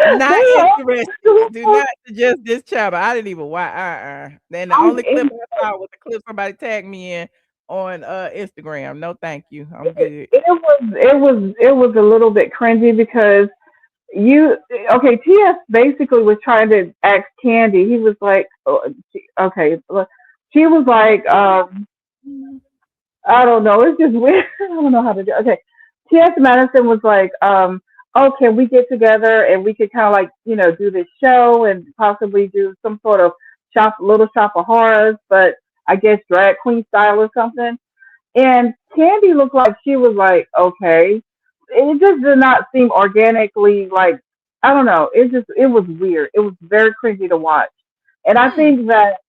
Not interested. Do not suggest this channel. I didn't even watch. Then the only clip I saw was the clip somebody tagged me in on Instagram. No, thank you. I'm good. It was a little bit cringy because TS basically was trying to ask Kandi. He was like, she was like, I don't know. It's just weird. I don't know how to do it. Okay. TS Madison was like, can we get together and we could kind of like, do this show and possibly do some sort of little shop of horrors, but I guess drag queen style or something. And Kandi looked like she was like, okay. It just did not seem organically like, I don't know. It was weird. It was very cringy to watch. And I think that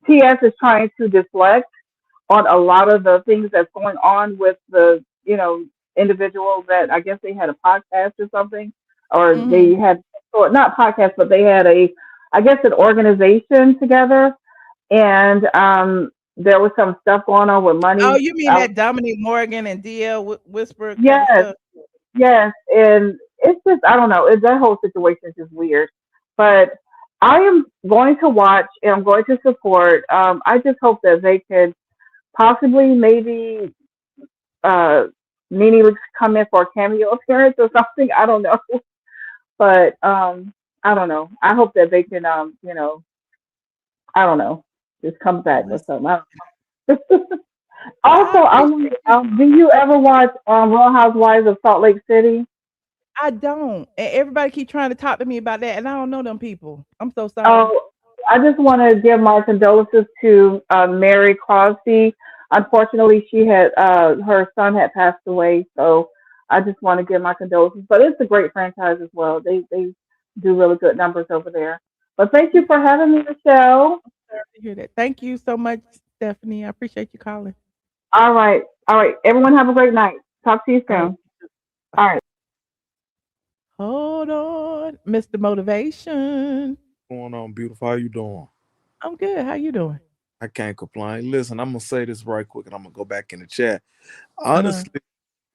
TS is trying to deflect on a lot of the things that's going on with the, individuals that I guess they had a podcast or something, or they had, or not podcast, but they had an organization together. And there was some stuff going on with money. Oh, you mean that Dominique Morgan and DL Whisper? Yes. And it's just, I don't know. That whole situation is just weird. But I am going to watch and I'm going to support. I just hope that they can possibly maybe NeNe Leakes come in for a cameo appearance or something. I don't know. But I don't know. I hope that they can, I don't know, just come back or something. I don't know. Also, do you ever watch Real Housewives of Salt Lake City? I don't. And everybody keep trying to talk to me about that, and I don't know them people. I'm so sorry. Oh, I just want to give my condolences to Mary Crosby. Unfortunately, she had her son had passed away, so I just want to give my condolences. But it's a great franchise as well. They do really good numbers over there. But thank you for having me, Michelle. Sorry to hear that. Thank you so much, Stephanie. I appreciate you calling. All right. Everyone have a great night. Talk to you soon. All right. Hold on, Mr. Motivation. What's going on, beautiful? How you doing? I'm good. How you doing? I can't complain. Listen, I'm gonna say this right quick, and I'm gonna go back in the chat. Honestly,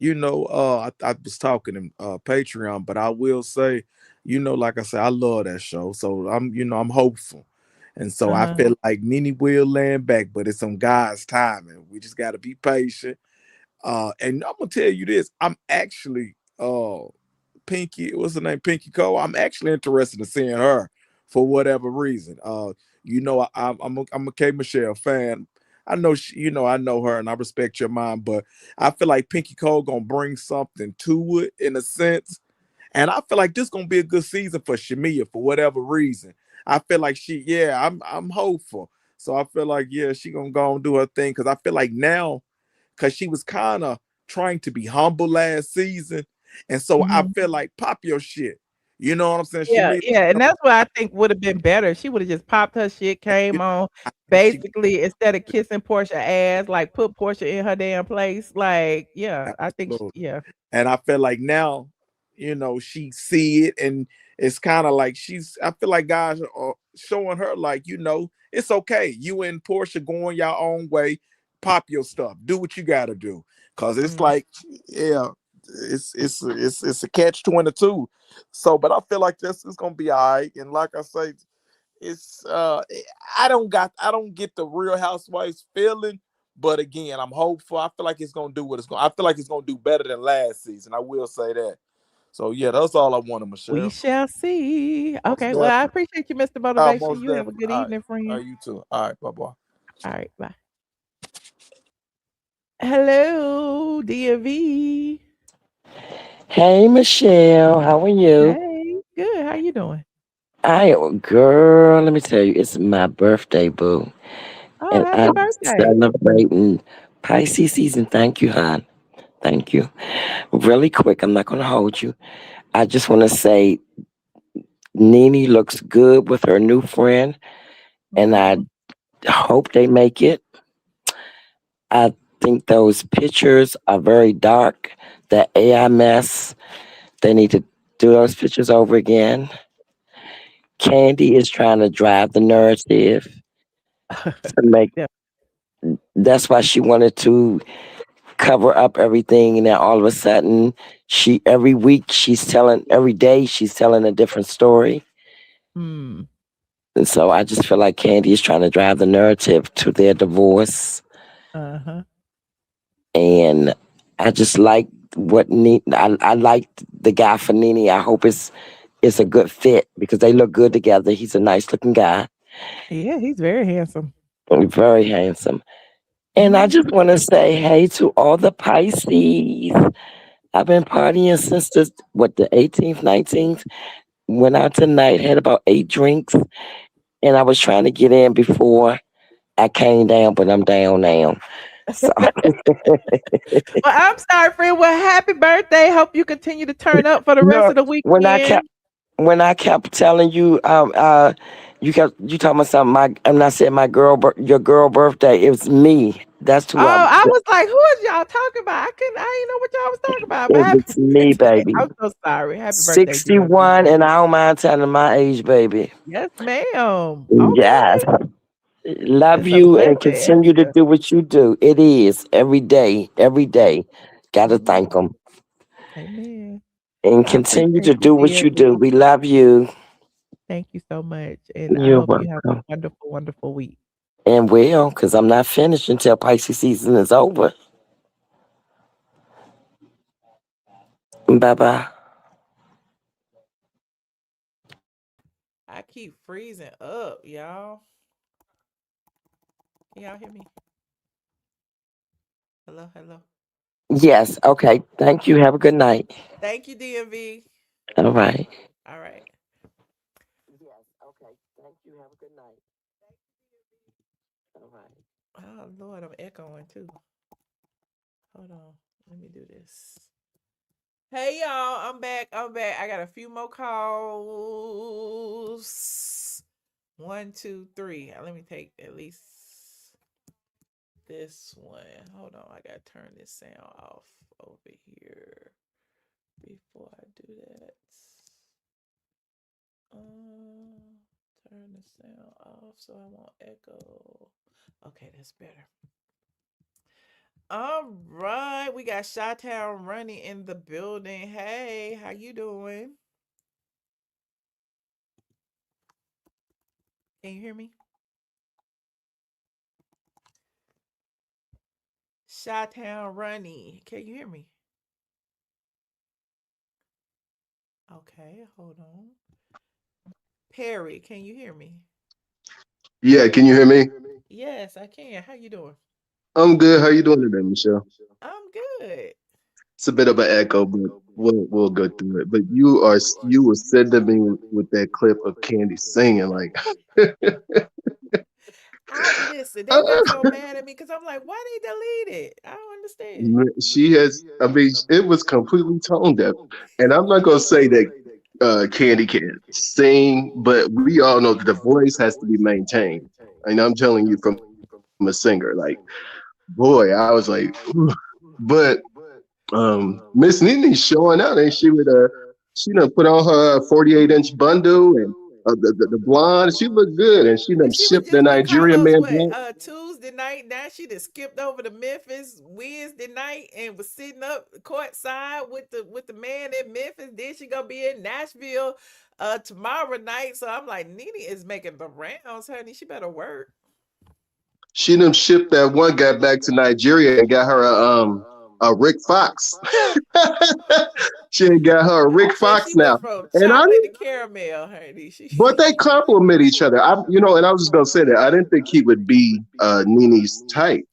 I was talking in Patreon, but I will say, like I said, I love that show, so I'm hopeful, and so I feel like NeNe will land back, but it's some God's timing. We just got to be patient. And I'm gonna tell you this: I'm actually Pinky, what's her name? Pinky Cole. I'm actually interested in seeing her for whatever reason. I'm a K Michelle fan. I know I know her and I respect your mind, but I feel like Pinky Cole gonna bring something to it in a sense. And I feel like this gonna be a good season for Shamia for whatever reason. I feel like I'm hopeful. So I feel like, she gonna go and do her thing. Cause I feel like now, because she was kind of trying to be humble last season. And so I feel like pop your shit. You know what I'm saying? She Yeah, made yeah, and that's what I think would have been better. She would have just popped her shit, came on, basically instead of kissing Portia ass, like put Portia in her damn place. Like, yeah, I think, yeah. And I feel like now, you know, she see it, and it's kind of like I feel like guys are showing her like, you know, it's okay. You and Portia going your own way, pop your stuff, do what you gotta do. Cause it's like, yeah, it's a catch-22. So, but I feel like this is gonna be all right. And like I say, it's I don't get the Real Housewives feeling, but again, I'm hopeful. I feel like it's gonna do what it's gonna. I feel like it's gonna do better than last season. I will say that. So yeah, that's all I wanted, Michelle. We shall see. Most Okay, well, I appreciate you, Mr. Motivation. most You have a good evening, friend. All right, you too. All right, bye-bye. All right, bye. Hello, DMV. Hey, Michelle, how are you? Hey, good. How you doing? Girl, let me tell you, it's my birthday, boo. Oh, And happy I'm birthday. celebrating Pisces season. Thank you, hon. Thank you. Really quick, I'm not going to hold you. I just want to say NeNe looks good with her new friend, and I hope they make it. I think those pictures are very dark. The AI mess, they need to do those pictures over again. Kandi is trying to drive the narrative to make. That's why she wanted to cover up everything, and then all of a sudden, every day she's telling a different story. And so I just feel like Kandi is trying to drive the narrative to their divorce. And I just like I like the guy for NeNe. I hope it's a good fit because they look good together. He's a nice looking guy. Yeah, he's very handsome. Very handsome. And I just want to say hey to all the Pisces. I've been partying since the 18th, 19th. Went out tonight, had about 8 drinks, and I was trying to get in before I came down, but I'm down now. So. Well, I'm sorry, friend. Well, happy birthday. Hope you continue to turn up for the rest of the weekend. When I kept telling you, you talking about something. I'm not saying your girl birthday. It was me. That's who I was like, who is y'all talking about? I didn't know what y'all was talking about. But It's me, baby. I'm so sorry. Happy birthday. 61, and I don't mind telling my age, baby. Yes, ma'am. Yes. Love you and continue to do what you do. It is every day. Gotta thank them. Amen. And continue to do what you do. We love you. Thank you so much. And I You're hope you have a welcome. wonderful, wonderful week. And will, because I'm not finished until Pisces season is over. Bye-bye. I keep freezing up, y'all. Can y'all hear me? Hello, hello. Yes. Okay. Thank you. Have a good night. Thank you, DMV. All right. All right. Yes. Okay. Thank you. Have a good night. All right. Oh, Lord, I'm echoing too. Hold on. Let me do this. Hey, y'all. I'm back. I got a few more calls. 1, 2, 3. Let me take at least this one. Hold on. I got to turn this sound off over here before I do that. Turn the sound off so I won't echo. Okay, that's better. All right, we got Chi-Town running in the building. Hey, how you doing? Can you hear me? Chi-Town running. Can you hear me? Okay, hold on. Perry, can you hear me? Yeah, can you hear me? Yes, I can. How you doing? I'm good. How you doing today, Michelle? I'm good. It's a bit of an echo, but we'll go through it. But you were sending me with that clip of Kandi singing like Listen, they got so mad at me because I'm like, why they delete it? I don't understand. She has, I mean, it was completely tone deaf. And I'm not going to say that Kandi can't sing, but we all know that the voice has to be maintained. And I'm telling you from a singer, like, boy, I was like, "Ooh." But Miss NeNe's showing out, and she done put on her 48-inch bundle and the blonde. She looked good, and she done She was shipped the just with Nigerian Carlos man. Tuesday night. Now she just skipped over to Memphis Wednesday night and was sitting up courtside with the man in Memphis. Then she gonna be in Nashville tomorrow night. So I'm like, NeNe is making the rounds, honey. She better work. She done shipped that one guy back to Nigeria and got her a Rick Fox. She ain't got her a Rick Fox She now. went from And chocolate to caramel, honey. but they compliment each other. And I was just gonna say that I didn't think he would be NeNe's type.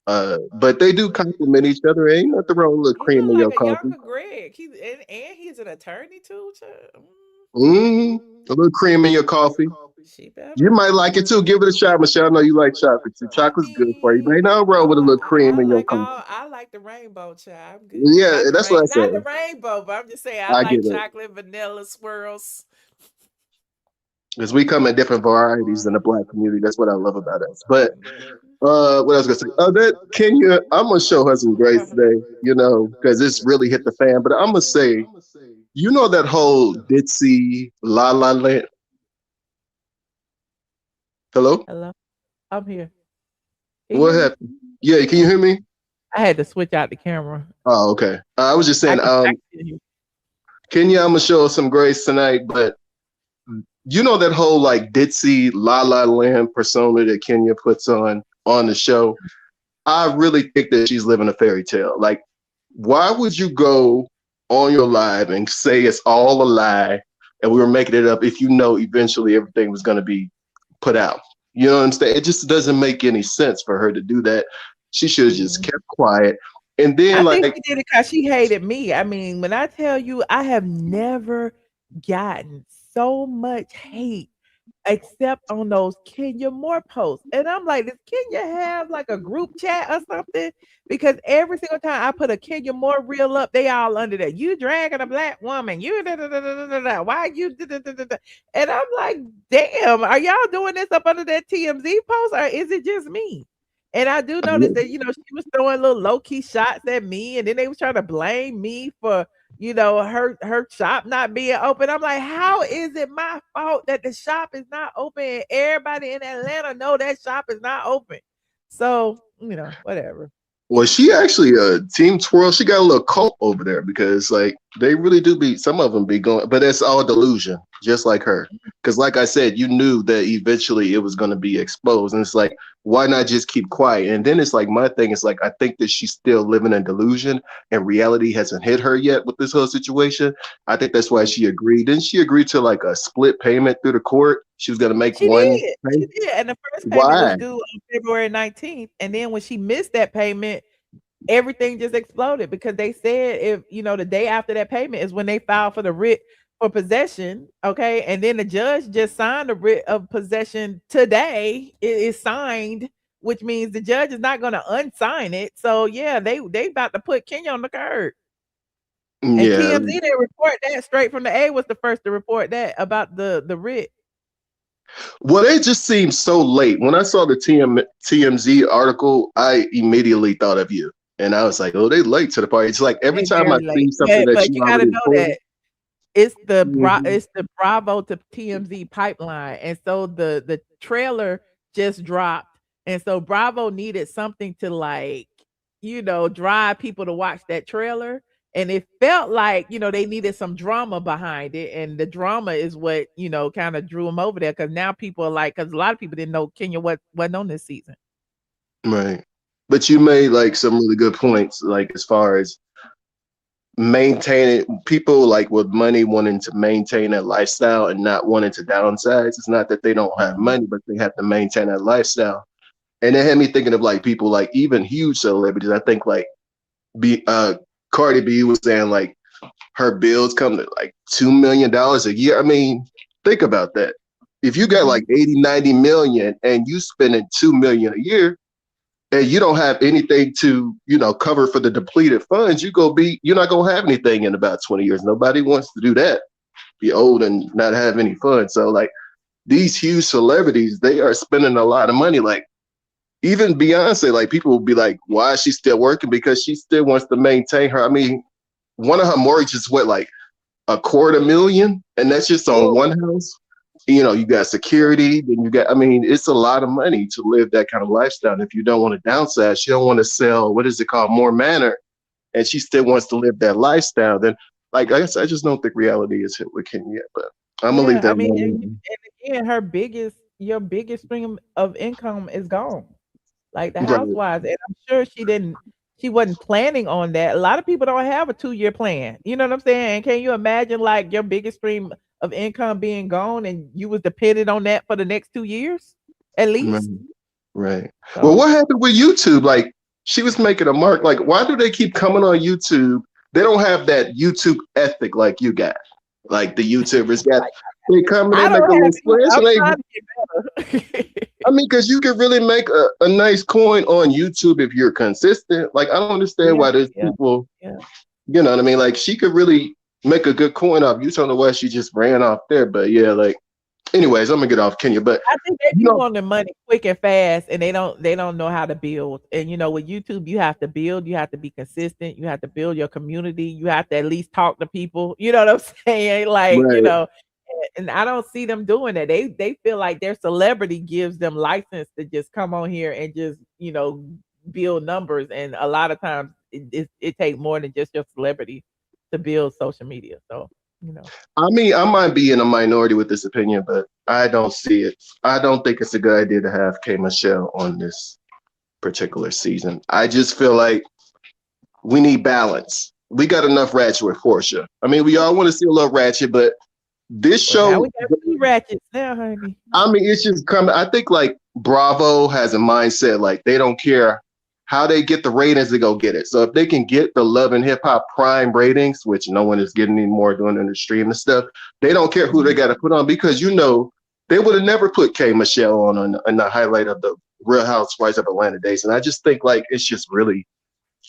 But they do compliment each other. Ain't nothing wrong with a little cream in your coffee. Younger Greg. And he's an attorney too. A little cream in your coffee. You might like it too. Give it a shot, Michelle. I know you like chocolate too. Chocolate's good for you. But ain't nothing wrong with a little cream in your coffee. I like the rainbow, child. I'm good. Yeah, that's what I said. Not the rainbow, but I'm just saying I get like it. chocolate, vanilla, swirls. Because we come in different varieties in the Black community. That's what I love about us. But what I was gonna say, that Kenya, I'm gonna show her some grace today, because it's really hit the fan. But I'm gonna say, that whole ditzy La La Land. Hello? I'm here. What happened? Yeah, can you hear me? I had to switch out the camera. Oh, okay. I was just saying, Kenya, I'm gonna show her some grace tonight, but that whole like ditzy La La Land persona that Kenya puts on the show. I really think that she's living a fairy tale. Like, why would you go on your live and say it's all a lie and we were making it up if eventually everything was gonna be put out? You know what I'm saying? It just doesn't make any sense for her to do that. She should have just kept quiet. And then I think she did it because she hated me. I mean, when I tell you, I have never gotten so much hate except on those Kenya Moore posts. And I'm like, does Kenya have like a group chat or something? Because every single time I put a Kenya Moore reel up, they all under that. You dragging a Black woman. You why you and I'm like, damn, are y'all doing this up under that TMZ post or is it just me? And I do notice that, she was throwing little low-key shots at me, and then they was trying to blame me for her shop not being open. I'm like, how is it my fault that the shop is not open and everybody in Atlanta know that shop is not open? So, whatever. Well, she actually Team Twirl, she got a little cult over there because like they really do some of them be going, but it's all delusion, just like her. Because like I said, you knew that eventually it was going to be exposed, and it's like, why not just keep quiet? And then it's like, my thing is like, I think that she's still living in delusion and reality hasn't hit her yet with this whole situation. I think that's why she agreed. Didn't she agree to like a split payment through the court? She was going to make one. She did. And the first payment was due on February 19th. And then when she missed that payment, everything just exploded because they said if, the day after that payment is when they filed for the writ for possession. Okay. And then the judge just signed the writ of possession today. It is signed, which means the judge is not going to unsign it. So yeah, they about to put Kenya on the curb. And TMZ, they report that Straight from the A was the first to report that about the writ. Well, it just seemed so late. When I saw the TMZ article, I immediately thought of you. And I was like, oh, they late to the party. It's like every time I see something that you gotta already know reported, that it's the Bravo to TMZ pipeline. And so the trailer just dropped. And so Bravo needed something to like, drive people to watch that trailer. And it felt like, they needed some drama behind it. And the drama is what, kind of drew them over there. Because now people are like, because a lot of people didn't know Kenya wasn't on this season. Right. But you made like some really good points, like as far as maintaining people like with money wanting to maintain that lifestyle and not wanting to downsize. It's not that they don't have money, but they have to maintain that lifestyle. And it had me thinking of like people like even huge celebrities. I think like Cardi B was saying like her bills come to like $2 million a year. I mean, think about that. If you got like 80, 90 million and you spending 2 million a year and you don't have anything to, cover for the depleted funds, you're not going to have anything in about 20 years. Nobody wants to do that. Be old and not have any fun. So like these huge celebrities, they are spending a lot of money. Like even Beyonce, like people will be like, why is she still working? Because she still wants to maintain her. I mean, one of her mortgages, like $250,000, and that's just on one house. You got security, then it's a lot of money to live that kind of lifestyle. And if you don't want to downsize, she don't want to sell, what is it called, More Manor, and she still wants to live that lifestyle, then I guess I just don't think reality is hit with Kenya yet, but I'm gonna leave that alone. And again, your biggest stream of income is gone. Like the Housewives, and I'm sure she wasn't planning on that. A lot of people don't have a 2-year plan. You know what I'm saying? Can you imagine like your biggest stream of income being gone and you was dependent on that for the next 2 years at least? Right. So, well, what happened with YouTube? Like she was making a mark. Like, why do they keep coming on YouTube? They don't have that YouTube ethic like you got. Like the YouTubers got. They come in and make a little splash. Because you can really make a nice coin on YouTube if you're consistent. Like I don't understand why there's people. You know what I mean? Like she could really make a good coin off YouTube. I don't know why she just ran off there, but yeah, like. Anyways, I'm gonna get off Kenya, but I think they want the money quick and fast, and they don't know how to build. And with YouTube, you have to build, you have to be consistent, you have to build your community, you have to at least talk to people. You know what I'm saying? Like and I don't see them doing that. They feel like their celebrity gives them license to just come on here and just build numbers. And a lot of times it takes more than just your celebrity to build social media. So. I mean, I might be in a minority with this opinion, but I don't see it. I don't think it's a good idea to have K. Michelle on this particular season. I just feel like we need balance. We got enough ratchet with Portia. I mean, we all want to see a little ratchet, but this show. Now we got 2 ratchets now, honey. I mean, it's just coming. I think like Bravo has a mindset like they don't care how they get the ratings to go get it. So if they can get the Love and Hip Hop Prime ratings, which no one is getting anymore doing in the stream and stuff, they don't care who they got to put on because they would have never put K. Michelle on the highlight of the Real Housewives of Atlanta days. And I just think like it's just really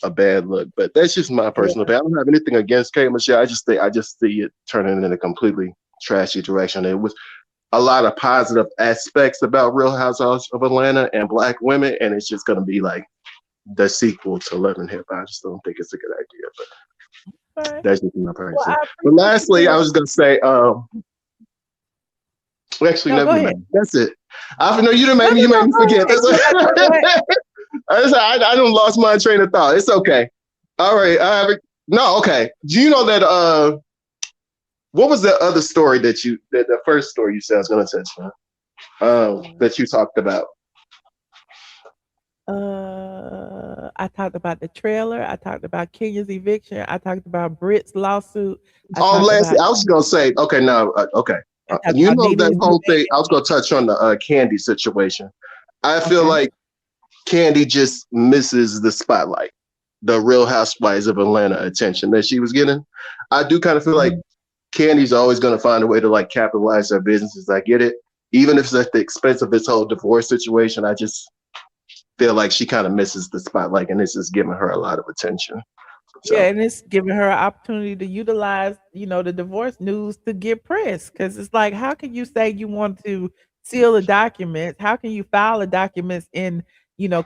a bad look. But that's just my personal opinion. I don't have anything against K. Michelle. I just see it turning in a completely trashy direction. It was a lot of positive aspects about Real Housewives of Atlanta and Black women, and it's just gonna be like the sequel to Love and Hip Hop. I just don't think it's a good idea, but that's just my person. But lastly, I was going to say, never mind. That's it. I know you didn't make me forget. I don't lost my train of thought. It's okay. All right. Okay. Do you know that, what was the other story the first story you said I was going to touch on, that you talked about? I talked about the trailer. I talked about Kenya's eviction. I talked about Brit's lawsuit. I was gonna say, okay, no, okay. That whole thing. I was gonna touch on the Kandi situation. I feel like Kandi just misses the spotlight, the Real Housewives of Atlanta attention that she was getting. I do kind of feel like Kandi's always gonna find a way to like capitalize her businesses. I get it, even if it's at the expense of this whole divorce situation. I just feel like she kind of misses the spotlight, and this is giving her a lot of attention. So. Yeah, and it's giving her an opportunity to utilize, the divorce news to get press. Because it's like, how can you say you want to seal the documents? How can you file the documents in,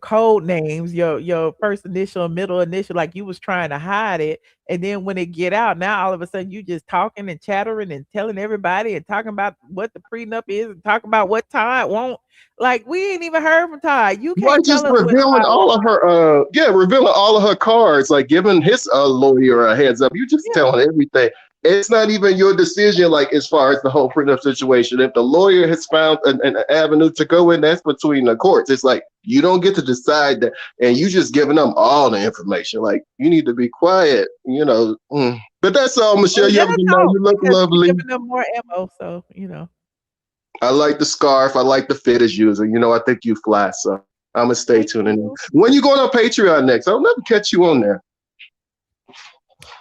code names, your first initial, middle initial, like you was trying to hide it. And then when it get out, now all of a sudden you just talking and chattering and telling everybody and talking about what the prenup is and talking about what Todd won't. Like we ain't even heard from Todd. You can't just revealing all of her revealing all of her cards, like giving his lawyer a heads up. You just telling everything. It's not even your decision, like as far as the whole prenup situation. If the lawyer has found an avenue to go in, that's between the courts. It's like you don't get to decide that, and you just giving them all the information. Like you need to be quiet, But that's all, Michelle. You look lovely. Giving them more ammo, so I like the scarf. I like the fit as usual. I think you fly, so I'm gonna stay tuned in. When you going on Patreon next? I'll never catch you on there.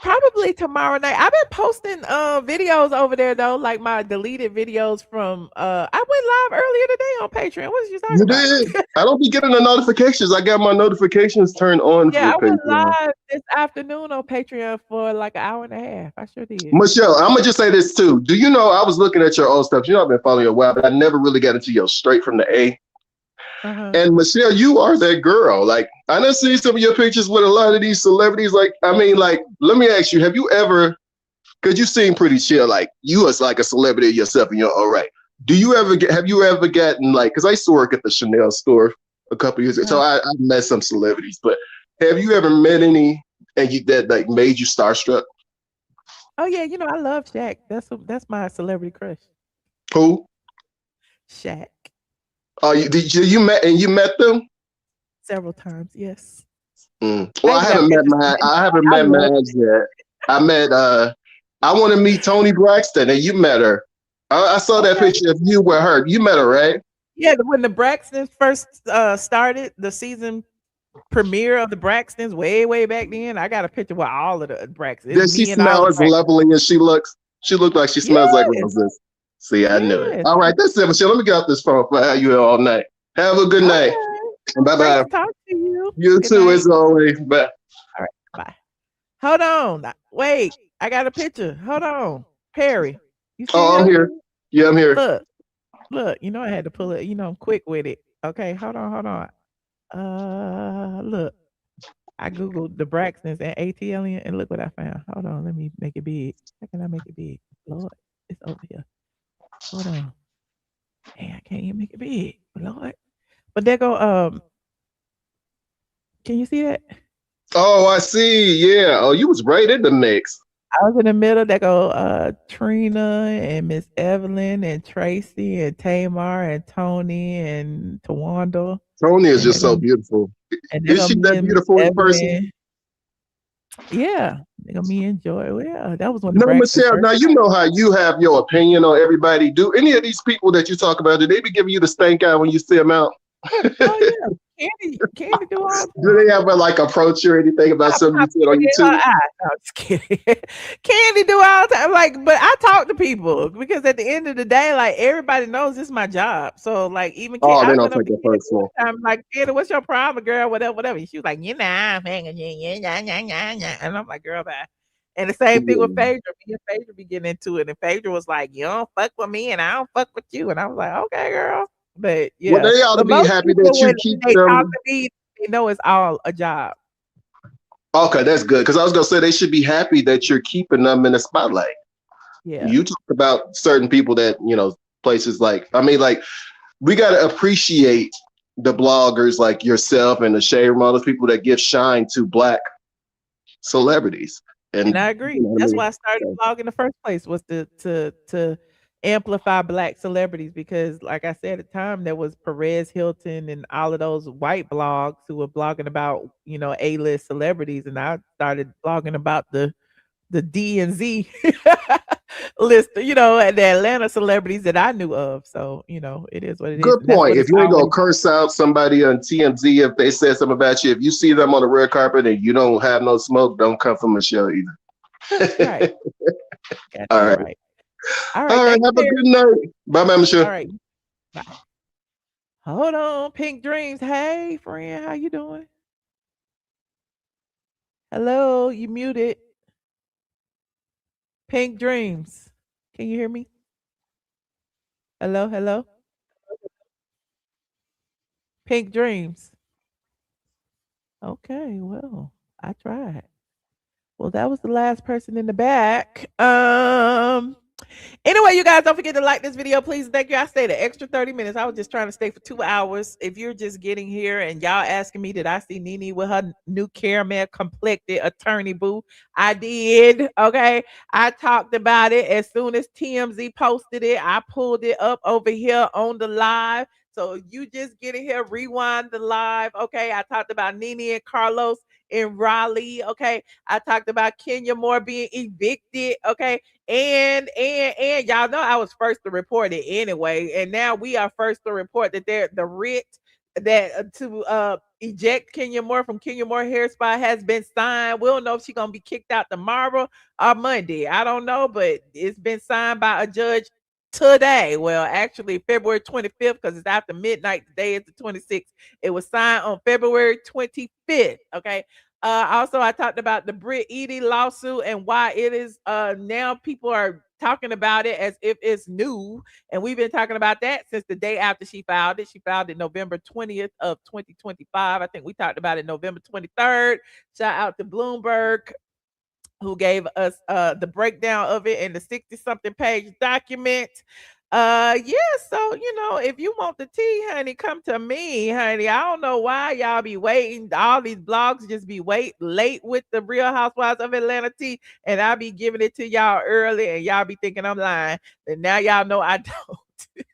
Probably tomorrow night. I've been posting videos over there though, like my deleted videos from I went live earlier today on Patreon. What was you talking about? You did? I don't be getting the notifications. I got my notifications turned on Yeah, I for went Patreon. live this afternoon on Patreon for like an hour and a half. I sure did. Michelle, I'm gonna just say this too. Do you know I was looking at your old stuff? You know, I've been following you a while, but I never really got into your straight from the A. And Michelle, you are that girl. Like, I done seen some of your pictures with a lot of these celebrities. Like, I mean, like, let me ask you, have you ever, because you seem pretty chill, like you as like a celebrity yourself and you're all right. Have you ever gotten like, because I used to work at the Chanel store a couple years ago, so I met some celebrities, but have you ever met any that like made you starstruck? Oh yeah, you know I love Shaq. That's my celebrity crush. Who? Shaq. Oh, you met them? Several times, yes. Well, I haven't met Madge yet. I met I want to meet Toni Braxton, and you met her. I saw that picture of you with her. You met her, right? Yeah, when the Braxtons first started the season premiere of the Braxtons way back then, I got a picture with all of the Braxtons. Does she smell as lovely as she looks? She looked like she smells like roses. See, I knew it. All right, that's it, Michelle. Let me get off this phone for how you all night. Have a good night. Bye-bye. Talk to you. You too, as always. Bye. All right, bye. Hold on. Wait, I got a picture. Hold on. Perry. You see I'm here. Yeah, I'm here. Look, you know I had to pull it, you know, I'm quick with it. Okay, hold on. Look. I Googled the Braxtons and ATLien and look what I found. Hold on, let me make it big. How can I make it big? Lord, it's over here. Hold on. Hey, I can't even make it big. Lord. But there go, can you see that? Oh, I see. Yeah. Oh, you was right in the mix. I was in the middle. There go Trina and Miss Evelyn and Tracy and Tamar and Tony and Tawanda. Tony is just so beautiful. Is she that beautiful in person? Yeah. Me and Joy. Well, yeah, that was one. No, Michelle, now you know how you have your opinion on everybody. Do any of these people that you talk about, do they be giving you the stank eye when you see them out? Oh yeah. Kandi do all. Do they ever like approach you or anything about something you said on YouTube? No, I'm just kidding. Kandi do all the time. Like, but I talk to people because at the end of the day, like everybody knows this is my job. So like even they don't take it personal. I'm like, Kandi, what's your problem, girl? Whatever. She was like, I'm hanging, and I'm like, girl, bye. And the same thing with Phaedra. Me and Phaedra be getting into it, and Phaedra was like, you don't fuck with me, and I don't fuck with you, and I was like, okay, girl. But yeah, well, they ought to be happy that you keep they them. Talk to me, they know it's all a job. Okay, that's good. Because I was gonna say they should be happy that you're keeping them in the spotlight. Yeah. You talk about certain people that, you know, places like, I mean, like, we gotta appreciate the bloggers like yourself and the Shade Room, all those people that give shine to Black celebrities. And I agree. That's why I started blogging in the first place, was to amplify Black celebrities, because like I said, at the time there was Perez Hilton and all of those white blogs who were blogging about, you know, A-list celebrities, and I started blogging about the D and Z list, you know, and the Atlanta celebrities that I knew of. So, you know, it is what it is. Good point. If you ain't gonna curse out somebody on TMZ if they said something about you, if you see them on the red carpet and you don't have no smoke, don't come from Michelle either. Right. All right. All right. Have a good night. Bye, Michelle. All right. Bye. Hold on, Pink Dreams. Hey, friend, how you doing? Hello, you muted. Pink Dreams. Can you hear me? Hello? Pink Dreams. Okay, well, I tried. Well, that was the last person in the back. Anyway, you guys, don't forget to like this video, please. Thank you. I stayed an extra 30 minutes. I was just trying to stay for 2 hours. If you're just getting here and y'all asking me, did I see NeNe with her new caramel complected attorney boo? I did. Okay. I talked about it as soon as TMZ posted it. I pulled it up over here on the live. So you just get in here, rewind the live. Okay. I talked about NeNe and Carlos in Raleigh. Okay. I talked about Kenya Moore being evicted. Okay. And y'all know I was first to report it anyway. And now we are first to report that the writ that to eject Kenya Moore from Kenya Moore Hair Spa has been signed. We don't know if she's gonna be kicked out tomorrow or Monday. I don't know, but it's been signed by a judge today. Well, actually February 25th, because it's after midnight. Today is the 26th. It was signed on February 25th. Okay. Also, I talked about the Brit Eady lawsuit and why it is now people are talking about it as if it's new. And we've been talking about that since the day after she filed it. She filed it November 20th of 2025. I think we talked about it November 23rd. Shout out to Bloomberg, who gave us the breakdown of it in the 60-something page document. So if you want the tea, honey, come to me, honey. I don't know why y'all be waiting. All these blogs just be late with the Real Housewives of Atlanta tea, and I be giving it to y'all early, and y'all be thinking I'm lying. And now y'all know I don't.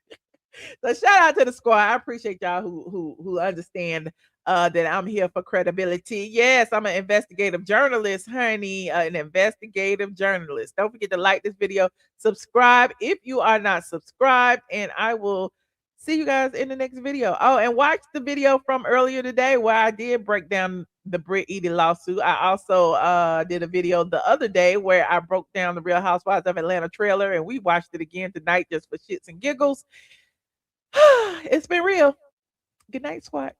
So shout out to the squad. I appreciate y'all who understand that I'm here for credibility. Yes, I'm an investigative journalist, honey. An investigative journalist. Don't forget to like this video, subscribe if you are not subscribed, and I will see you guys in the next video. Oh, and watch the video from earlier today where I did break down the Brit Eady lawsuit. I also did a video the other day where I broke down the Real Housewives of Atlanta trailer, and we watched it again tonight just for shits and giggles. It's been real. Good night, squad.